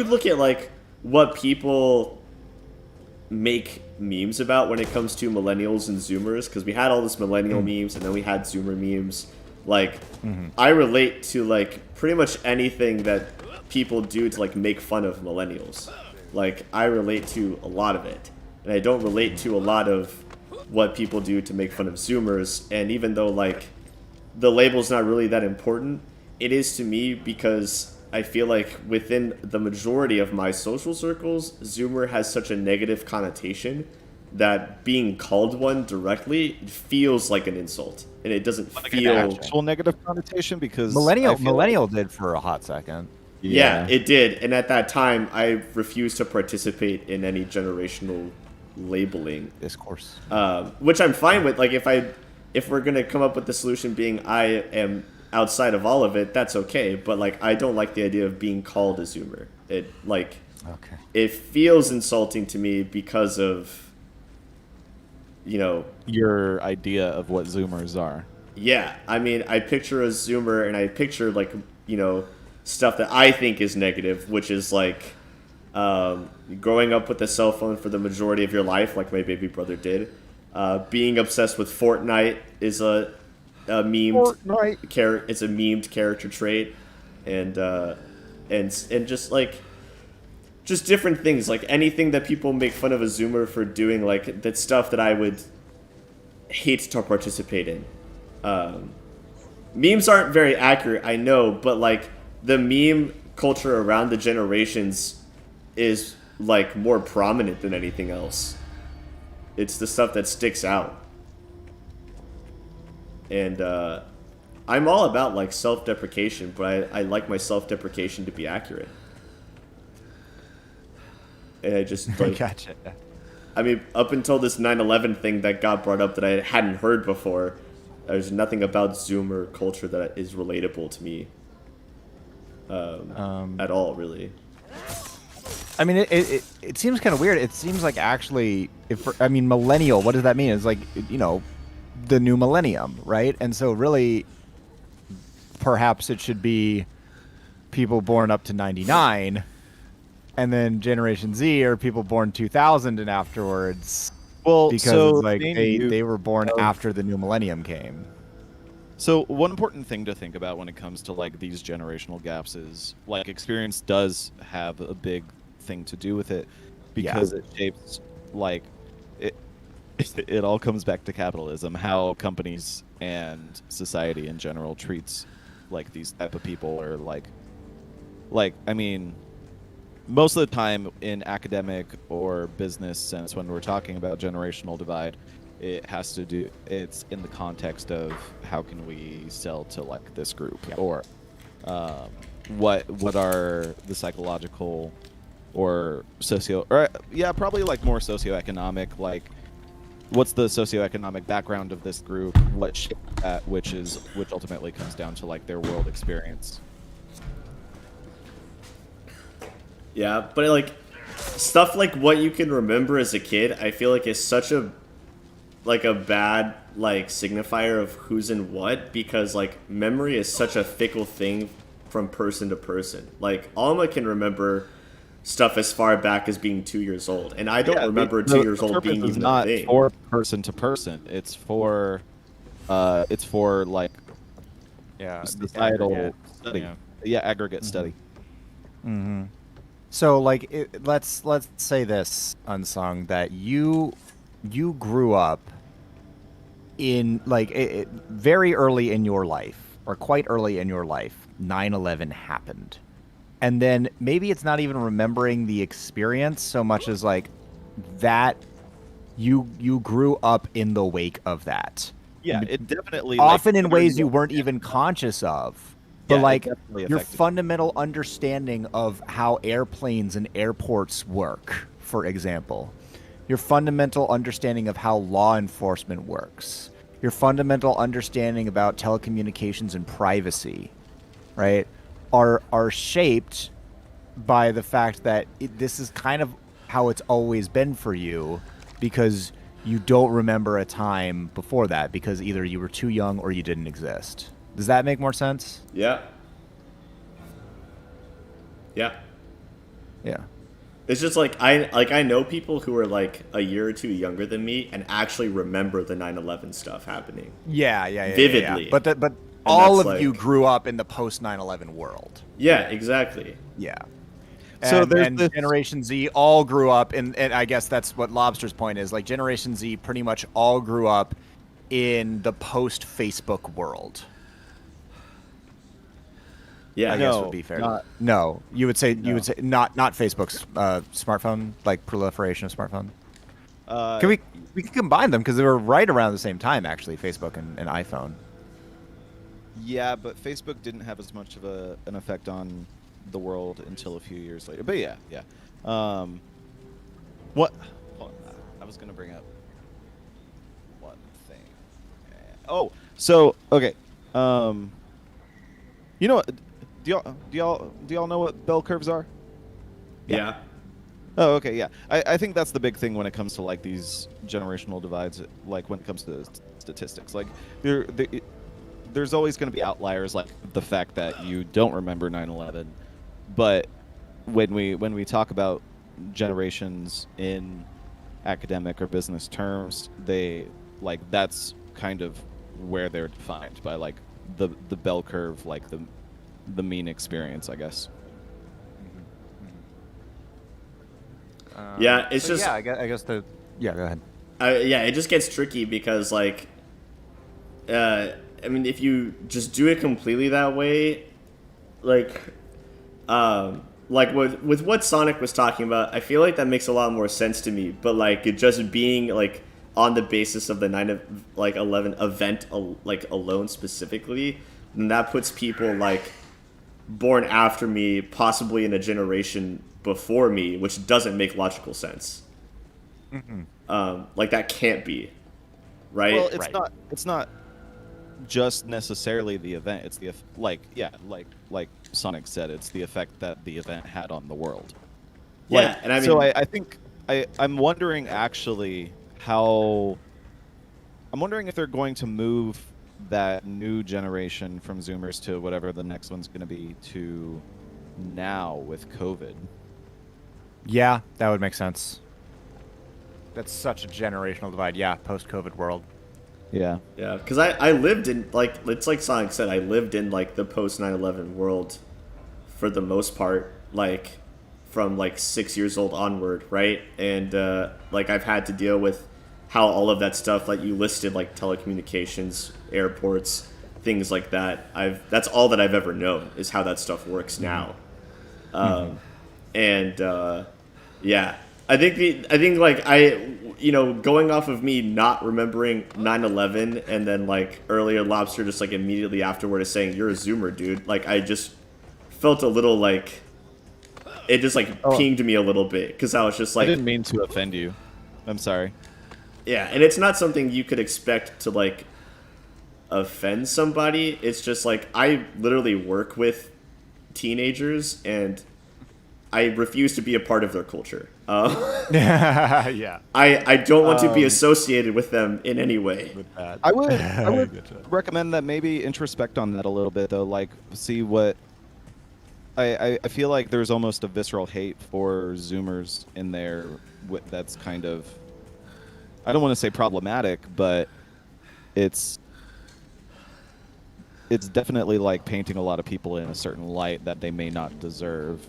look at like what people make memes about when it comes to millennials and Zoomers, because we had all this millennial memes and then we had Zoomer memes. Like, I relate to like pretty much anything that people do to like make fun of millennials. Like, I relate to a lot of it, and I don't relate to a lot of what people do to make fun of Zoomers. And even though like the label's not really that important, it is to me, because I feel like within the majority of my social circles, Zoomer has such a negative connotation that being called one directly feels like an insult, and it doesn't feel an actual negative connotation, because Millennial did for a hot second. Yeah, it did. And at that time, I refused to participate in any generational labeling discourse, which I'm fine with. Like, if we're gonna come up with the solution being I am outside of all of it, that's okay. But like, I don't like the idea of being called a Zoomer. It feels insulting to me because of, your idea of what Zoomers are. Yeah, I mean, I picture a Zoomer, and I picture like stuff that I think is negative, which is like growing up with a cell phone for the majority of your life, like my baby brother did. Being obsessed with Fortnite is a memed it's a memed character trait, and just like just different things, like anything that people make fun of a Zoomer for doing, like that stuff that I would hate to participate in. Memes aren't very accurate, I know, but like the meme culture around the generations is like more prominent than anything else. It's the stuff that sticks out. And I'm all about like self-deprecation, but I like my self-deprecation to be accurate. And I just like, Gotcha. I mean, up until this 9/11 thing that got brought up that I hadn't heard before, there's nothing about Zoomer culture that is relatable to me at all, really. I mean, it seems kind of weird. It seems like actually, millennial, what does that mean? It's like, you know, the new millennium, right? And so really, perhaps it should be people born up to 99, and then Generation Z are people born 2000 and afterwards. Well, because so it's like maybe they were born after the new millennium came. So one important thing to think about when it comes to like these generational gaps is like experience does have a big thing to do with it, because it shapes like it all comes back to capitalism, how companies and society in general treats like these type of people, or like I mean, most of the time in academic or business sense when we're talking about generational divide, it's in the context of how can we sell to like this group, or what are the psychological or probably like more socioeconomic, like what's the socioeconomic background of this group, what shaped that, which ultimately comes down to like their world experience. Yeah, but like stuff like what you can remember as a kid, I feel like is such a bad like signifier of who's in what, because like memory is such a fickle thing from person to person. Like Alma can remember stuff as far back as being 2 years old, and I don't remember 2 years old being even a thing. It's not for person to person. It's for like societal study. Yeah, aggregate study. Mm-hmm. So like let's say this, Unsung, that you grew up in like very early in your life, or quite early in your life, 9/11 happened. And then maybe it's not even remembering the experience so much as like that you grew up in the wake of that. Yeah, it definitely often in ways you weren't even conscious of. But Yeah, like it definitely your affected. fundamental understanding of how airplanes and airports work, for example, your fundamental understanding of how law enforcement works, your fundamental understanding about telecommunications and privacy, right, are shaped by the fact that this is kind of how it's always been for you, because you don't remember a time before that because either you were too young or you didn't exist. Does that make more sense? Yeah. Yeah. Yeah. It's just like I know people who are like a year or two younger than me and actually remember the 9/11 stuff happening. Yeah. Vividly. But all of that's you like- grew up in the post 9/11 world. Yeah, exactly. Yeah. So And, there's and this- Generation Z all grew up and I guess that's what Lobster's point is. Like Generation Z pretty much all grew up in the post Facebook world. Yeah. I guess would be fair. No, you would say not Facebook's smartphone, like proliferation of smartphone. Can we can combine them because they were right around the same time actually, Facebook and iPhone. Yeah, but Facebook didn't have as much of an effect on the world until a few years later. But yeah. What? Hold on, I was gonna bring up one thing. Oh, so okay. You know what? Do y'all know what bell curves are? Yeah. Oh, okay, yeah. I think that's the big thing when it comes to like these generational divides. Like when it comes to statistics, like there's always going to be outliers, like the fact that you don't remember 9/11. But when we talk about generations in academic or business terms, they like that's kind of where they're defined by like the bell curve, like the mean experience, I guess. Yeah, it's So just yeah. I guess the yeah. Go ahead. yeah, it just gets tricky because like, I mean, if you just do it completely that way, like, with what Sonic was talking about, I feel like that makes a lot more sense to me. But like, it just being like on the basis of the 9/11 event, like alone specifically, then that puts people like born after me, possibly in a generation before me, which doesn't make logical sense. Like that can't be, right? Well, it's Right. not. It's not just necessarily the event. It's the like Sonic said. It's the effect that the event had on the world. Yeah, Like, and I mean, so I think I'm wondering actually how. I'm wondering if they're going to move that new generation from Zoomers to whatever the next one's going to be to now with COVID. Yeah, that would make sense. That's such a generational divide. Yeah, post-COVID world. Yeah. yeah, because I lived in like it's like Sonic said, I lived in like the post 9/11 world for the most part, like from like 6 years old onward, right? And like I've had to deal with how all of that stuff like you listed, like telecommunications, airports, things like that. That's all that I've ever known is how that stuff works now. Yeah, I think like going off of me not remembering 9/11 and then like earlier Lobster just like immediately afterward is saying you're a Zoomer, dude. Like I just felt a little like it just like pinged me a little bit because I was just I like, didn't mean to offend you. I'm sorry. yeah, and it's not something you could expect to like offend somebody. It's just like I literally work with teenagers and I refuse to be a part of their culture. Yeah. I don't want to be associated with them in any way. With that. I would recommend that maybe introspect on that a little bit though, like see what I feel like there's almost a visceral hate for Zoomers in there that's kind of, I don't want to say problematic, but it's definitely like painting a lot of people in a certain light that they may not deserve.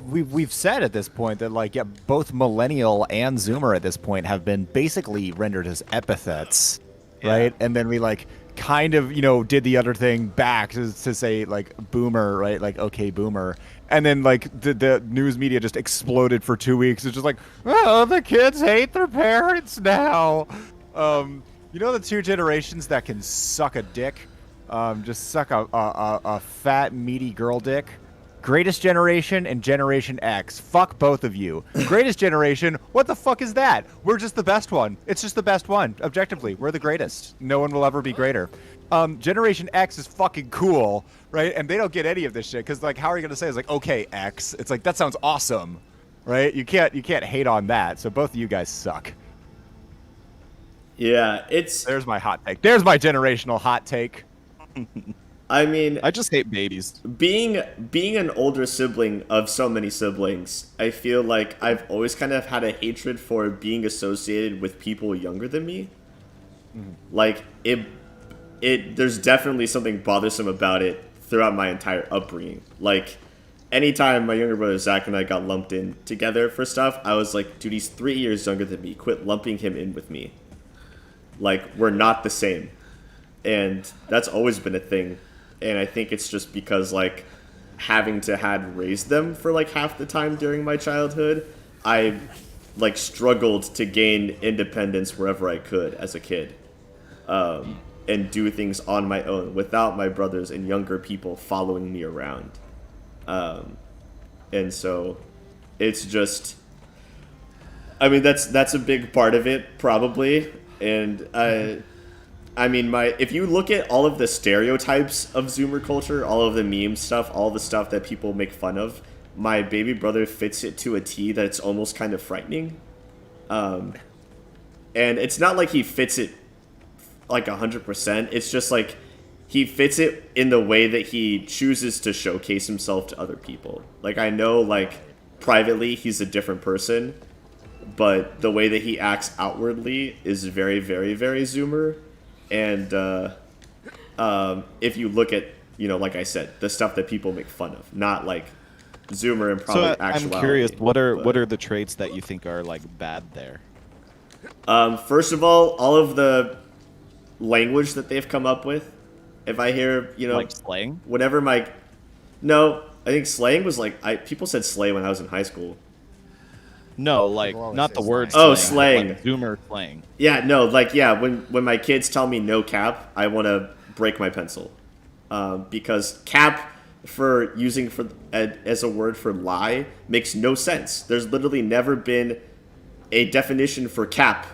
We've said at this point that like yeah, both millennial and Zoomer at this point have been basically rendered as epithets, right? And then we like kind of did the other thing back to say like boomer, right? Like okay boomer, and then like the news media just exploded for 2 weeks. It's just like, oh, the kids hate their parents now. The two generations that can suck a dick, just suck a fat meaty girl dick. Greatest Generation and Generation X. Fuck both of you. Greatest Generation, what the fuck is that? We're just the best one. It's just the best one. Objectively, we're the greatest. No one will ever be greater. Generation X is fucking cool, right? And they don't get any of this shit because, like, how are you gonna say it's like, okay, X? It's like that sounds awesome, right? You can't hate on that. So both of you guys suck. Yeah, There's my hot take. There's my generational hot take. I mean, I just hate babies. being an older sibling of so many siblings, I feel like I've always kind of had a hatred for being associated with people younger than me. Like there's definitely something bothersome about it throughout my entire upbringing. Like anytime my younger brother Zach and I got lumped in together for stuff, I was like, dude, he's 3 years younger than me. Quit lumping him in with me. Like we're not the same. And that's always been a thing. And I think it's just because, like, having to had raised them for, like, half the time during my childhood, I, like, struggled to gain independence wherever I could as a kid. And do things on my own without my brothers and younger people following me around. And so it's just... I mean, that's a big part of it, probably. And I mean, if you look at all of the stereotypes of Zoomer culture, all of the meme stuff, all the stuff that people make fun of, my baby brother fits it to a T that it's almost kind of frightening. And it's not like he fits it like 100%. It's just like he fits it in the way that he chooses to showcase himself to other people. Like I know, like privately, he's a different person, but the way that he acts outwardly is very, very, very Zoomer. And if you look at, like I said, the stuff that people make fun of, not like Zoomer and probably So actuality. I'm curious, what but- are the traits that you think are like bad there? First of all of the language that they've come up with. If I hear, Like slang? whenever no, I think slang was like people said slay when I was in high school. No, like People always not say the word slang. Oh, slang. slang. Like Zoomer slang. Yeah, no, when my kids tell me no cap, I want to break my pencil, because cap for using as a word for lie makes no sense. There's literally never been a definition for cap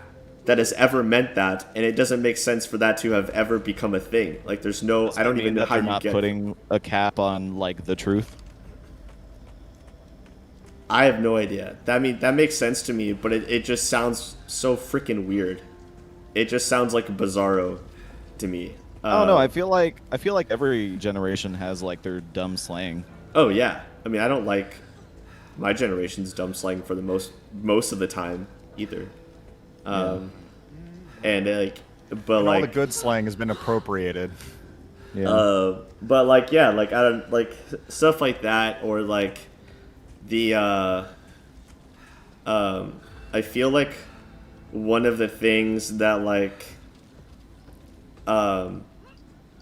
that has ever meant that, and it doesn't make sense for that to have ever become a thing. Like, there's no, I don't even know how they're you not get. putting a cap on like the truth. I have no idea. That makes sense to me, but it just sounds so freaking weird. It just sounds like Bizarro to me. I don't know. I feel like every generation has like their dumb slang. Oh yeah. I mean, I don't like my generation's dumb slang for the most of the time either. And like, but And like all the good slang has been appropriated. but like, yeah, like I don't like stuff like that, or like the I feel like one of the things that like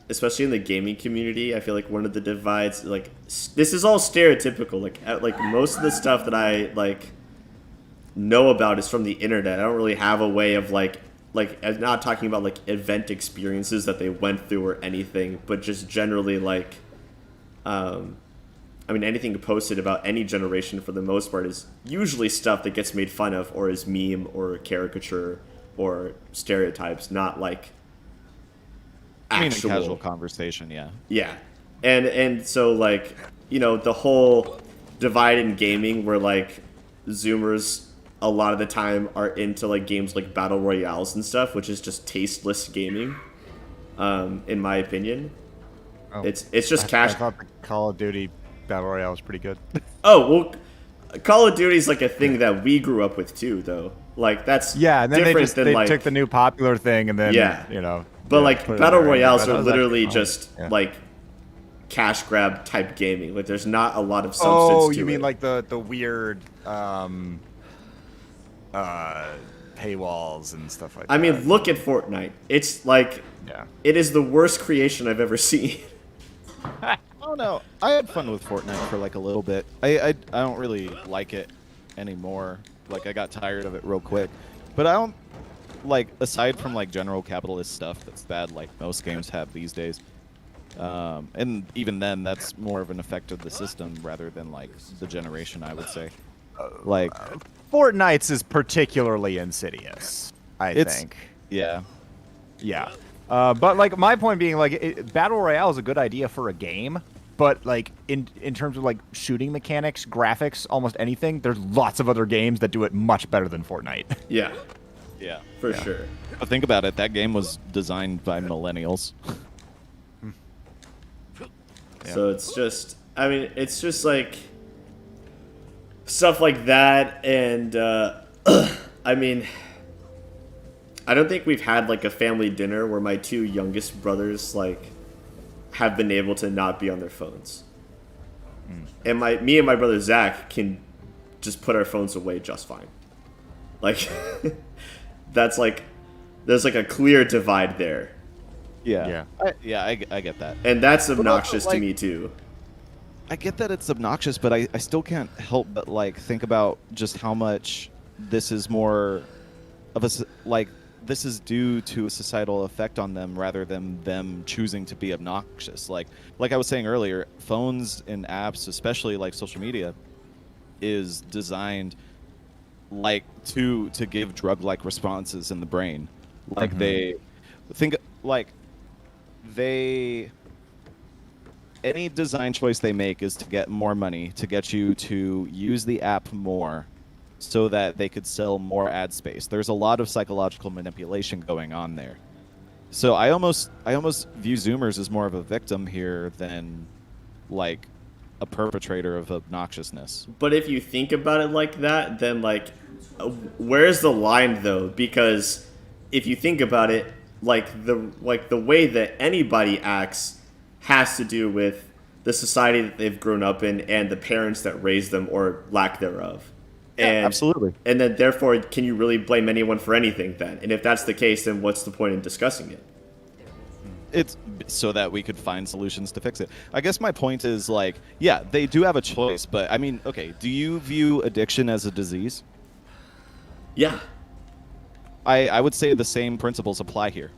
especially in the gaming community, I feel like one of the divides, like this is all stereotypical, like most of the stuff that I like know about is from the internet. I don't really have a way of like I'm not talking about like event experiences that they went through or anything, but just generally like I mean, anything posted about any generation for the most part is usually stuff that gets made fun of or is meme or caricature or stereotypes, not like actual. I mean, a casual conversation, yeah. Yeah. And so like, the whole divide in gaming where like Zoomers a lot of the time are into like games like battle royales and stuff, which is just tasteless gaming, in my opinion. Oh, It's just I cash. thought the Call of Duty Battle Royale was pretty good. Oh, well, Call of Duty is like a thing that we grew up with too, though. Like that's Yeah, and then different than they like took the new popular thing and then Yeah. But like put it battle in there. royales That are was literally actually fun. just Yeah. like cash grab type gaming. Like there's not a lot of substance Oh, to you mean it. like the weird paywalls and stuff like that. I mean, look at Fortnite. It's like Yeah. it is the worst creation I've ever seen. I don't know. I had fun with Fortnite for like a little bit. I don't really like it anymore. Like I got tired of it real quick. But I don't like, aside from like general capitalist stuff that's bad, like most games have these days. And even then, that's more of an effect of the system rather than like the generation, I would say. Like Fortnite's is particularly insidious, I think. Yeah. Yeah. But like my point being, like Battle Royale is a good idea for a game, but like in terms of like shooting mechanics, graphics, almost anything, there's lots of other games that do it much better than Fortnite. Yeah, Yeah. for sure. But think about it. That game was designed by millennials. So it's just, I mean, it's just like stuff like that, and I mean, I don't think we've had like a family dinner where my two youngest brothers like have been able to not be on their phones, and me and my brother Zach can just put our phones away just fine. Like that's like there's like a clear divide there. Yeah. I get that. And that's also, obnoxious to like- me too. I get that it's obnoxious, but I still can't help but like think about just how much this is more of a like this is due to a societal effect on them rather than them choosing to be obnoxious. Like I was saying earlier, phones and apps, especially like social media, is designed like to give drug-like responses in the brain. Like they think like any design choice they make is to get more money, to get you to use the app more so that they could sell more ad space. There's a lot of psychological manipulation going on there. So I almost view Zoomers as more of a victim here than like a perpetrator of obnoxiousness. But if you think about it like that, then like where's the line though? Because if you think about it, like the way that anybody acts has to do with the society that they've grown up in and the parents that raised them or lack thereof. And, absolutely. And then, therefore, can you really blame anyone for anything then? And if that's the case, then what's the point in discussing it? It's so that we could find solutions to fix it. I guess my point is, like, yeah, they do have a choice, but I mean, okay, do you view addiction as a disease? Yeah. I would say the same principles apply here.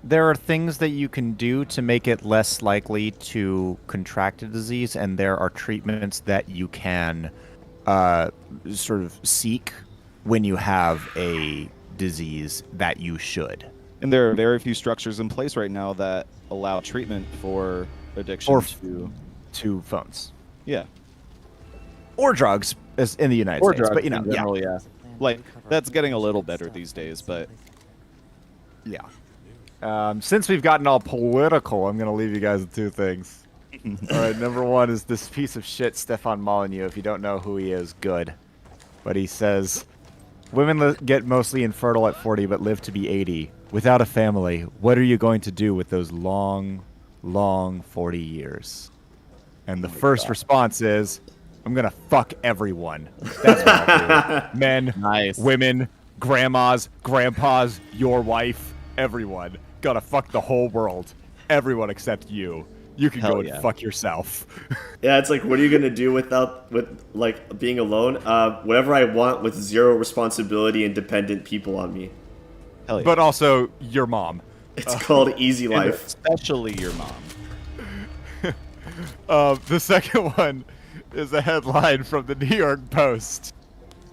There are things that you can do to make it less likely to contract a disease, and there are treatments that you can sort of seek when you have a disease that you should. And there are very few structures in place right now that allow treatment for addiction Or to phones. yeah. Or drugs, as in the United Or States. drugs But, in general, yeah. Like, that's getting a little better these days, but Yeah. Since we've gotten all political, I'm going to leave you guys with two things. All right, number one is this piece of shit, Stefan Molyneux. If you don't know who he is, good. But he says, women get mostly infertile at 40 but live to be 80. Without a family, what are you going to do with those long, long 40 years? And the first response is, I'm going to fuck everyone. That's what I'll do. Men, Nice. women, grandmas, grandpas, your wife, everyone. Gotta fuck the whole world. Everyone except you. You can Hell go yeah. and fuck yourself. Yeah, it's like, what are you gonna do with being alone? Whatever I want with zero responsibility and dependent people on me. hell yeah. But also, your mom. It's called easy life. Especially your mom. The second one is a headline from the New York Post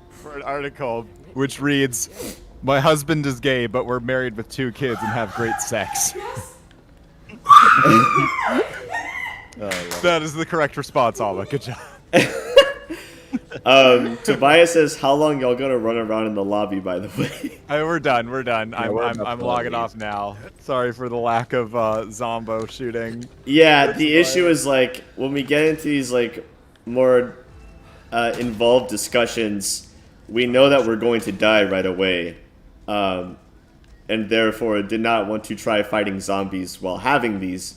for an article which reads, "My husband is gay, but we're married with 2 kids and have great sex." That is the correct response, Alma. Good job. Tobias says, "How long y'all gonna run around in the lobby?" By the way. We're done. We're done. we're about I'm to logging leave. off now. Sorry for the lack of Zombo shooting. Yeah, the issue is like when we get into these like more involved discussions, we know that we're going to die right away, and therefore did not want to try fighting zombies while having these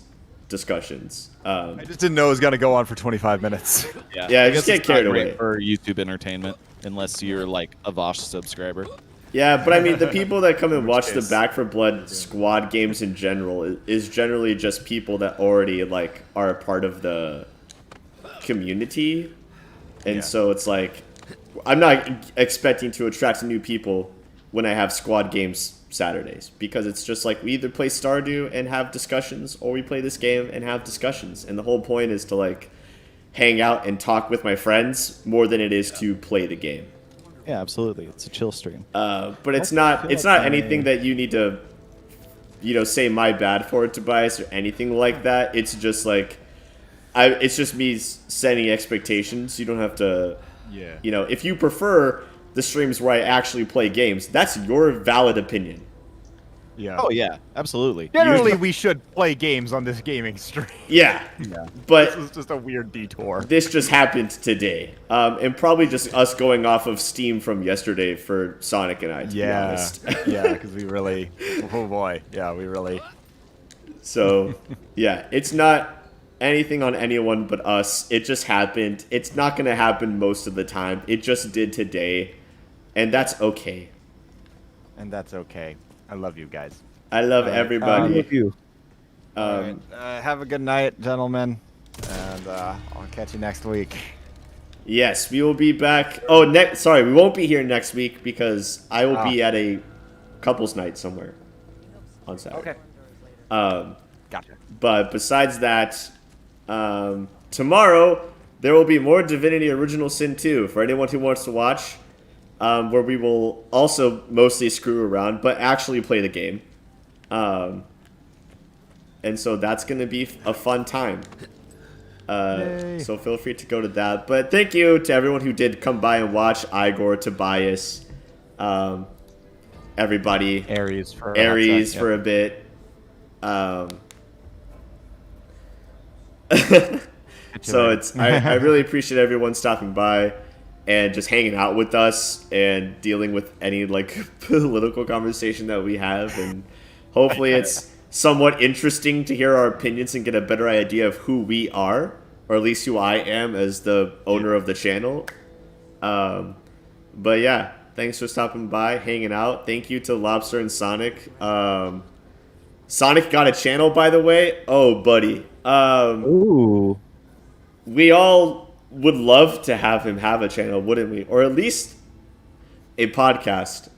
discussions. I just didn't know it was gonna go on for 25 minutes. Yeah, I just guess get it's not carried great away. for YouTube entertainment, unless you're like a Vosh subscriber. Yeah, but I mean, the people that come and watch the case- Back for Blood squad games in general is generally just people that already like are a part of the community, and Yeah. so it's like I'm not expecting to attract new people when I have squad games Saturdays, because it's just like we either play Stardew and have discussions, or we play this game and have discussions, and the whole point is to like hang out and talk with my friends more than it is to play the game. Yeah, absolutely. It's a chill stream. But it's not anything that you need to, say my bad for it, Tobias, or anything like that. It's just like, it's just me setting expectations. You don't have to, if you prefer the streams where I actually play games, that's your valid opinion. Yeah. Oh yeah, absolutely. Generally, we should play games on this gaming stream. Yeah. This But is just a weird detour. this just happened today. And probably just us going off of Steam from yesterday for Sonic and I, to be honest. Yeah, because we really, oh boy, yeah, we really. So, yeah, it's not anything on anyone but us. It just happened. It's not going to happen most of the time. It just did today, and that's okay. And that's okay. I love you guys. I love everybody. you. All right, have a good night, gentlemen, and I'll catch you next week. Yes, we will be back. Oh, we won't be here next week because I will be at a couples night somewhere on Saturday. Okay. Gotcha. But besides that, tomorrow there will be more Divinity Original Sin 2 for anyone who wants to watch, where we will also mostly screw around, but actually play the game. And so that's going to be a fun time. So feel free to go to that. But thank you to everyone who did come by and watch. Igor, Tobias, everybody. Aries for For a bit. So it's I really appreciate everyone stopping by and just hanging out with us and dealing with any like political conversation that we have, and hopefully somewhat interesting to hear our opinions and get a better idea of who we are, or at least who I am as the owner of the channel. But yeah, thanks for stopping by, hanging out. Thank you to Lobster and Sonic. Sonic got a channel, by the way. Oh, buddy. Ooh. We all would love to have him have a channel, wouldn't we? Or at least a podcast.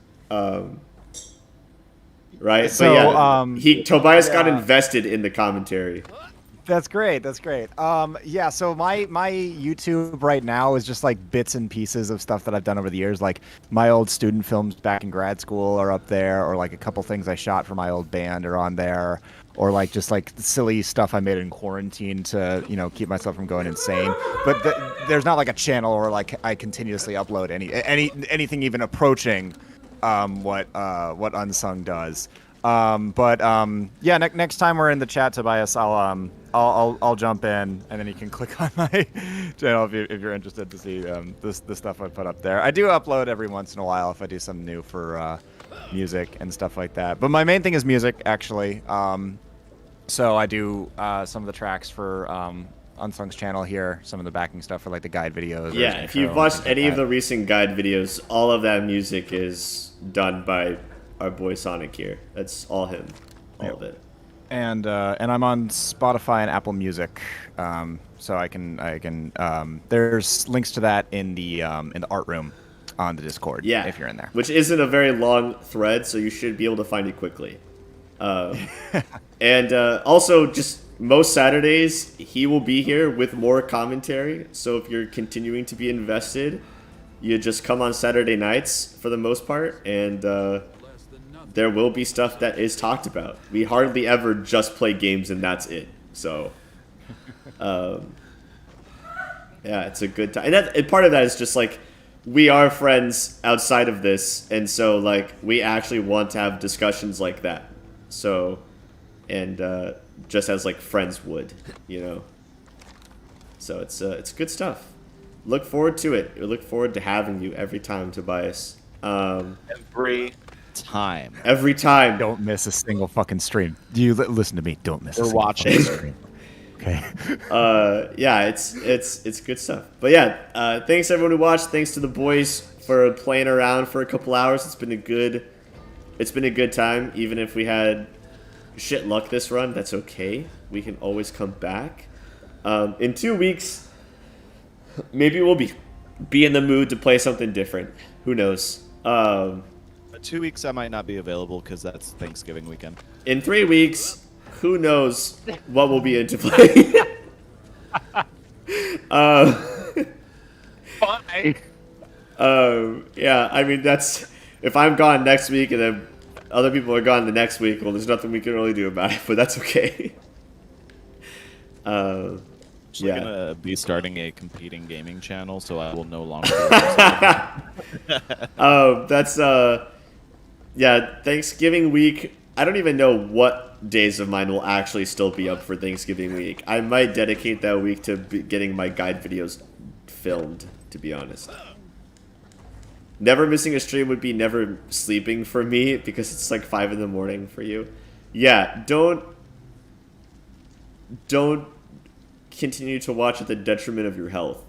Right? So, but yeah, Tobias got invested in the commentary. That's great. That's great. Yeah. So my YouTube right now is just like bits and pieces of stuff that I've done over the years. Like my old student films back in grad school are up there, or like a couple things I shot for my old band are on there, or like just like silly stuff I made in quarantine to keep myself from going insane. But there's not like a channel or like I continuously upload anything even approaching what Unsung does. Yeah, next time we're in the chat, Tobias, I'll jump in, and then you can click on my channel if you're interested to see the stuff I put up there. I do upload every once in a while if I do something new for music and stuff like that. But my main thing is music, actually. So I do some of the tracks for Unsung's channel here, some of the backing stuff for like the guide videos. Yeah, if you've watched any of the recent guide videos, all of that music is done by our boy Sonic here. That's all him, all of it. And I'm on Spotify and Apple Music, so I can. There's links to that in the art room on the Discord. Yeah, if you're in there, which isn't a very long thread, so you should be able to find it quickly. And also, just most Saturdays he will be here with more commentary. So if you're continuing to be invested, you just come on Saturday nights for the most part, and there will be stuff that is talked about. We hardly ever just play games and that's it. So, yeah, it's a good time. And part of that is just like, we are friends outside of this. And so like, we actually want to have discussions like that. So, and just as like friends would, So it's good stuff. Look forward to it. We look forward to having you every time, Tobias. Every time. Don't miss a single fucking stream. You listen to me. Don't miss. We're watching. Stream. Okay. Yeah, it's good stuff. But yeah, thanks everyone who watched. Thanks to the boys for playing around for a couple hours. It's been a good time. Even if we had shit luck this run, that's okay. We can always come back. In 2 weeks, maybe we'll be in the mood to play something different. Who knows? 2 weeks I might not be available because that's Thanksgiving weekend. In 3 weeks, who knows what we'll be into playing. Yeah, I mean, that's... If I'm gone next week and then other people are gone the next week, well, there's nothing we can really do about it, but that's okay. I'm gonna be starting a competing gaming channel, so I will no longer... That's... Yeah, Thanksgiving week, I don't even know what days of mine will actually still be up for Thanksgiving week. I might dedicate that week to getting my guide videos filmed, to be honest. Never missing a stream would be never sleeping for me, because it's like 5 in the morning for you. Yeah, don't continue to watch at the detriment of your health.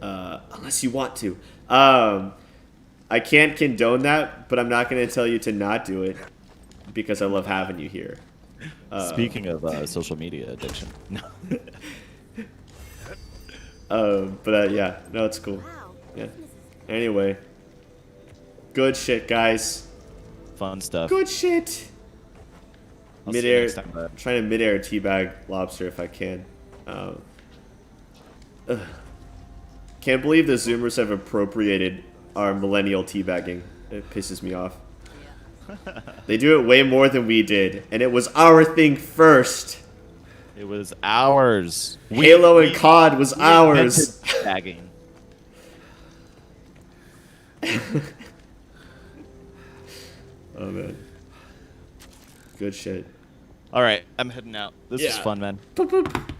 Unless you want to. I can't condone that, but I'm not going to tell you to not do it because I love having you here. Speaking of social media addiction. Yeah, no, it's cool. Yeah. Anyway, good shit, guys. Fun stuff. Good shit. I'll see you Midair, next time, bud. trying to midair teabag lobster if I can. Can't believe the Zoomers have appropriated our millennial teabagging. It pisses me off. They do it way more than we did, and it was our thing first. It was ours. Halo and COD was ours. Tagging. Oh man, good shit. All right, I'm heading out. This is fun, man. Boop, boop.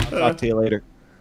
I'll talk to you later.